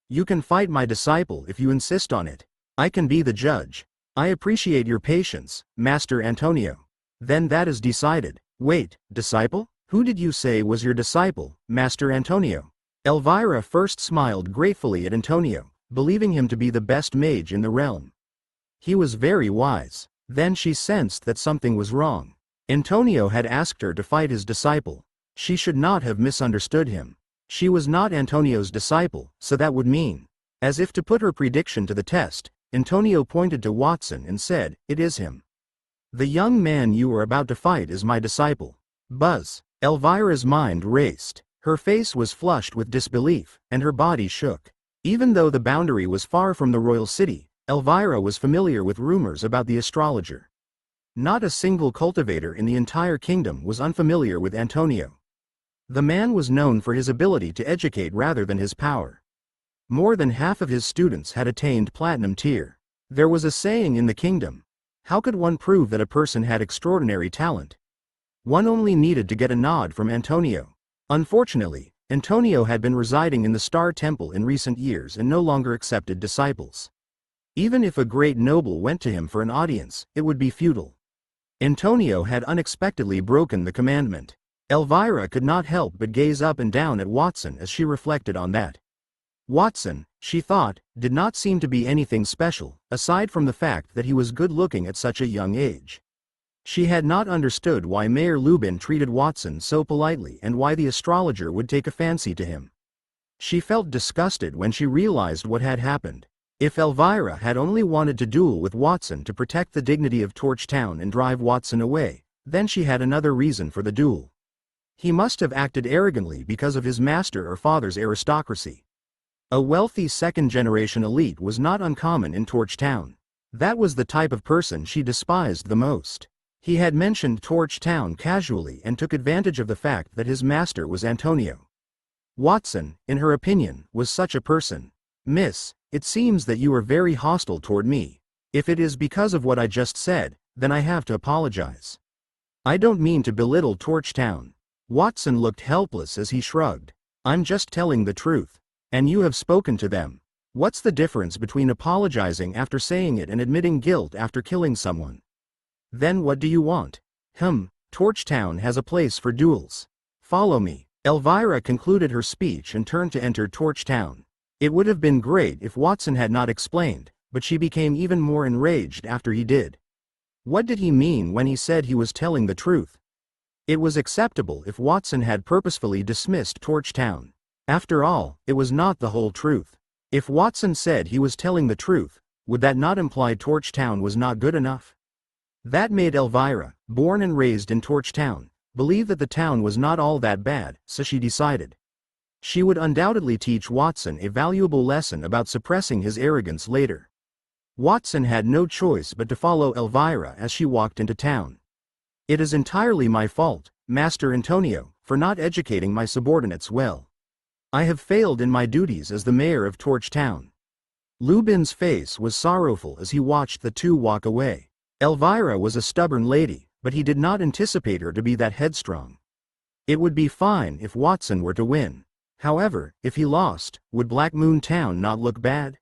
You can fight my disciple if you insist on it. I can be the judge. I appreciate your patience, Master Antonio. Then that is decided. Wait, disciple? Who did you say was your disciple, Master Antonio? Elvira first smiled gratefully at Antonio, believing him to be the best mage in the realm. He was very wise. Then she sensed that something was wrong. Antonio had asked her to fight his disciple. She should not have misunderstood him. She was not Antonio's disciple, so that would mean. As if to put her prediction to the test, Antonio pointed to Watson and said, It is him. The young man you are about to fight is my disciple. Buzz. Elvira's mind raced. Her face was flushed with disbelief, and her body shook. Even though the boundary was far from the royal city, Elvira was familiar with rumors about the astrologer. Not a single cultivator in the entire kingdom was unfamiliar with Antonio. The man was known for his ability to educate rather than his power. More than half of his students had attained platinum tier. There was a saying in the kingdom. How could one prove that a person had extraordinary talent? One only needed to get a nod from Antonio. Unfortunately, Antonio had been residing in the Star Temple in recent years and no longer accepted disciples. Even if a great noble went to him for an audience, it would be futile. Antonio had unexpectedly broken the commandment. Elvira could not help but gaze up and down at Watson as she reflected on that. Watson, she thought, did not seem to be anything special, aside from the fact that he was good-looking at such a young age. She had not understood why Mayor Lubin treated Watson so politely and why the astrologer would take a fancy to him. She felt disgusted when she realized what had happened. If Elvira had only wanted to duel with Watson to protect the dignity of Torch Town and drive Watson away, then she had another reason for the duel. He must have acted arrogantly because of his master or father's aristocracy. A wealthy second-generation elite was not uncommon in Torch Town. That was the type of person she despised the most. He had mentioned Torch Town casually and took advantage of the fact that his master was Antonio. Watson, in her opinion, was such a person. Miss, it seems that you are very hostile toward me. If it is because of what I just said, then I have to apologize. I don't mean to belittle Torch Town. Watson looked helpless as he shrugged. I'm just telling the truth. And you have spoken to them. What's the difference between apologizing after saying it and admitting guilt after killing someone? Then what do you want? Torchtown has a place for duels. Follow me. Elvira concluded her speech and turned to enter Torchtown. It would have been great if Watson had not explained, but she became even more enraged after he did. What did he mean when he said he was telling the truth? It was acceptable if Watson had purposefully dismissed Torchtown. After all, it was not the whole truth. If Watson said he was telling the truth, would that not imply Torchtown was not good enough? That made Elvira, born and raised in Torchtown, believe that the town was not all that bad, so she decided. She would undoubtedly teach Watson a valuable lesson about suppressing his arrogance later. Watson had no choice but to follow Elvira as she walked into town. It is entirely my fault, Master Antonio, for not educating my subordinates well. I have failed in my duties as the mayor of Torchtown. Lubin's face was sorrowful as he watched the two walk away. Elvira was a stubborn lady, but he did not anticipate her to be that headstrong. It would be fine if Watson were to win. However, if he lost, would Black Moon Town not look bad?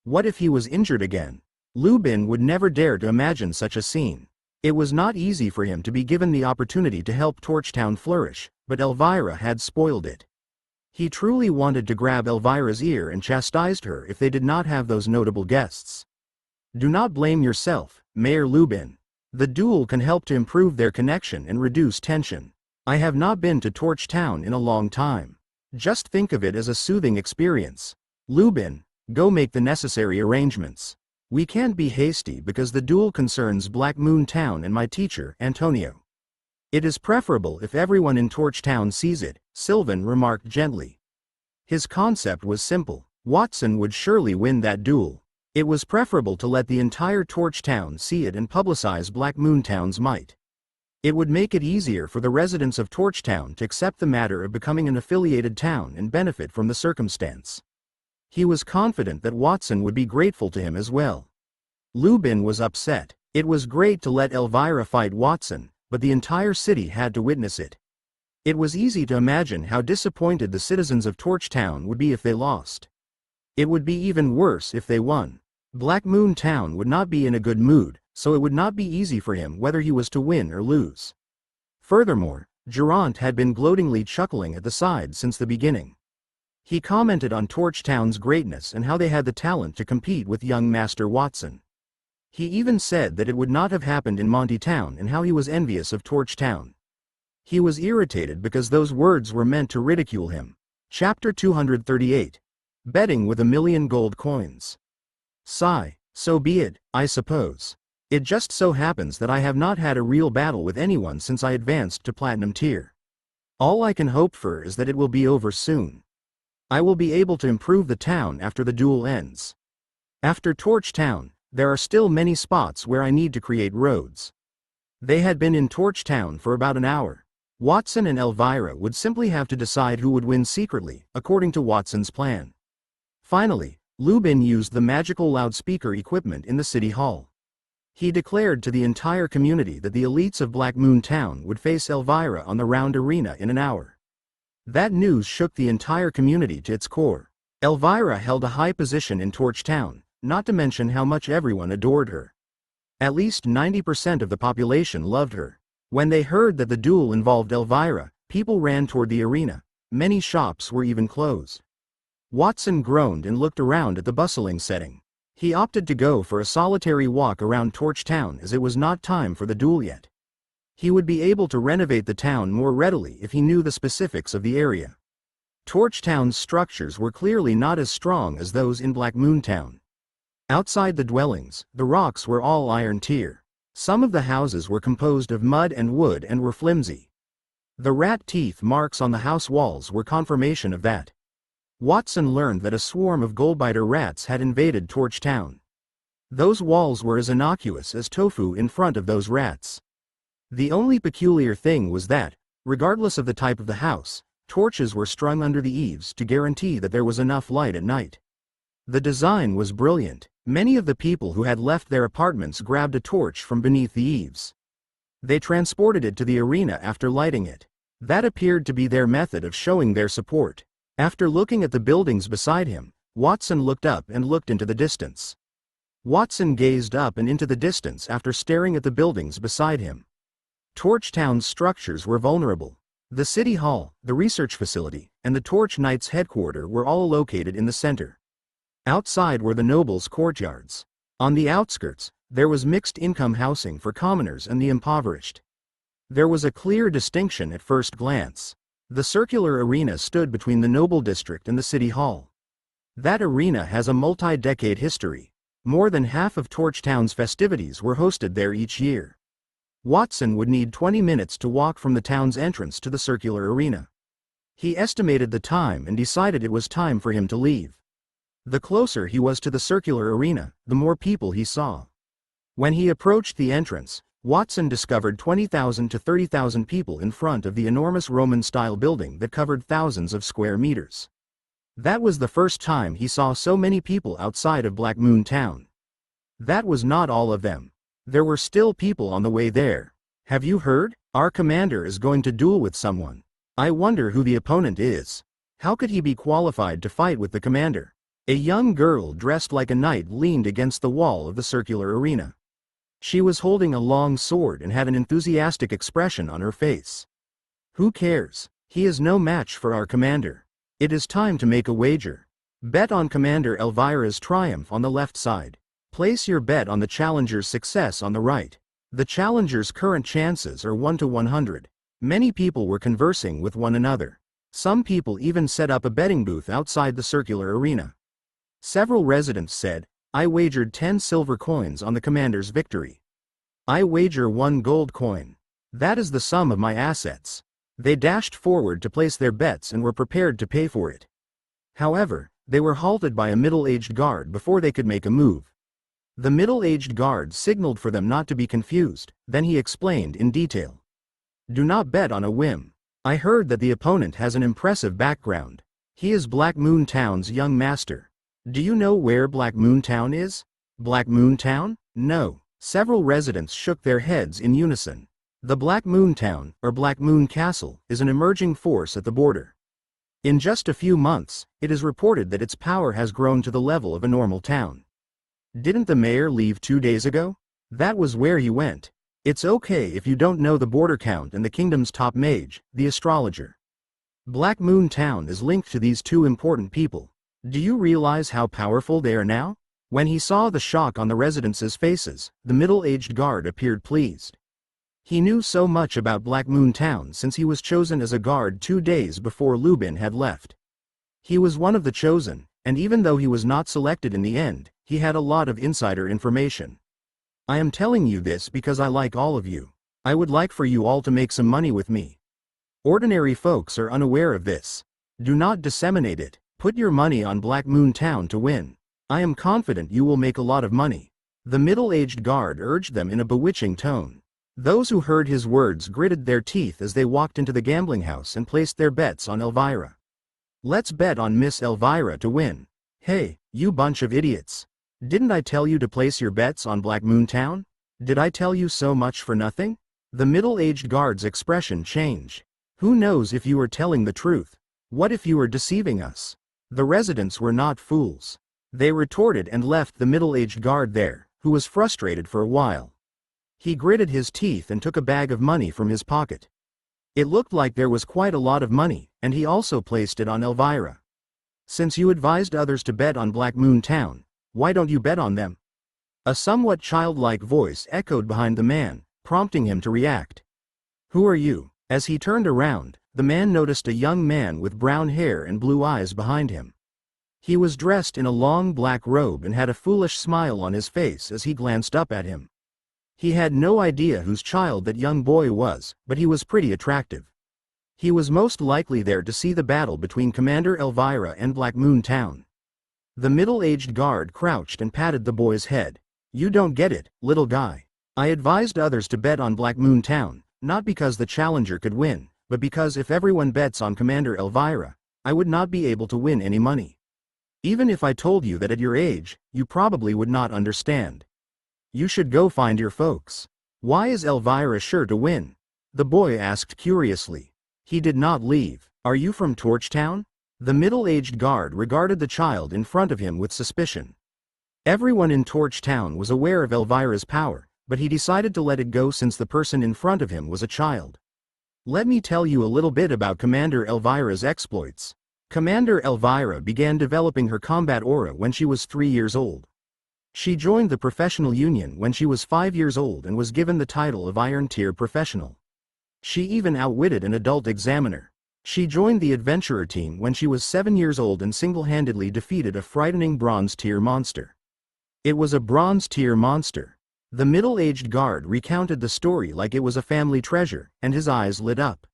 What if he was injured again? Lubin would never dare to imagine such a scene. It was not easy for him to be given the opportunity to help Torchtown flourish, but Elvira had spoiled it. He truly wanted to grab Elvira's ear and chastised her if they did not have those notable guests. Do not blame yourself, Mayor Lubin. The duel can help to improve their connection and reduce tension. I have not been to Torchtown in a long time. Just think of it as a soothing experience. Lubin, go make the necessary arrangements. We can't be hasty because the duel concerns Black Moon Town and my teacher, Antonio. It is preferable if everyone in Torchtown sees it, Sylvan remarked gently. His concept was simple. Watson would surely win that duel. It was preferable to let the entire Torchtown see it and publicize Black Moon Town's might. It would make it easier for the residents of Torchtown to accept the matter of becoming an affiliated town and benefit from the circumstance. He was confident that Watson would be grateful to him as well. Lubin was upset. It was great to let Elvira fight Watson, but the entire city had to witness it. It was easy to imagine how disappointed the citizens of Torchtown would be if they lost. It would be even worse if they won. Black Moon Town would not be in a good mood, so it would not be easy for him whether he was to win or lose. Furthermore, Durant had been gloatingly chuckling at the side since the beginning. He commented on Torchtown's greatness and how they had the talent to compete with young Master Watson. He even said that it would not have happened in Monty Town and how he was envious of Torchtown. He was irritated because those words were meant to ridicule him. Chapter 238. Betting with 1,000,000 gold coins. Sigh, so be it, I suppose. It just so happens that I have not had a real battle with anyone since I advanced to Platinum Tier. All I can hope for is that it will be over soon. I will be able to improve the town after the duel ends. After Torchtown, there are still many spots where I need to create roads. They had been in Torchtown for about an hour. Watson and Elvira would simply have to decide who would win secretly, according to Watson's plan. Finally, Lubin used the magical loudspeaker equipment in the city hall. He declared to the entire community that the elites of Black Moon Town would face Elvira on the round arena in an hour. That news shook the entire community to its core. Elvira held a high position in Torchtown, not to mention how much everyone adored her. At least 90% of the population loved her. When they heard that the duel involved Elvira, people ran toward the arena. Many shops were even closed. Watson groaned and looked around at the bustling setting. He opted to go for a solitary walk around Torchtown as it was not time for the duel yet. He would be able to renovate the town more readily if he knew the specifics of the area. Torchtown's structures were clearly not as strong as those in Black Moon Town. Outside the dwellings, the rocks were all iron tier. Some of the houses were composed of mud and wood and were flimsy. The rat teeth marks on the house walls were confirmation of that. Watson learned that a swarm of goldbiter rats had invaded Torchtown. Those walls were as innocuous as tofu in front of those rats. The only peculiar thing was that, regardless of the type of the house, torches were strung under the eaves to guarantee that there was enough light at night. The design was brilliant. Many of the people who had left their apartments grabbed a torch from beneath the eaves. They transported it to the arena after lighting it. That appeared to be their method of showing their support. After looking at the buildings beside him, Watson looked up and looked into the distance. Watson gazed up and into the distance after staring at the buildings beside him. Torchtown's structures were vulnerable. The City Hall, the research facility, and the Torch Knights' headquarters were all located in the center. Outside were the nobles' courtyards. On the outskirts, there was mixed-income housing for commoners and the impoverished. There was a clear distinction at first glance. The circular arena stood between the noble district and the City Hall. That arena has a multi-decade history. More than half of Torchtown's festivities were hosted there each year. Watson would need 20 minutes to walk from the town's entrance to the circular arena. He estimated the time and decided it was time for him to leave. The closer he was to the circular arena, the more people he saw. When he approached the entrance, Watson discovered 20,000 to 30,000 people in front of the enormous Roman-style building that covered thousands of square meters. That was the first time he saw so many people outside of Black Moon Town. That was not all of them. There were still people on the way there. Have you heard? Our commander is going to duel with someone. I wonder who the opponent is. How could he be qualified to fight with the commander? A young girl dressed like a knight leaned against the wall of the circular arena. She was holding a long sword and had an enthusiastic expression on her face. Who cares? He is no match for our commander. It is time to make a wager. Bet on Commander Elvira's triumph on the left side. Place your bet on the challenger's success on the right. The challenger's current chances are 1 to 100. Many people were conversing with one another. Some people even set up a betting booth outside the circular arena. Several residents said, I wagered 10 silver coins on the commander's victory. I wager 1 gold coin. That is the sum of my assets. They dashed forward to place their bets and were prepared to pay for it. However, they were halted by a middle-aged guard before they could make a move. The middle-aged guard signaled for them not to be confused, then he explained in detail. Do not bet on a whim. I heard that the opponent has an impressive background. He is Black Moon Town's young master. Do you know where Black Moon Town is? Black Moon Town? No. Several residents shook their heads in unison. The Black Moon Town, or Black Moon Castle, is an emerging force at the border. In just a few months, it is reported that its power has grown to the level of a normal town. Didn't the mayor leave 2 days ago? That was where he went. It's okay if you don't know the border count and the kingdom's top mage, the astrologer. Black Moon Town is linked to these two important people. Do you realize how powerful they are now? When he saw the shock on the residents' faces, the middle-aged guard appeared pleased. He knew so much about Black Moon Town since he was chosen as a guard 2 days before Lubin had left. He was one of the chosen, and even though he was not selected in the end, he had a lot of insider information. I am telling you this because I like all of you. I would like for you all to make some money with me. Ordinary folks are unaware of this. Do not disseminate it. Put your money on Black Moon Town to win. I am confident you will make a lot of money. The middle-aged guard urged them in a bewitching tone. Those who heard his words gritted their teeth as they walked into the gambling house and placed their bets on Elvira. Let's bet on Miss Elvira to win. Hey, you bunch of idiots. Didn't I tell you to place your bets on Black Moon Town? Did I tell you so much for nothing? The middle-aged guard's expression changed. Who knows if you were telling the truth? What if you were deceiving us? The residents were not fools. They retorted and left the middle-aged guard there, who was frustrated for a while. He gritted his teeth and took a bag of money from his pocket. It looked like there was quite a lot of money, and he also placed it on Elvira. Since you advised others to bet on Black Moon Town, why don't you bet on them? A somewhat childlike voice echoed behind the man, prompting him to react. Who are you? As he turned around, the man noticed a young man with brown hair and blue eyes behind him. He was dressed in a long black robe and had a foolish smile on his face as he glanced up at him. He had no idea whose child that young boy was, but he was pretty attractive. He was most likely there to see the battle between Commander Elvira and Black Moon Town. The middle-aged guard crouched and patted the boy's head. You don't get it, little guy. I advised others to bet on Black Moon Town, not because the challenger could win, but because if everyone bets on Commander Elvira, I would not be able to win any money. Even if I told you that at your age, you probably would not understand. You should go find your folks. Why is Elvira sure to win? The boy asked curiously. He did not leave. Are you from Torchtown? The middle-aged guard regarded the child in front of him with suspicion. Everyone in Torch Town was aware of Elvira's power, but he decided to let it go since the person in front of him was a child. Let me tell you a little bit about Commander Elvira's exploits. Commander Elvira began developing her combat aura when she was 3 years old. She joined the professional union when she was 5 years old and was given the title of Iron Tier Professional. She even outwitted an adult examiner. She joined the adventurer team when she was 7 years old and single-handedly defeated a frightening Bronze Tier monster. It was a Bronze Tier monster. The middle-aged guard recounted the story like it was a family treasure, and his eyes lit up.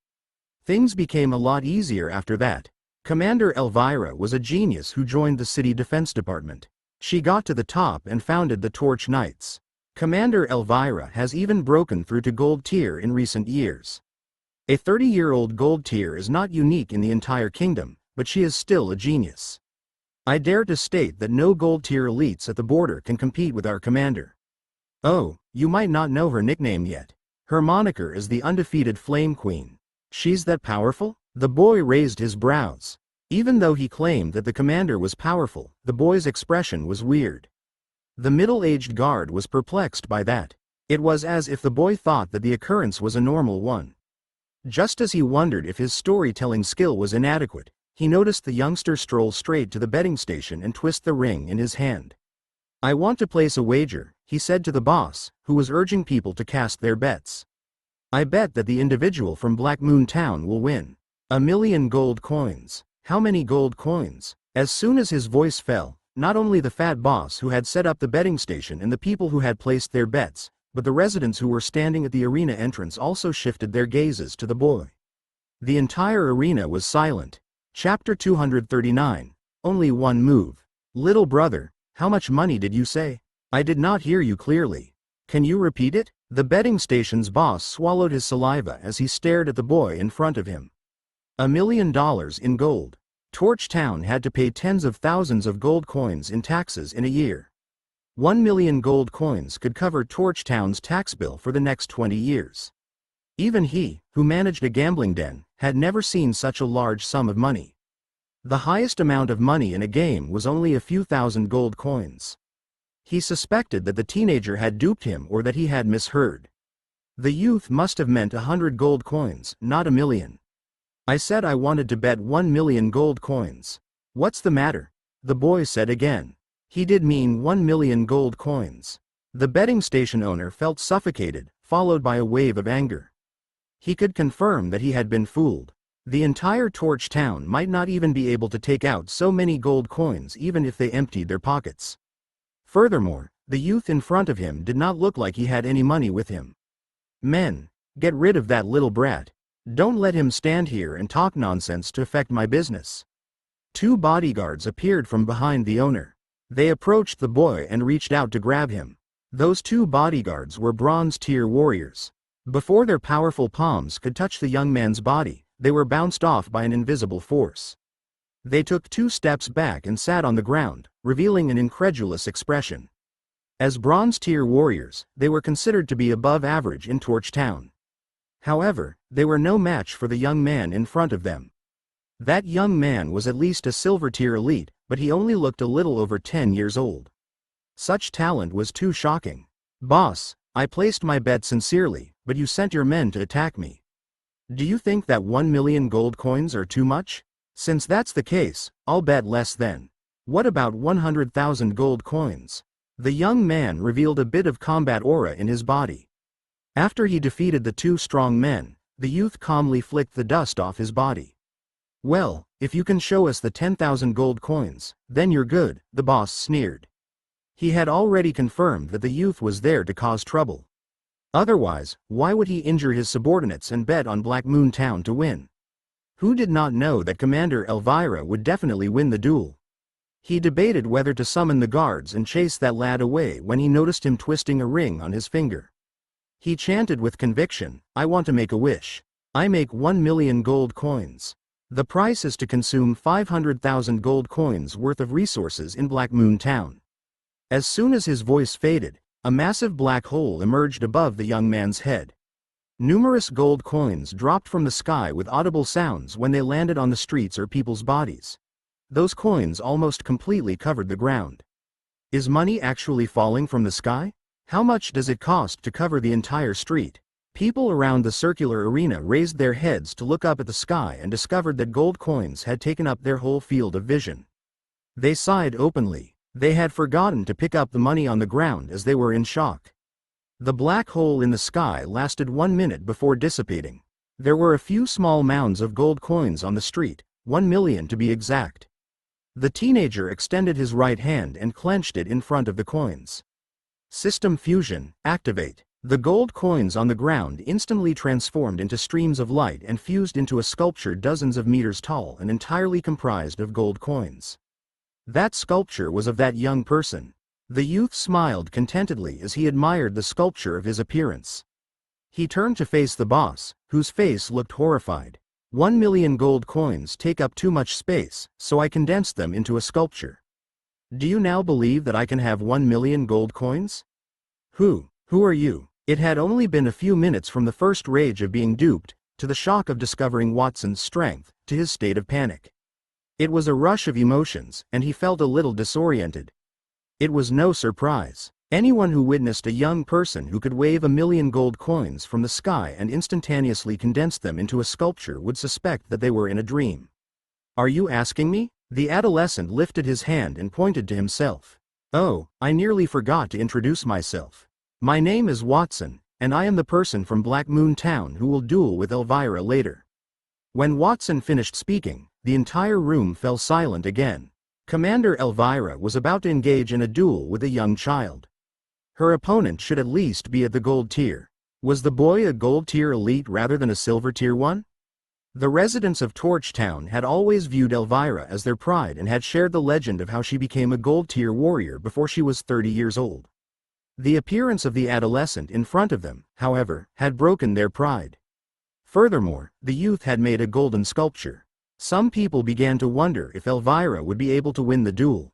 Things became a lot easier after that. Commander Elvira was a genius who joined the city defense department. She got to the top and founded the Torch Knights. Commander Elvira has even broken through to Gold Tier in recent years. A 30-year-old Gold Tier is not unique in the entire kingdom, but she is still a genius. I dare to state that no Gold Tier elites at the border can compete with our commander. Oh, you might not know her nickname yet. Her moniker is the undefeated Flame Queen. She's that powerful? The boy raised his brows. Even though he claimed that the commander was powerful, the boy's expression was weird. The middle-aged guard was perplexed by that. It was as if the boy thought that the occurrence was a normal one. Just as he wondered if his storytelling skill was inadequate, he noticed the youngster stroll straight to the betting station and twist the ring in his hand. "I want to place a wager," he said to the boss, who was urging people to cast their bets. "I bet that the individual from Black Moon Town will win. 1,000,000 gold coins." How many gold coins? As soon as his voice fell, not only the fat boss who had set up the betting station and the people who had placed their bets, but the residents who were standing at the arena entrance also shifted their gazes to the boy. The entire arena was silent. Chapter 239. Only one move. "Little brother, how much money did you say? I did not hear you clearly. Can you repeat it?" The betting station's boss swallowed his saliva as he stared at the boy in front of him. $1,000,000 in gold. Torch Town had to pay tens of thousands of gold coins in taxes in a year. 1,000,000 gold coins could cover Torch Town's tax bill for the next 20 years. Even he, who managed a gambling den, had never seen such a large sum of money. The highest amount of money in a game was only a few thousand gold coins. He suspected that the teenager had duped him or that he had misheard. The youth must have meant 100 gold coins, not 1,000,000. "I said I wanted to bet 1,000,000 gold coins. What's the matter?" the boy said again. He did mean 1,000,000 gold coins. The betting station owner felt suffocated, followed by a wave of anger. He could confirm that he had been fooled. The entire Torch Town might not even be able to take out so many gold coins even if they emptied their pockets. Furthermore, the youth in front of him did not look like he had any money with him. "Men, get rid of that little brat. Don't let him stand here and talk nonsense to affect my business." Two bodyguards appeared from behind the owner. They approached the boy and reached out to grab him. Those two bodyguards were Bronze Tier warriors. Before their powerful palms could touch the young man's body, they were bounced off by an invisible force. They took 2 steps back and sat on the ground, revealing an incredulous expression. As Bronze Tier warriors, they were considered to be above average in Torch Town. However, they were no match for the young man in front of them. That young man was at least a Silver Tier elite, but he only looked a little over 10 years old. Such talent was too shocking. "Boss, I placed my bet sincerely, but you sent your men to attack me. Do you think that 1,000,000 gold coins are too much? Since that's the case, I'll bet less then. What about 100,000 gold coins?" The young man revealed a bit of combat aura in his body. After he defeated the 2 strong men, the youth calmly flicked the dust off his body. "Well, if you can show us the 10,000 gold coins, then you're good," the boss sneered. He had already confirmed that the youth was there to cause trouble. Otherwise, why would he injure his subordinates and bet on Black Moon Town to win? Who did not know that Commander Elvira would definitely win the duel? He debated whether to summon the guards and chase that lad away when he noticed him twisting a ring on his finger. He chanted with conviction, "I want to make a wish. I make 1,000,000 gold coins. The price is to consume 500,000 gold coins worth of resources in Black Moon Town." As soon as his voice faded, a massive black hole emerged above the young man's head. Numerous gold coins dropped from the sky with audible sounds when they landed on the streets or people's bodies. Those coins almost completely covered the ground. Is money actually falling from the sky? How much does it cost to cover the entire street? People around the circular arena raised their heads to look up at the sky and discovered that gold coins had taken up their whole field of vision. They sighed openly. They had forgotten to pick up the money on the ground as they were in shock. The black hole in the sky lasted 1 minute before dissipating. There were a few small mounds of gold coins on the street, 1 million to be exact. The teenager extended his right hand and clenched it in front of the coins. System fusion, activate. The gold coins on the ground instantly transformed into streams of light and fused into a sculpture dozens of meters tall and entirely comprised of gold coins. That sculpture was of that young person. The youth smiled contentedly as he admired the sculpture of his appearance. He turned to face the boss, whose face looked horrified. 1 million gold coins take up too much space, so I condensed them into a sculpture. Do you now believe that I can have 1 million gold coins? Who are you? It had only been a few minutes from the first rage of being duped, to the shock of discovering Watson's strength, to his state of panic. It was a rush of emotions, and he felt a little disoriented. It was no surprise. Anyone who witnessed a young person who could wave 1 million gold coins from the sky and instantaneously condense them into a sculpture would suspect that they were in a dream. Are you asking me? The adolescent lifted his hand and pointed to himself. Oh, I nearly forgot to introduce myself. My name is Watson, and I am the person from Black Moon Town who will duel with Elvira later. When Watson finished speaking, the entire room fell silent again. Commander Elvira was about to engage in a duel with a young child. Her opponent should at least be at the gold tier. Was the boy a gold tier elite rather than a silver tier one? The residents of Torch Town had always viewed Elvira as their pride and had shared the legend of how she became a gold tier warrior before she was 30 years old. The appearance of the adolescent in front of them, however, had broken their pride. Furthermore, the youth had made a golden sculpture. Some people began to wonder if Elvira would be able to win the duel.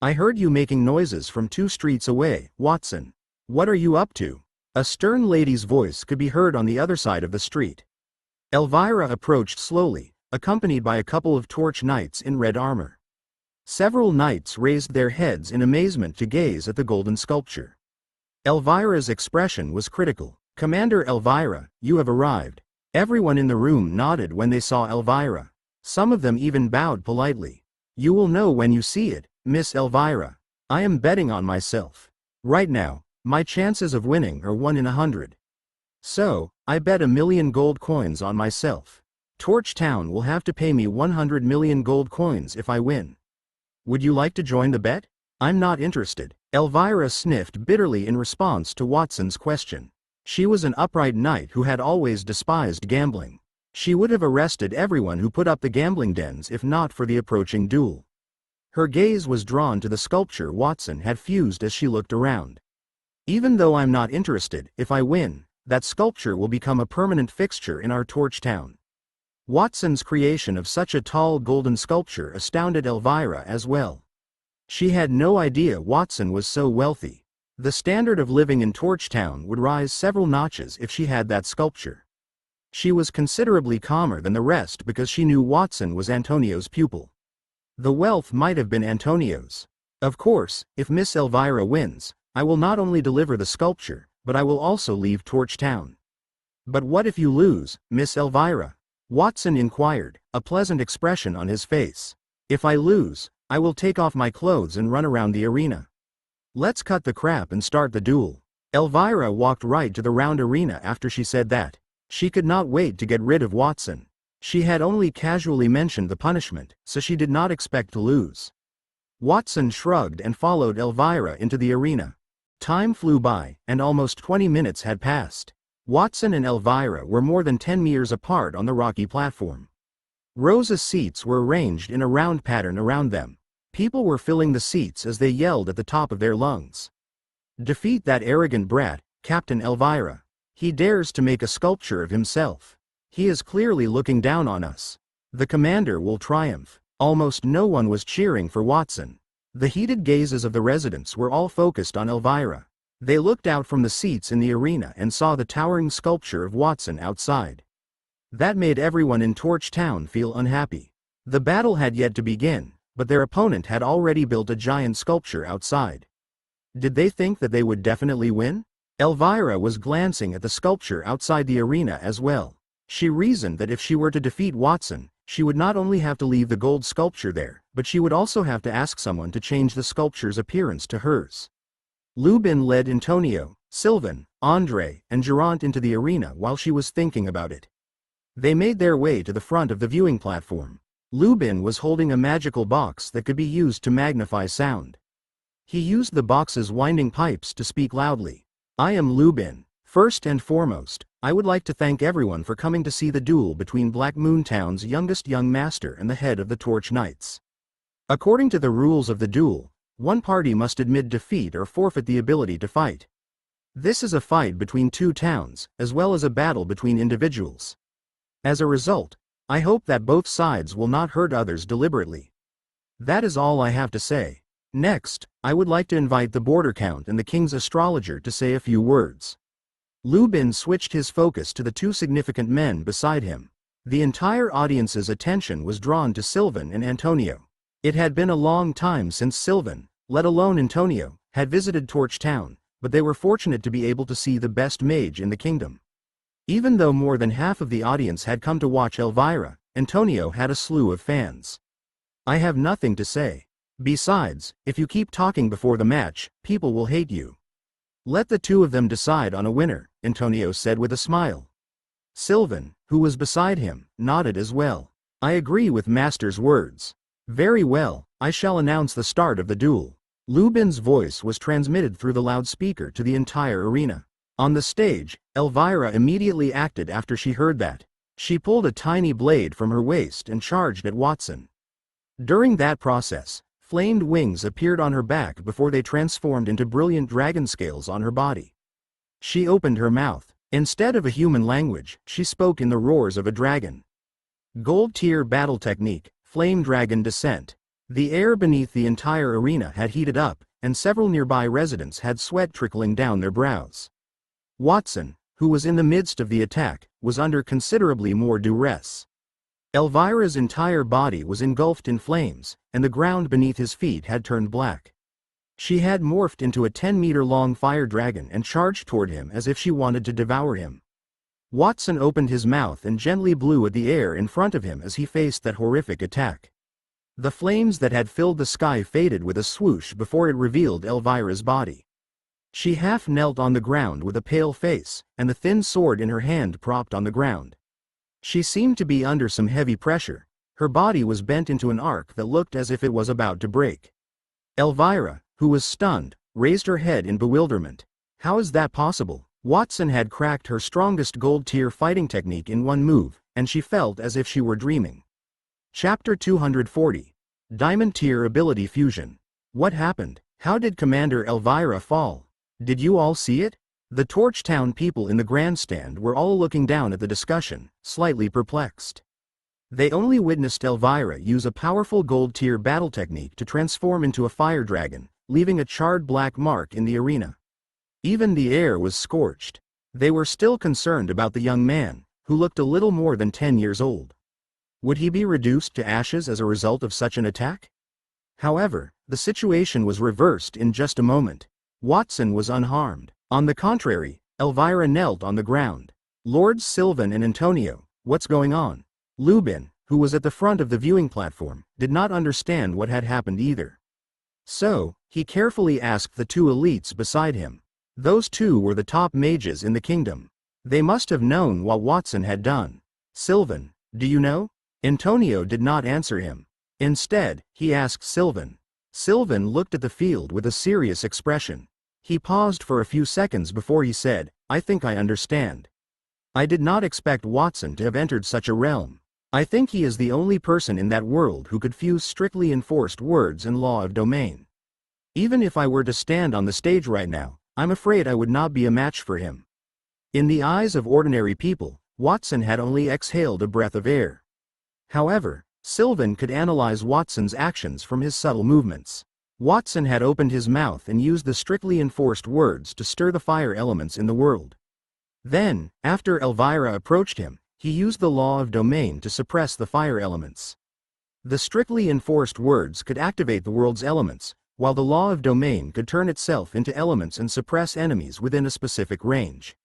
I heard you making noises from 2 streets away, Watson. What are you up to? A stern lady's voice could be heard on the other side of the street. Elvira approached slowly, accompanied by a couple of torch knights in red armor. Several knights raised their heads in amazement to gaze at the golden sculpture. Elvira's expression was critical. Commander Elvira, you have arrived. Everyone in the room nodded when they saw Elvira. Some of them even bowed politely. You will know when you see it, Miss Elvira. I am betting on myself. Right now, my chances of winning are 1 in 100. So, I bet 1 million gold coins on myself. Torch Town will have to pay me 100 million gold coins if I win. Would you like to join the bet? I'm not interested. Elvira sniffed bitterly in response to Watson's question. She was an upright knight who had always despised gambling. She would have arrested everyone who put up the gambling dens if not for the approaching duel. Her gaze was drawn to the sculpture Watson had fused as she looked around. Even though I'm not interested, if I win, that sculpture will become a permanent fixture in our Torch Town. Watson's creation of such a tall golden sculpture astounded Elvira as well. She had no idea Watson was so wealthy. The standard of living in Torch Town would rise several notches if she had that sculpture. She was considerably calmer than the rest because she knew Watson was Antonio's pupil. The wealth might have been Antonio's. Of course, if Miss Elvira wins, I will not only deliver the sculpture, but I will also leave Torch Town. But what if you lose, Miss Elvira? Watson inquired, a pleasant expression on his face. If I lose, I will take off my clothes and run around the arena. Let's cut the crap and start the duel. Elvira walked right to the round arena after she said that. She could not wait to get rid of Watson. She had only casually mentioned the punishment, so she did not expect to lose. Watson shrugged and followed Elvira into the arena. Time flew by, and almost 20 minutes had passed. Watson and Elvira were more than 10 meters apart on the rocky platform. Rows of seats were arranged in a round pattern around them. People were filling the seats as they yelled at the top of their lungs. Defeat that arrogant brat, Captain Elvira. He dares to make a sculpture of himself. He is clearly looking down on us. The commander will triumph. Almost no one was cheering for Watson. The heated gazes of the residents were all focused on Elvira. They looked out from the seats in the arena and saw the towering sculpture of Watson outside. That made everyone in Torch Town feel unhappy. The battle had yet to begin, but their opponent had already built a giant sculpture outside. Did they think that they would definitely win? Elvira was glancing at the sculpture outside the arena as well. She reasoned that if she were to defeat Watson, she would not only have to leave the gold sculpture there, but she would also have to ask someone to change the sculpture's appearance to hers. Lubin led Antonio, Sylvan, Andre, and Geraint into the arena while she was thinking about it. They made their way to the front of the viewing platform. Lubin was holding a magical box that could be used to magnify sound. He used the box's winding pipes to speak loudly. "I am Lubin. First and foremost, I would like to thank everyone for coming to see the duel between Black Moon Town's youngest young master and the head of the Torch Knights. According to the rules of the duel, one party must admit defeat or forfeit the ability to fight. This is a fight between two towns, as well as a battle between individuals. As a result, I hope that both sides will not hurt others deliberately. That is all I have to say. Next, I would like to invite the Border Count and the King's Astrologer to say a few words." Lubin switched his focus to the two significant men beside him. The entire audience's attention was drawn to Sylvan and Antonio. It had been a long time since Sylvan, let alone Antonio, had visited Torch Town, but they were fortunate to be able to see the best mage in the kingdom. Even though more than half of the audience had come to watch Elvira, Antonio had a slew of fans. "I have nothing to say. Besides, if you keep talking before the match, people will hate you. Let the two of them decide on a winner," Antonio said with a smile. Sylvan, who was beside him, nodded as well. "I agree with Master's words. Very well, I shall announce the start of the duel." Lubin's voice was transmitted through the loudspeaker to the entire arena. On the stage, Elvira immediately acted after she heard that. She pulled a tiny blade from her waist and charged at Watson. During that process, flamed wings appeared on her back before they transformed into brilliant dragon scales on her body. She opened her mouth. Instead of a human language, she spoke in the roars of a dragon. Gold tier battle technique, Flame Dragon Descent. The air beneath the entire arena had heated up, and several nearby residents had sweat trickling down their brows. Watson, who was in the midst of the attack, was under considerably more duress. Elvira's entire body was engulfed in flames, and the ground beneath his feet had turned black. She had morphed into a 10-meter-long fire dragon and charged toward him as if she wanted to devour him. Watson opened his mouth and gently blew at the air in front of him as he faced that horrific attack. The flames that had filled the sky faded with a swoosh before it revealed Elvira's body. She half knelt on the ground with a pale face, and the thin sword in her hand propped on the ground. She seemed to be under some heavy pressure. Her body was bent into an arc that looked as if it was about to break. Elvira, who was stunned, raised her head in bewilderment. How is that possible? Watson had cracked her strongest gold-tier fighting technique in one move, and she felt as if she were dreaming. Chapter 240. Diamond-tier Ability Fusion. What happened? How did Commander Elvira fall? Did you all see it? The Torchtown people in the grandstand were all looking down at the discussion, slightly perplexed. They only witnessed Elvira use a powerful gold-tier battle technique to transform into a fire dragon, leaving a charred black mark in the arena. Even the air was scorched. They were still concerned about the young man, who looked a little more than 10 years old. Would he be reduced to ashes as a result of such an attack? However, the situation was reversed in just a moment. Watson was unharmed. On the contrary, Elvira knelt on the ground. "Lords Sylvan and Antonio, what's going on?" Lubin, who was at the front of the viewing platform, did not understand what had happened either. So, he carefully asked the two elites beside him. Those two were the top mages in the kingdom. They must have known what Watson had done. "Sylvan, do you know?" Antonio did not answer him. Instead, he asked Sylvan. Sylvan looked at the field with a serious expression. He paused for a few seconds before he said, "I think I understand. I did not expect Watson to have entered such a realm. I think he is the only person in that world who could fuse strictly enforced words and law of domain. Even if I were to stand on the stage right now, I'm afraid I would not be a match for him." In the eyes of ordinary people, Watson had only exhaled a breath of air. However, Sylvan could analyze Watson's actions from his subtle movements. Watson had opened his mouth and used the strictly enforced words to stir the fire elements in the world. Then, after Elvira approached him, he used the law of domain to suppress the fire elements. The strictly enforced words could activate the world's elements, while the law of domain could turn itself into elements and suppress enemies within a specific range.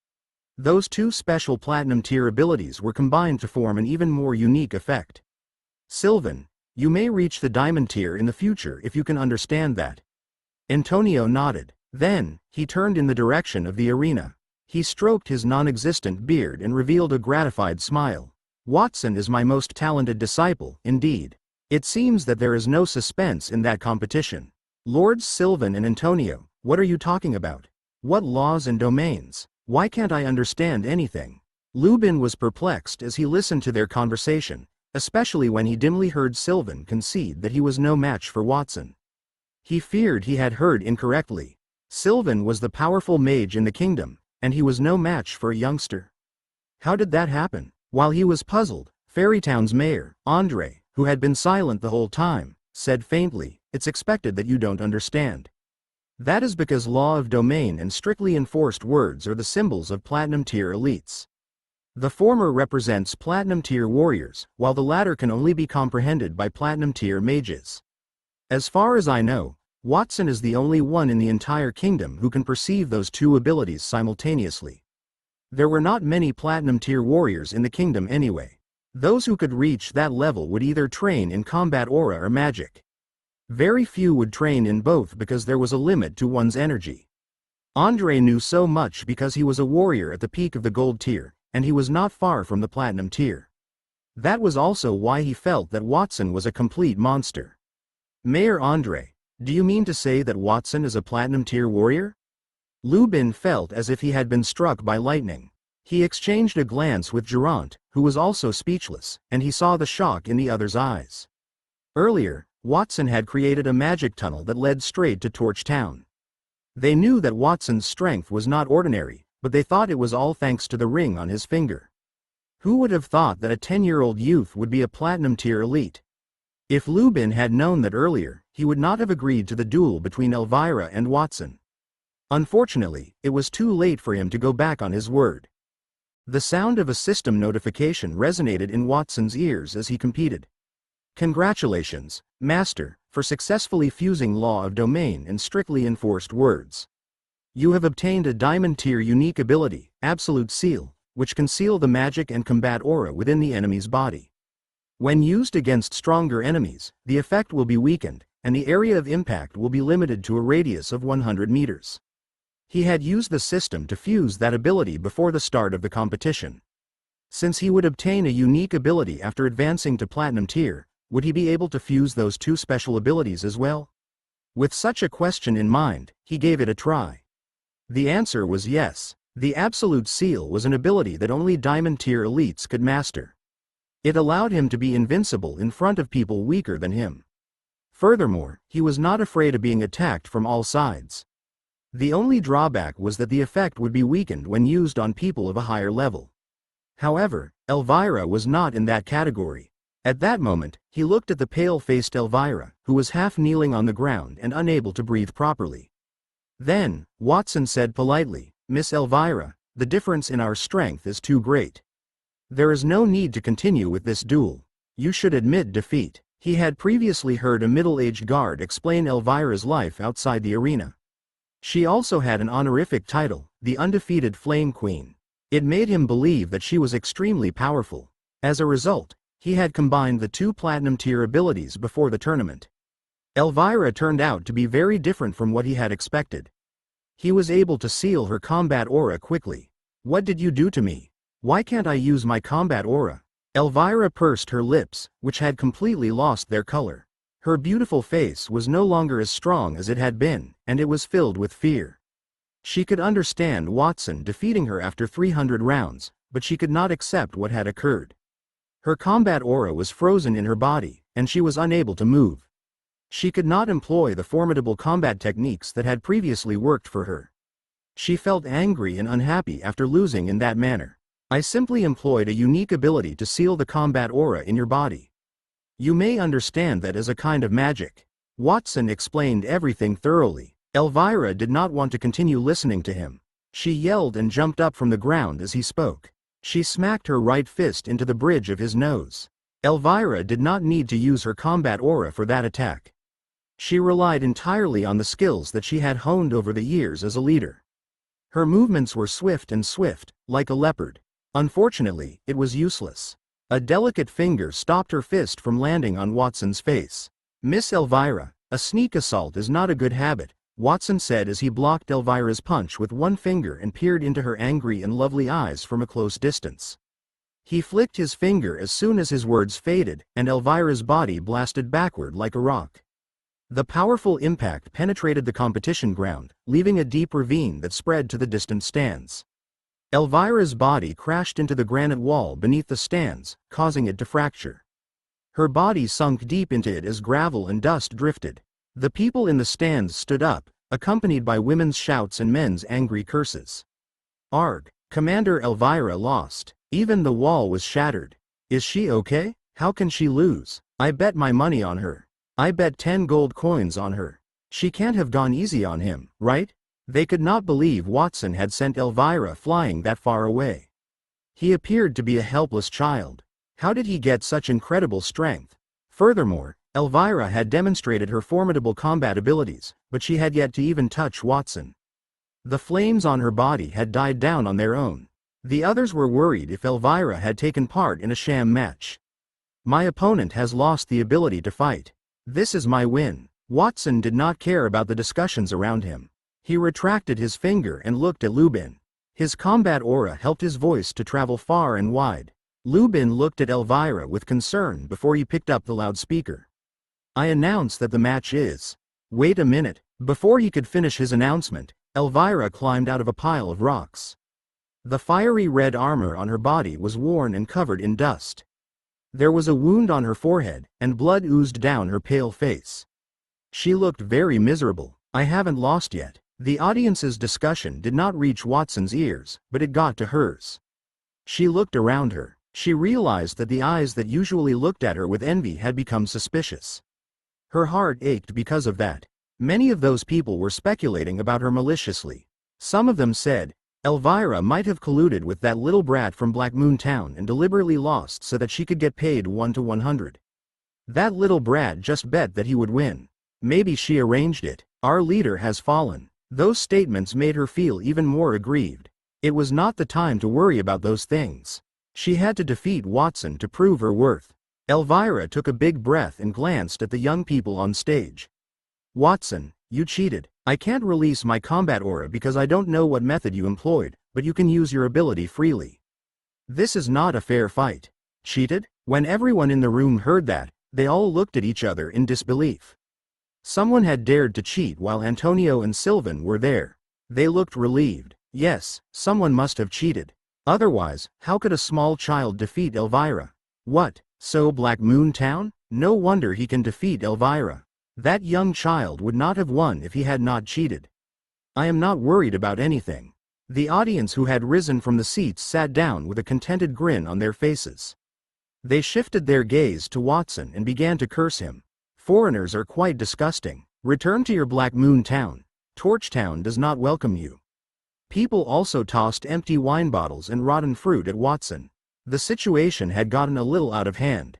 Those two special platinum tier abilities were combined to form an even more unique effect. Sylvan, you may reach the diamond tier in the future if you can understand that. Antonio nodded. Then, he turned in the direction of the arena. He stroked his non-existent beard and revealed a gratified smile. Watson is my most talented disciple, indeed. It seems that there is no suspense in that competition. Lords Sylvan and Antonio, what are you talking about? What laws and domains? Why can't I understand anything? Lubin was perplexed as he listened to their conversation, especially when he dimly heard Sylvan concede that he was no match for Watson. He feared he had heard incorrectly. Sylvan was the powerful mage in the kingdom, and he was no match for a youngster. How did that happen? While he was puzzled, Fairytown's mayor, Andre, who had been silent the whole time, said faintly, "It's expected that you don't understand. That is because law of domain and strictly enforced words are the symbols of platinum tier elites. The former represents platinum tier warriors, while the latter can only be comprehended by platinum tier mages. As far as I know, Watson is the only one in the entire kingdom who can perceive those two abilities simultaneously. There were not many platinum tier warriors in the kingdom anyway. Those who could reach that level would either train in combat aura or magic. Very few would train in both because there was a limit to one's energy. Andre knew so much because he was a warrior at the peak of the gold tier, and he was not far from the platinum tier. That was also why he felt that Watson was a complete monster. Mayor Andre, do you mean to say that Watson is a platinum tier warrior? Lubin felt as if he had been struck by lightning. He exchanged a glance with Durant, who was also speechless, and he saw the shock in the other's eyes. Earlier, Watson had created a magic tunnel that led straight to Torch Town. They knew that Watson's strength was not ordinary, but they thought it was all thanks to the ring on his finger. Who would have thought that a 10-year-old youth would be a platinum tier elite? If Lubin had known that earlier, he would not have agreed to the duel between Elvira and Watson. Unfortunately, it was too late for him to go back on his word. The sound of a system notification resonated in Watson's ears as he competed. Congratulations, Master, for successfully fusing law of domain and strictly enforced words. You have obtained a diamond tier unique ability, Absolute Seal, which can seal the magic and combat aura within the enemy's body. When used against stronger enemies, the effect will be weakened, and the area of impact will be limited to a radius of 100 meters. He had used the system to fuse that ability before the start of the competition. Since he would obtain a unique ability after advancing to platinum tier, would he be able to fuse those two special abilities as well? With such a question in mind, he gave it a try. The answer was yes. The Absolute Seal was an ability that only diamond tier elites could master. It allowed him to be invincible in front of people weaker than him. Furthermore, he was not afraid of being attacked from all sides. The only drawback was that the effect would be weakened when used on people of a higher level. However, Elvira was not in that category. At that moment, he looked at the pale-faced Elvira, who was half kneeling on the ground and unable to breathe properly. Then, Watson said politely, "Miss Elvira, the difference in our strength is too great. There is no need to continue with this duel. You should admit defeat." He had previously heard a middle-aged guard explain Elvira's life outside the arena. She also had an honorific title, the Undefeated Flame Queen. It made him believe that she was extremely powerful. As a result, he had combined the two platinum tier abilities before the tournament. Elvira turned out to be very different from what he had expected. He was able to seal her combat aura quickly. "What did you do to me? Why can't I use my combat aura?" Elvira pursed her lips, which had completely lost their color. Her beautiful face was no longer as strong as it had been, and it was filled with fear. She could understand Watson defeating her after 300 rounds, but she could not accept what had occurred. Her combat aura was frozen in her body, and she was unable to move. She could not employ the formidable combat techniques that had previously worked for her. She felt angry and unhappy after losing in that manner. "I simply employed a unique ability to seal the combat aura in your body. You may understand that as a kind of magic." Watson explained everything thoroughly. Elvira did not want to continue listening to him. She yelled and jumped up from the ground as he spoke. She smacked her right fist into the bridge of his nose. Elvira did not need to use her combat aura for that attack. She relied entirely on the skills that she had honed over the years as a leader. Her movements were swift, like a leopard. Unfortunately, it was useless. A delicate finger stopped her fist from landing on Watson's face. "Miss Elvira, a sneak assault is not a good habit," Watson said as he blocked Elvira's punch with one finger and peered into her angry and lovely eyes from a close distance. He flicked his finger as soon as his words faded, and Elvira's body blasted backward like a rock. The powerful impact penetrated the competition ground, leaving a deep ravine that spread to the distant stands. Elvira's body crashed into the granite wall beneath the stands, causing it to fracture. Her body sunk deep into it as gravel and dust drifted. The people in the stands stood up, accompanied by women's shouts and men's angry curses. "Arg, Commander Elvira lost. Even the wall was shattered. Is she okay? How can she lose? I bet my money on her. I bet 10 gold coins on her. She can't have gone easy on him, right?" They could not believe Watson had sent Elvira flying that far away. He appeared to be a helpless child. How did he get such incredible strength? Furthermore, Elvira had demonstrated her formidable combat abilities, but she had yet to even touch Watson. The flames on her body had died down on their own. The others were worried if Elvira had taken part in a sham match. "My opponent has lost the ability to fight. This is my win." Watson did not care about the discussions around him. He retracted his finger and looked at Lubin. His combat aura helped his voice to travel far and wide. Lubin looked at Elvira with concern before he picked up the loudspeaker. "I announce that the match is..." Wait a minute. Before he could finish his announcement, Elvira climbed out of a pile of rocks. The fiery red armor on her body was worn and covered in dust. There was a wound on her forehead, and blood oozed down her pale face. She looked very miserable. "I haven't lost yet." The audience's discussion did not reach Watson's ears, but it got to hers. She looked around her. She realized that the eyes that usually looked at her with envy had become suspicious. Her heart ached because of that. Many of those people were speculating about her maliciously. Some of them said, Elvira might have colluded with that little brat from Black Moon Town and deliberately lost so that she could get paid 1 to 100. That little brat just bet that he would win. Maybe she arranged it. Our leader has fallen. Those statements made her feel even more aggrieved. It was not the time to worry about those things. She had to defeat Watson to prove her worth. Elvira took a big breath and glanced at the young people on stage. "Watson, you cheated. I can't release my combat aura because I don't know what method you employed, but you can use your ability freely. This is not a fair fight." "Cheated?" When everyone in the room heard that, they all looked at each other in disbelief. Someone had dared to cheat while Antonio and Sylvan were there. They looked relieved. Yes, someone must have cheated. Otherwise, how could a small child defeat Elvira? What, so Black Moon Town? No wonder he can defeat Elvira. That young child would not have won if he had not cheated. "I am not worried about anything." The audience who had risen from the seats sat down with a contented grin on their faces. They shifted their gaze to Watson and began to curse him. "Foreigners are quite disgusting. Return to your Black Moon Town. Torchtown does not welcome you." People also tossed empty wine bottles and rotten fruit at Watson. The situation had gotten a little out of hand.